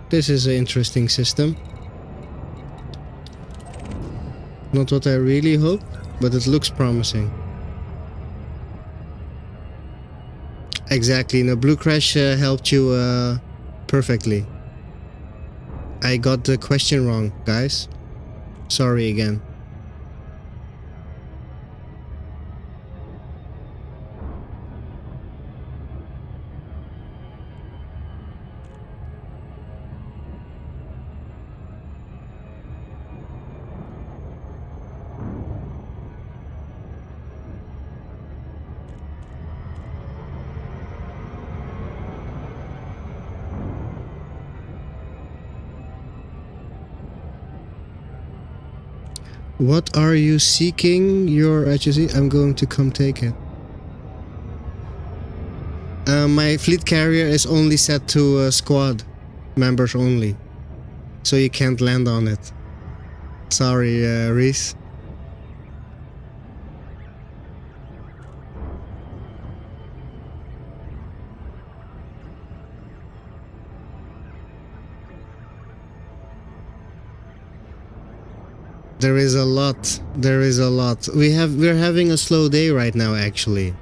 This is an interesting system. Not what I really hoped, but it looks promising. Exactly. No, Blue Crash helped you perfectly. I got the question wrong, guys. Sorry again. What are you seeking? Your HSE? I'm going to come take it. My fleet carrier is only set to squad members only, so you can't land on it. Sorry, Reese. There is a lot. There is a lot. We're having a slow day right now, actually.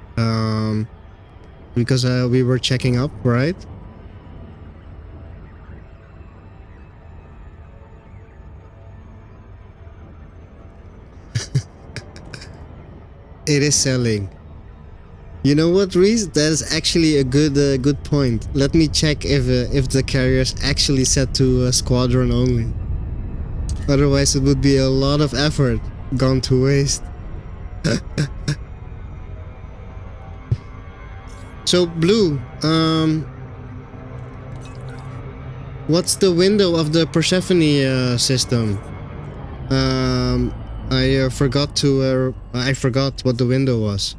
Because we were checking up, right? It is selling. You know what, Reese? That is actually a good point. Let me check if the carrier is actually set to squadron only. Otherwise, it would be a lot of effort gone to waste. So, Blue, what's the window of the Persephone system? I forgot to. I forgot what the window was.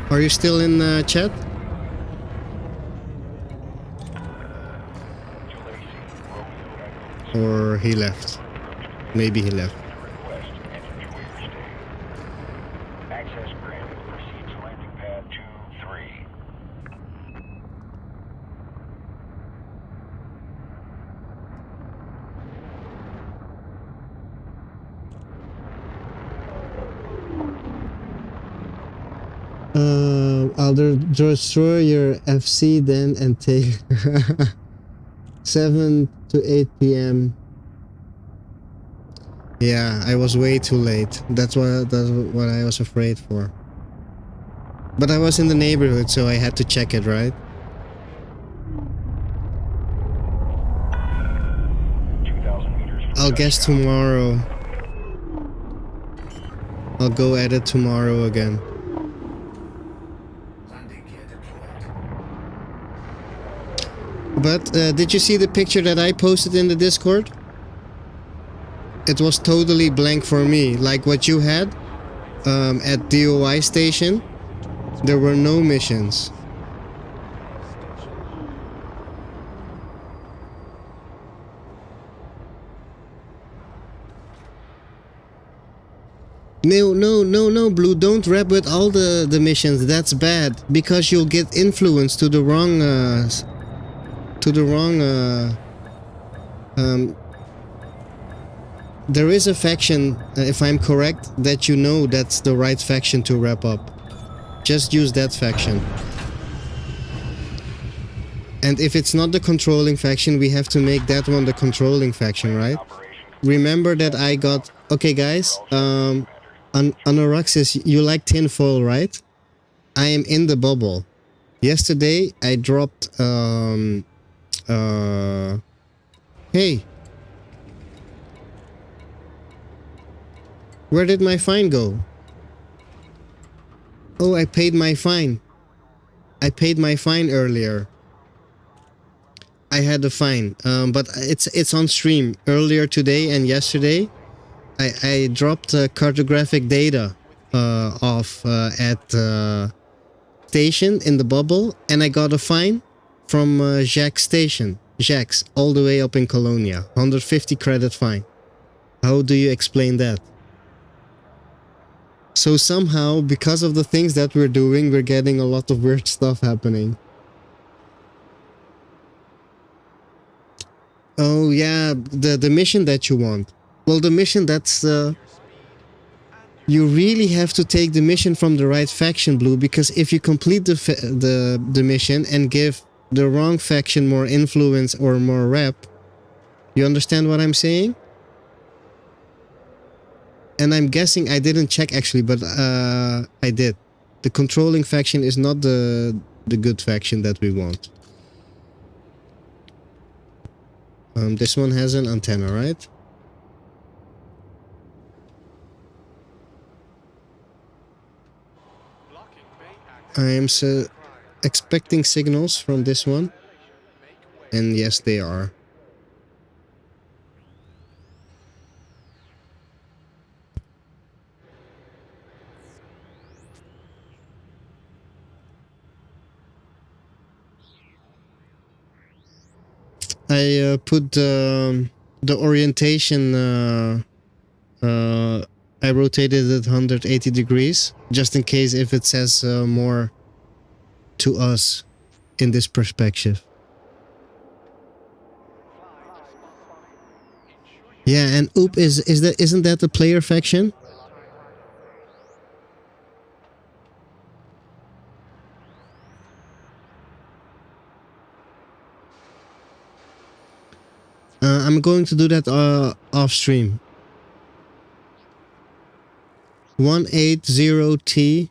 Are you still in chat? Or he left. Maybe he left. Access granted. Proceed to landing pad 2-3. I'll destroy your FC then and take 7 to 8 p.m. Yeah, I was way too late. That's what I was afraid for. But I was in the neighborhood, so I had to check it, right? 2,000 meters. I'll guess tomorrow. I'll go at it tomorrow again. Landing gear deployed. But did you see the picture that I posted in the Discord? It was totally blank for me, like what you had at DOI station. There were no missions. No, Blue, don't rap with all the missions. That's bad, because you'll get influenced to the wrong there is a faction, if I'm correct, that you know that's the right faction to wrap up. Just use that faction. And if it's not the controlling faction, we have to make that one the controlling faction, right? Remember that I got... Okay, guys, Anoraxis, you like tinfoil, right? I am in the bubble. Yesterday, I dropped... Hey! Where did my fine go? Oh, I paid my fine. I paid my fine earlier. I had a fine, but it's on stream. Earlier today and yesterday, I dropped cartographic data off at station in the bubble, and I got a fine from Jacques station. Jacques, all the way up in Colonia. 150 credit fine. How do you explain that? So somehow, because of the things that we're doing, we're getting a lot of weird stuff happening. Oh yeah, the mission that you want. Well, the mission that's you really have to take the mission from the right faction, Blue, because if you complete the mission and give the wrong faction more influence or more rep, you understand what I'm saying? And I'm guessing I didn't check actually, but I did. The controlling faction is not the good faction that we want. This one has an antenna, right? I am expecting signals from this one. And yes, they are. I put the orientation, I rotated it 180 degrees, just in case if it says more to us in this perspective. Yeah, and Oop isn't that the player faction? I'm going to do that off stream. 180T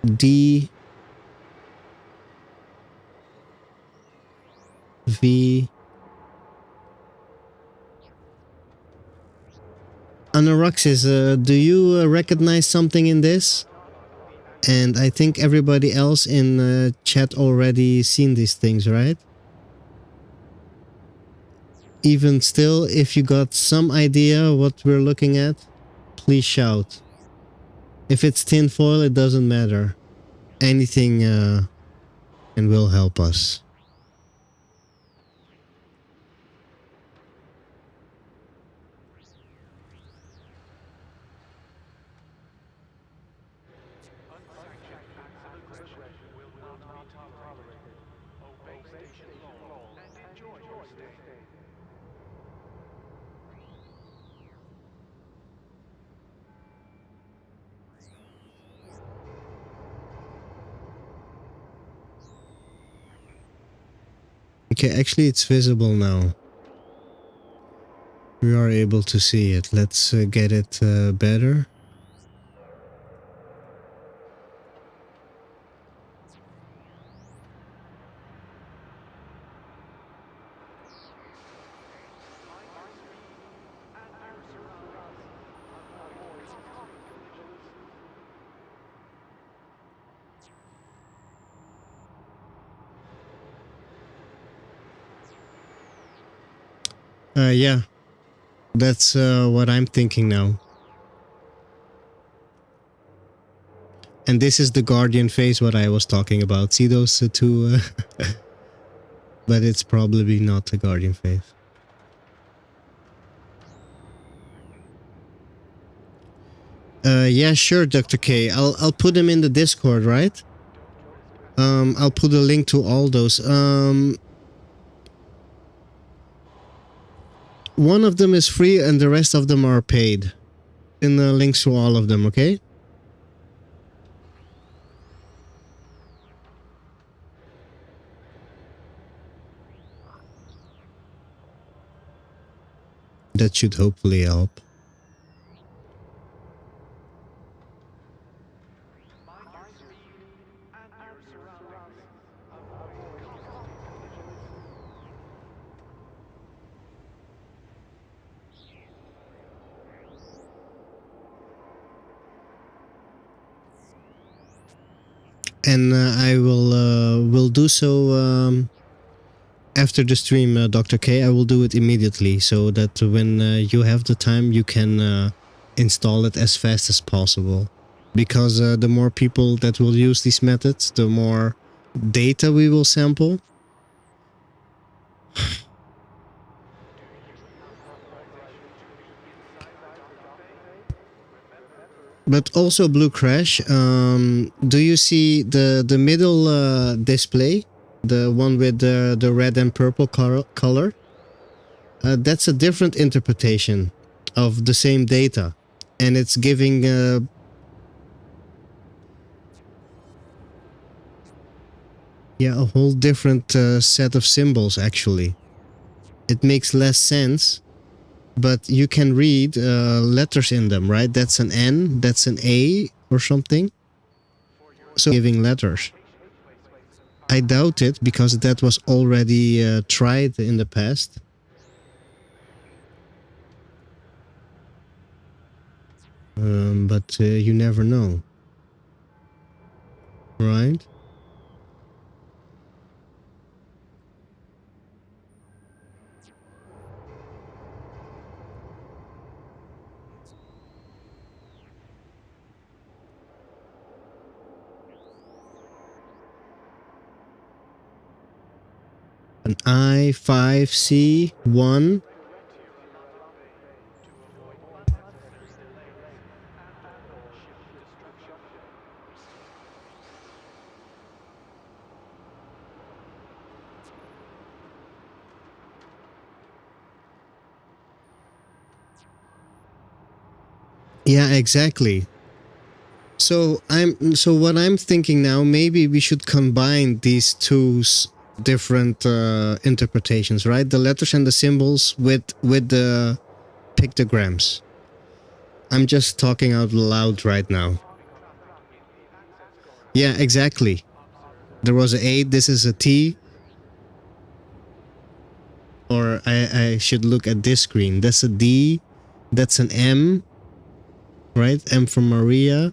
D V Anoraxis, do you recognize something in this? And I think everybody else in chat already seen these things, right? Even still, if you got some idea what we're looking at, please shout. If it's tinfoil, it doesn't matter. Anything and will help us. Okay, actually it's visible now. We are able to see it. Let's get it better. Yeah, that's what I'm thinking now. And this is the Guardian phase, what I was talking about. See those two? But it's probably not the Guardian phase. Yeah, sure, Dr. K. I'll put them in the Discord, right? I'll put a link to all those. One of them is free and the rest of them are paid. In the links to all of them, okay? That should hopefully help. And I will will do so after the stream, Dr. K. I will do it immediately so that when you have the time, you can install it as fast as possible. Because the more people that will use these methods, the more data we will sample. But also, Blue Crash, do you see the middle display? The one with the red and purple color? That's a different interpretation of the same data. And it's giving... yeah, a whole different set of symbols, actually. It makes less sense. But you can read letters in them, right? That's an N, that's an A or something. So giving letters. I doubt it because that was already tried in the past. But you never know. Right? An I5C1. Yeah, exactly. So what I'm thinking now, maybe we should combine these two different interpretations, right? The letters and the symbols with the pictograms. I'm just talking out loud right now. Yeah, exactly. There was an A, this is a T. Or I should look at this screen. That's a D, that's an M, right? M from Maria.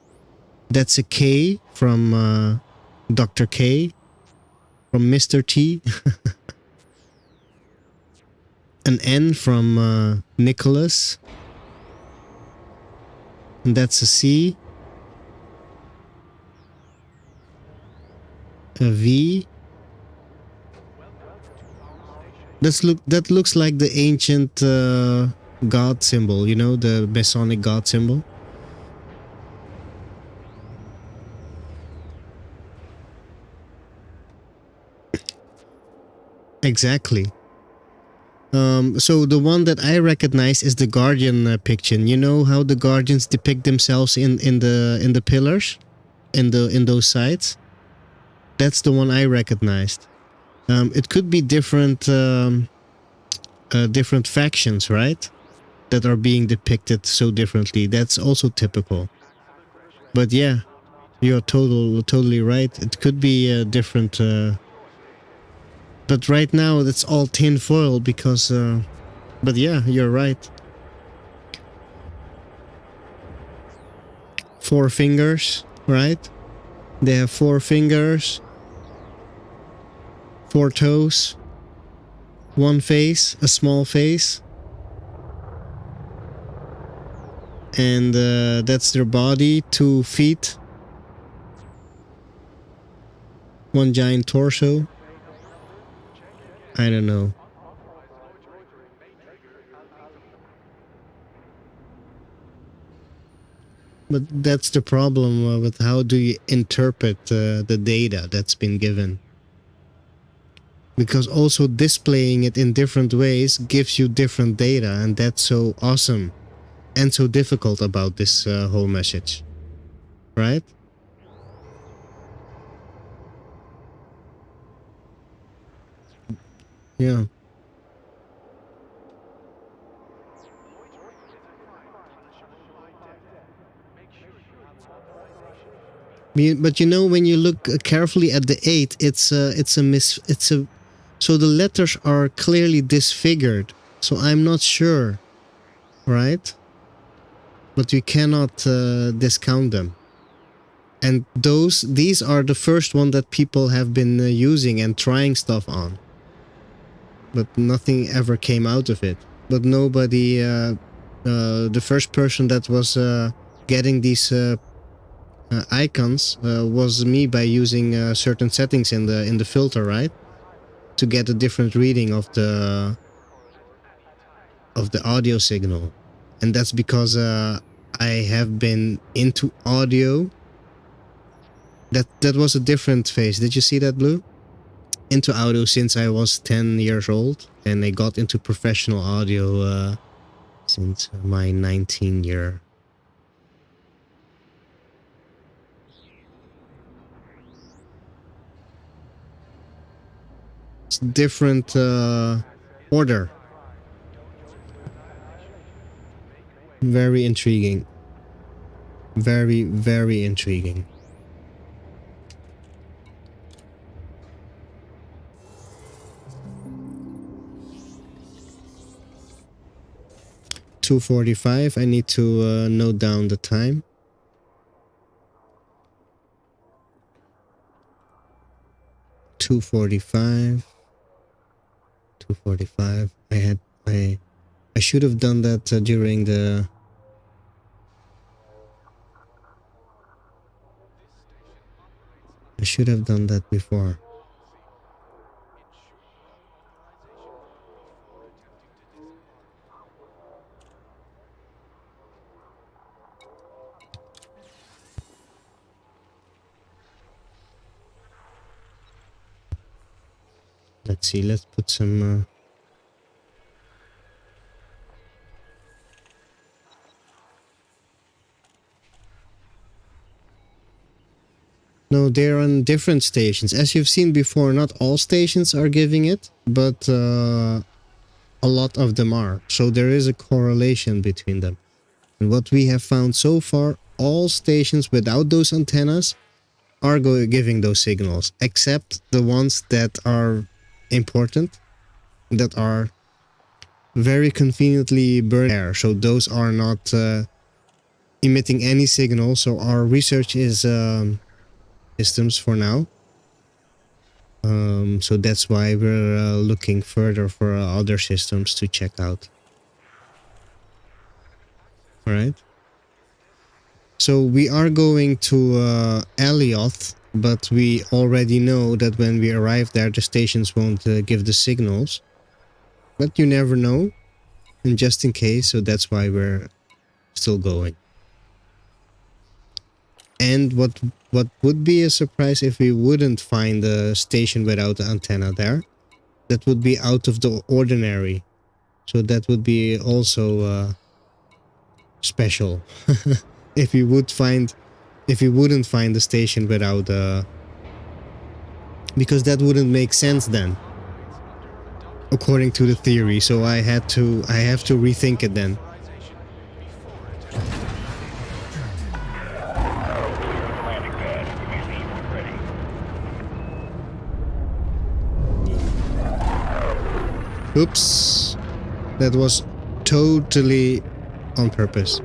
That's a K from Dr. K, from Mr. T. An N from Nicholas. And that's a C. A V. That looks like the ancient god symbol, you know, the Masonic god symbol. Exactly. So the one that I recognize is the Guardian picture. You know how the Guardians depict themselves in the pillars, in those sites. That's the one I recognized. It could be different different factions, right? That are being depicted so differently. That's also typical. But yeah, you're totally right. It could be different. But right now it's all tin foil because. But yeah, you're right. 4 fingers, right? They have 4 fingers. 4 toes, 1 face, a small face, and that's their body, 2 feet, 1 giant torso. I don't know. But that's the problem with how do you interpret the data that's been given. Because also displaying it in different ways gives you different data, and that's so awesome and so difficult about this whole message, right? Yeah. But you know, when you look carefully at the 8, so the letters are clearly disfigured. So I'm not sure, right? But we cannot discount them. And these are the first one that people have been using and trying stuff on. But nothing ever came out of it. But nobody, the first person that was getting these icons was me by using certain settings in the filter, right? To get a different reading of the audio signal. And that's because I have been into audio. That was a different phase. Did you see that, Blue? Into audio since I was 10 years old, and I got into professional audio since my 19-year. It's different order. Very intriguing. Very, very intriguing. $2:45. I need to note down the time. $2:45. $2:45. I should have done that during the. I should have done that before. Let's see, let's put some... No, they're on different stations. As you've seen before, not all stations are giving it, but a lot of them are. So there is a correlation between them. And what we have found so far, all stations without those antennas are giving those signals, except the ones that are important, that are very conveniently burned air. So those are not emitting any signal. So our research is systems for now. So that's why we're looking further for other systems to check out. All right. So we are going to Elioth, but we already know that when we arrive there, the stations won't give the signals. But you never know, and just in case, so that's why we're still going. And what would be a surprise if we wouldn't find a station without the antenna there? That would be out of the ordinary. So that would be also special. If we wouldn't find the station without because that wouldn't make sense then, according to the theory. So I have to rethink it then. Landing pad. You may leave when ready. Oops, that was totally on purpose.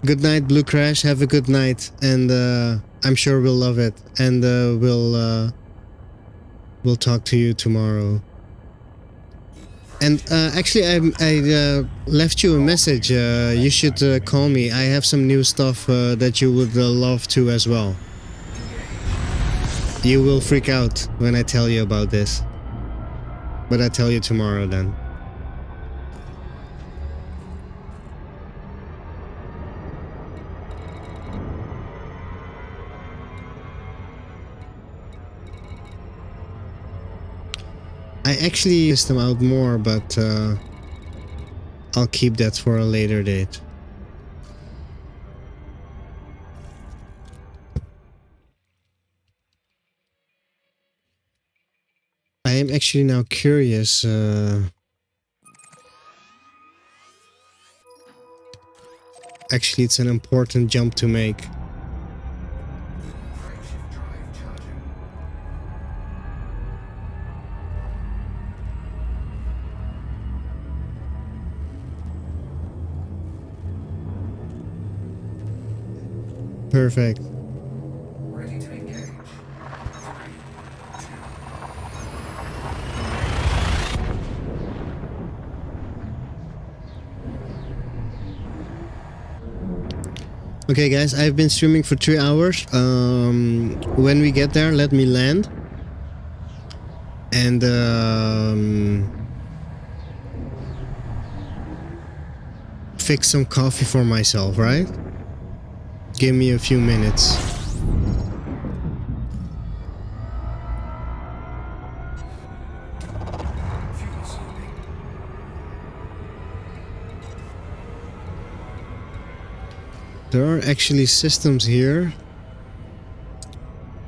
Good night, Blue Crash. Have a good night, and I'm sure we'll love it. And we'll talk to you tomorrow. And actually, I left you a message. You should call me. I have some new stuff that you would love to as well. You will freak out when I tell you about this, but I'll tell you tomorrow then. I actually list them out more, but I'll keep that for a later date. I am actually now curious. Actually, it's an important jump to make. Perfect. Ready to engage. 3, 2. Okay, guys, I've been streaming for 3 hours. When we get there, let me land. And fix some coffee for myself, right? Give me a few minutes. Fuel swapping. There are actually systems here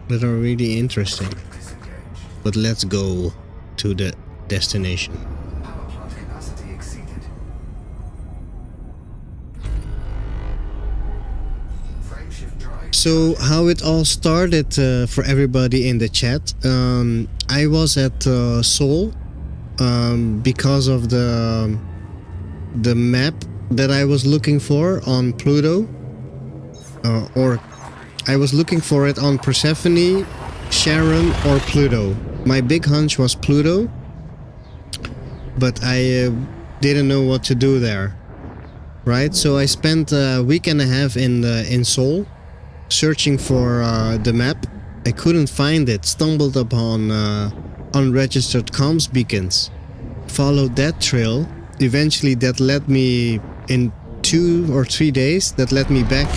that are really interesting. Disengage. But let's go to the destination. Power plant capacity exceeded. Frameshift drive. So how it all started for everybody in the chat. I was at Seoul because of the map that I was looking for on Pluto, or I was looking for it on Persephone, Chevrons, or Pluto. My big hunch was Pluto, but I didn't know what to do there. Right, so I spent a week and a half in Seoul, searching for the map. I couldn't find it. Stumbled upon unregistered comms beacons. Followed that trail. Eventually, that led me in 2 or 3 days. That led me back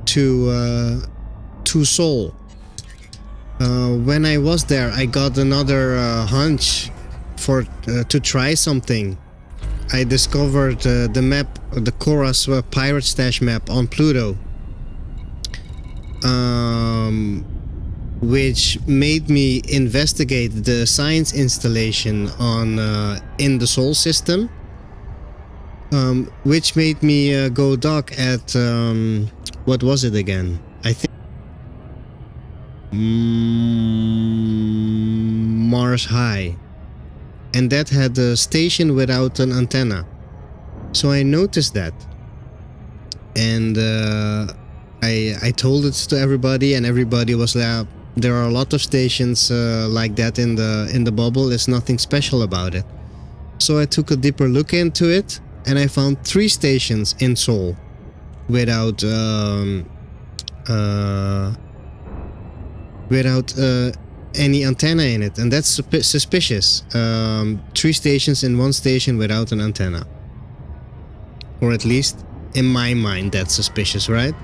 to Seoul. When I was there, I got another hunch for to try something. I discovered the map, the Cora's pirate stash map on Pluto, which made me investigate the science installation on in the Sol system, which made me go dock at what was it again? I think Mars High. And that had a station without an antenna. So I noticed that, and I told it to everybody, and everybody was like, "There are a lot of stations like that in the bubble. There's nothing special about it." So I took a deeper look into it, and I found 3 stations in Seoul without any antenna in it, and that's suspicious. 3 stations in 1 station without an antenna, or at least in my mind that's suspicious, right?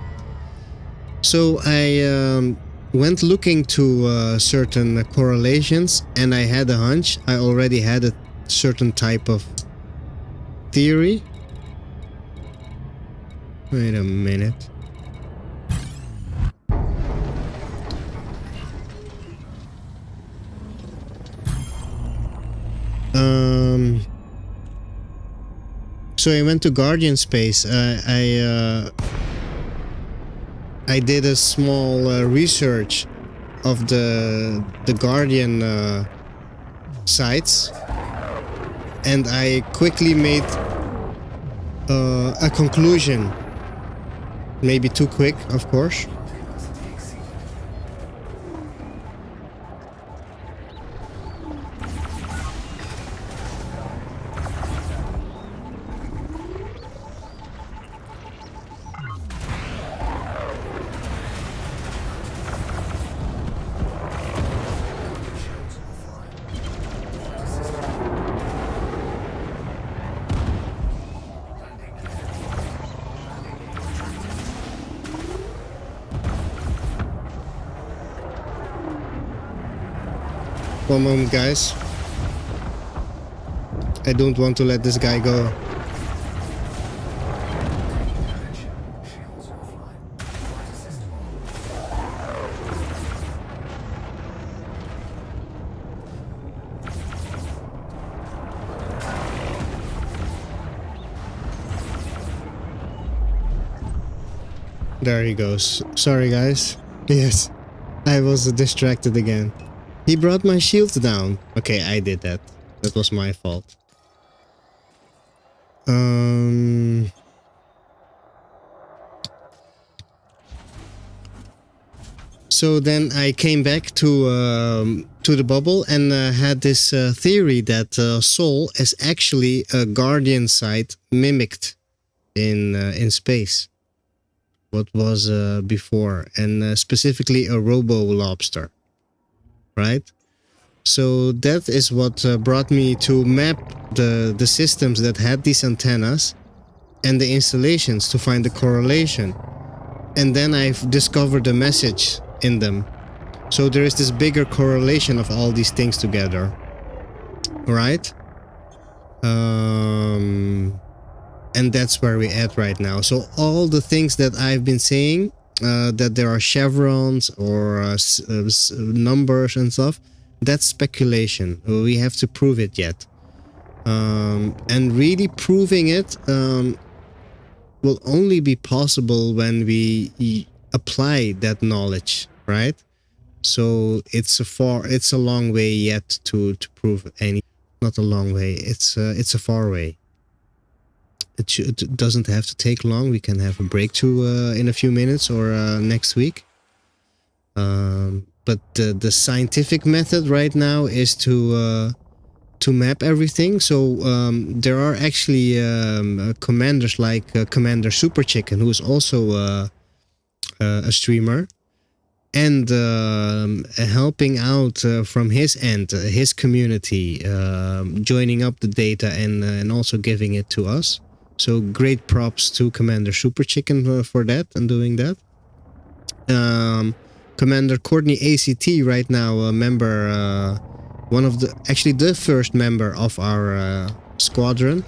So I went looking to certain correlations, and I had a hunch. I already had a certain type of theory. Wait a minute. So I went to Guardian Space. I did a small research of the Guardian sites, and I quickly made a conclusion. Maybe too quick, of course. One moment, guys. I don't want to let this guy go. There he goes. Sorry, guys. Yes, I was distracted again. He brought my shields down. Okay, I did that. That was my fault. So then I came back to the bubble and had this theory that Sol is actually a guardian site mimicked in space. What was before, and specifically a robo lobster, right? So that is what brought me to map the systems that had these antennas and the installations to find the correlation. And then I've discovered a message in them. So there is this bigger correlation of all these things together, right? And that's where we're at right now. So all the things that I've been saying, that there are chevrons or numbers and stuff, that's speculation. We have to prove it yet. And really proving it will only be possible when we apply that knowledge, right? So it's a long way yet to prove any. Not a long way. It's a far way. It doesn't have to take long. We can have a breakthrough in a few minutes or next week. But the scientific method right now is to map everything. So there are actually commanders like Commander Super Chicken, who is also a streamer, and helping out from his end, his community, joining up the data and also giving it to us. So great props to Commander Super Chicken for that and doing that. Commander Courtney ACT right now, a member, one of actually the first member of our squadron.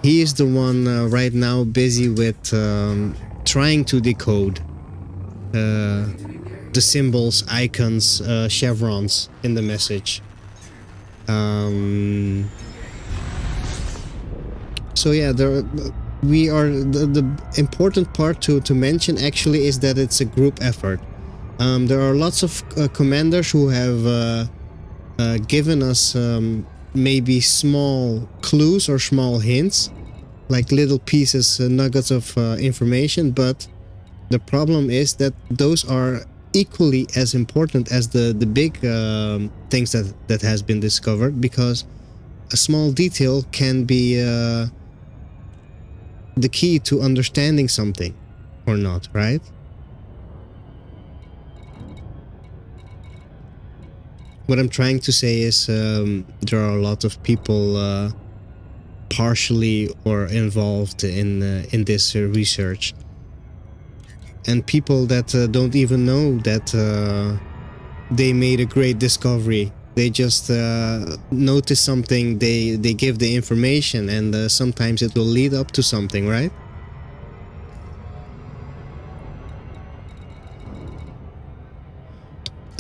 He is the one right now busy with trying to decode the symbols, icons, chevrons in the message. So yeah, we are the important part to mention actually is that it's a group effort. There are lots of commanders who have given us maybe small clues or small hints, like little pieces, nuggets of information, but the problem is that those are equally as important as the big things that has been discovered, because a small detail can be the key to understanding something or not, right? What I'm trying to say is there are a lot of people partially or involved in this research, and people that don't even know that they made a great discovery. They just notice something, they give the information, and sometimes it will lead up to something, right?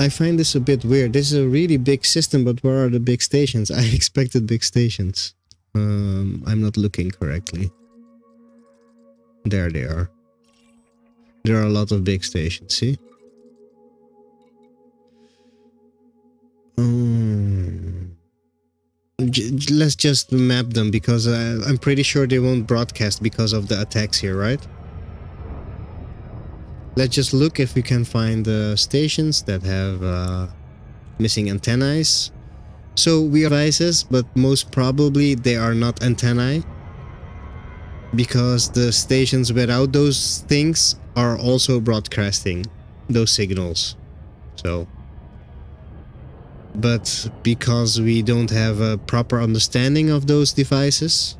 I find this a bit weird. This is a really big system, but where are the big stations? I expected big stations. I'm not looking correctly. There they are. There are a lot of big stations, see? Let's just map them, because I'm pretty sure they won't broadcast because of the attacks here, right? Let's just look if we can find stations that have missing antennae. So we have devices, but most probably they are not antennae, because the stations without those things are also broadcasting those signals. So, but because we don't have a proper understanding of those devices,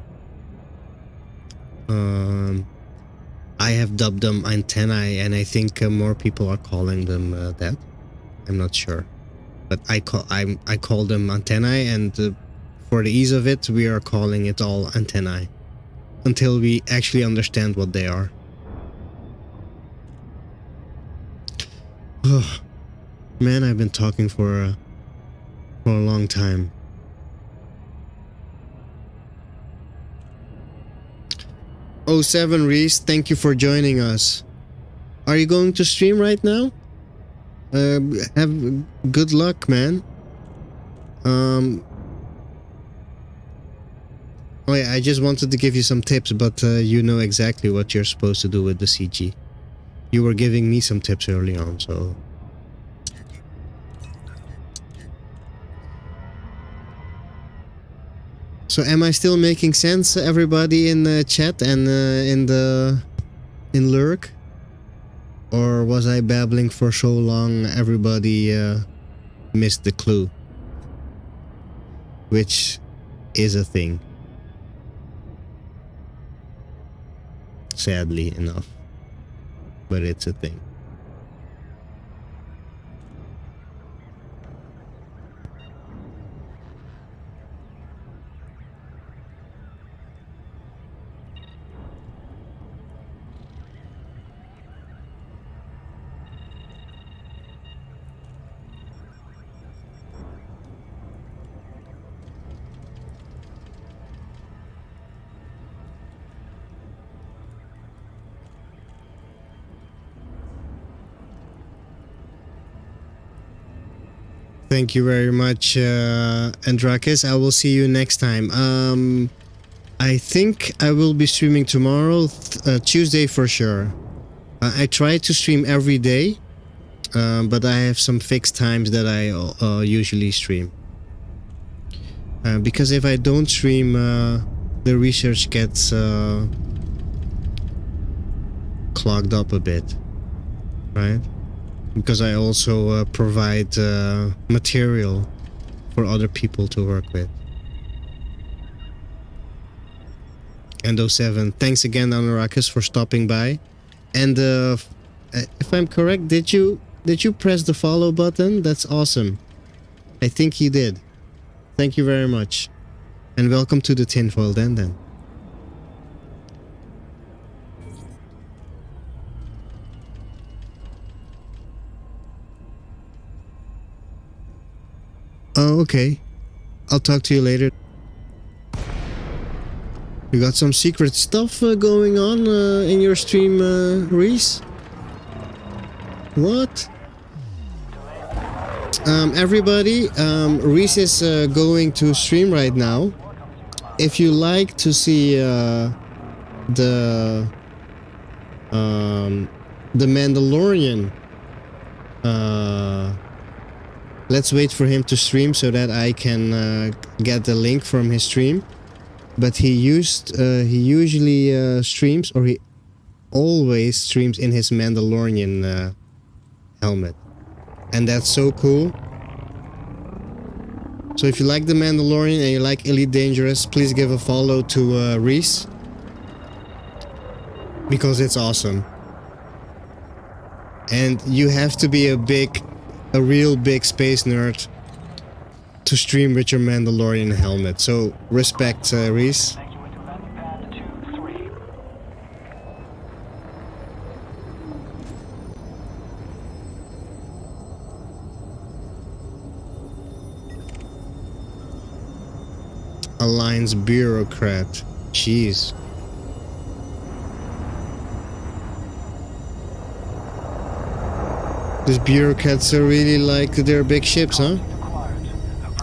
I have dubbed them antennae, and I think more people are calling them that. I'm not sure, but I call them antennae, and for the ease of it, we are calling it all antennae until we actually understand what they are. Oh, man, I've been talking for a long time. Oh, 7 Reese, thank you for joining us. Are you going to stream right now? Have good luck, man. Oh yeah, I just wanted to give you some tips, but you know exactly what you're supposed to do with the CG. You were giving me some tips early on, so So am I still making sense, everybody in the chat and in Lurk? Or was I babbling for so long everybody missed the clue? Which is a thing. Sadly enough. But it's a thing. Thank you very much, Andrakis. I will see you next time. I think I will be streaming tomorrow, Tuesday for sure. I try to stream every day, but I have some fixed times that I usually stream. Because if I don't stream, the research gets clogged up a bit, right? Because I also provide material for other people to work with. Endo7, thanks again, Anorakis, for stopping by. And if I'm correct, did you press the follow button? That's awesome. I think you did. Thank you very much. And welcome to the Tinfoil Den. Oh, okay. I'll talk to you later. You got some secret stuff going on in your stream, Reese? What? Everybody, Reese is going to stream right now. If you like to see the Mandalorian, let's wait for him to stream so that I can get the link from his stream. But he usually streams, or he always streams in his Mandalorian helmet. And that's so cool. So if you like the Mandalorian and you like Elite Dangerous, please give a follow to Reese. Because it's awesome. And you have to be a real big space nerd to stream with your Mandalorian helmet. So respect, Reese. Thank you into landing pad 2-3. Alliance bureaucrat. Jeez. These bureaucrats are really like their big ships, huh?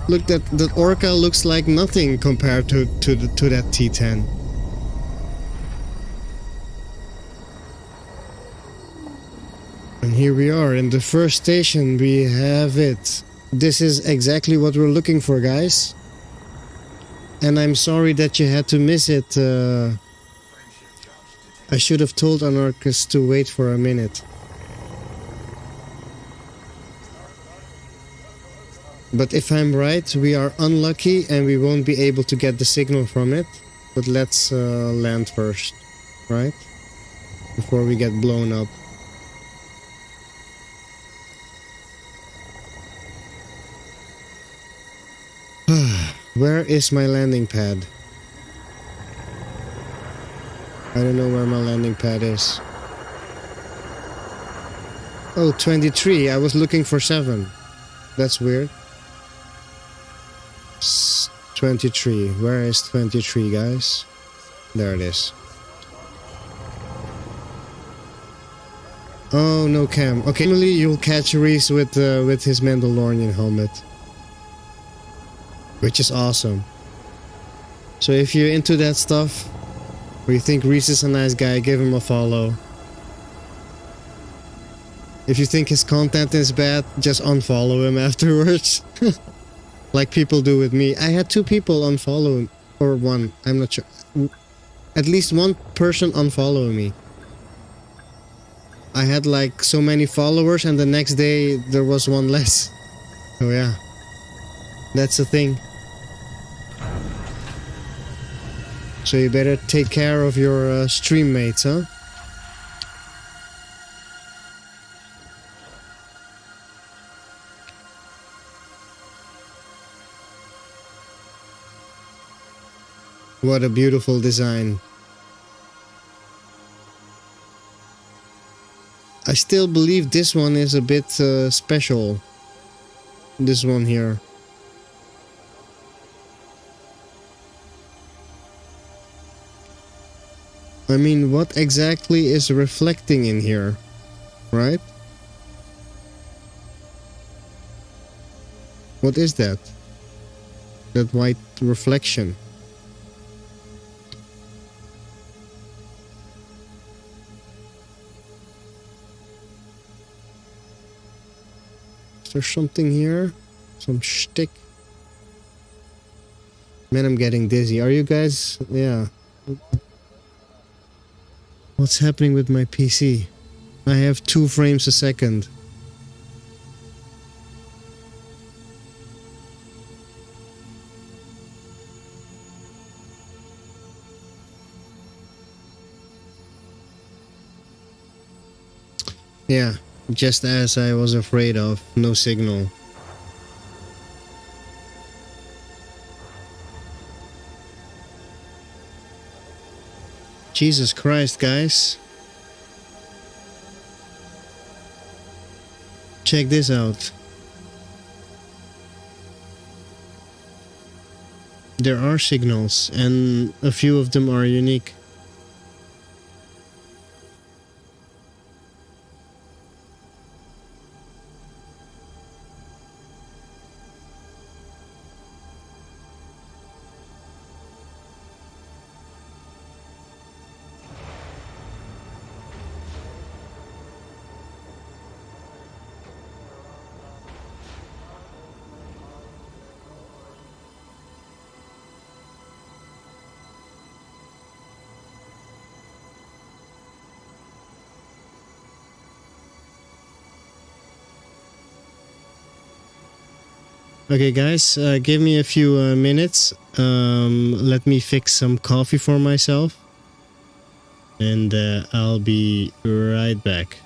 Look, that Orca looks like nothing compared to that T10. And here we are in the first station. We have it. This is exactly what we're looking for, guys. And I'm sorry that you had to miss it. I should have told Anarchus to wait for a minute. But if I'm right, we are unlucky and we won't be able to get the signal from it. But let's land first, right? Before we get blown up. Where is my landing pad? I don't know where my landing pad is. Oh, 23. I was looking for 7. That's weird. 23. Where is 23, guys? There it is. Oh, no cam. Okay, normally you'll catch Reese with his Mandalorian helmet. Which is awesome. So if you're into that stuff, or you think Reese is a nice guy, give him a follow. If you think his content is bad, just unfollow him afterwards. Like people do with me. I had 2 people unfollow Or one, I'm not sure. At least one person unfollowing me. I had like so many followers and the next day there was one less. So yeah, that's the thing. So you better take care of your stream mates, huh? What a beautiful design. I still believe this one is a bit special. This one here. I mean, what exactly is reflecting in here, right? What is that? That white reflection. Is there something here? Some shtick? Man, I'm getting dizzy. Are you guys? Yeah. What's happening with my PC? I have 2 frames a second. Yeah, just as I was afraid of. No signal. Jesus Christ, guys. Check this out. There are signals, and a few of them are unique. Okay, guys, give me a few minutes. Let me fix some coffee for myself. And I'll be right back.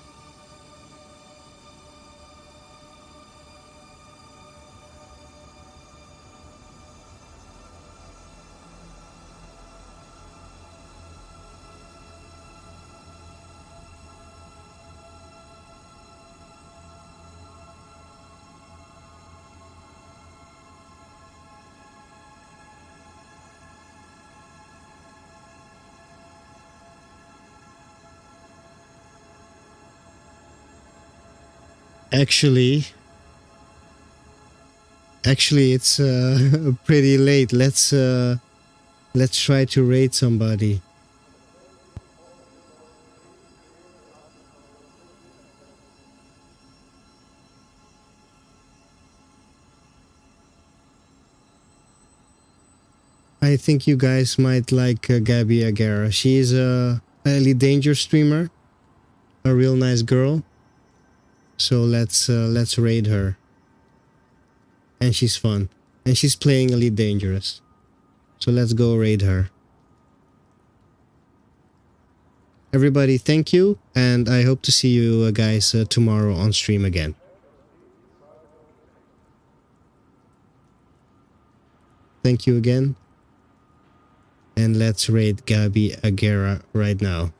Actually, it's pretty late. Let's try to raid somebody. I think you guys might like Gabby Agara. She's a Elite Danger streamer, a real nice girl. So let's raid her. And she's fun. And she's playing Elite Dangerous. So let's go raid her. Everybody, thank you. And I hope to see you guys tomorrow on stream again. Thank you again. And let's raid Gabby Agara right now.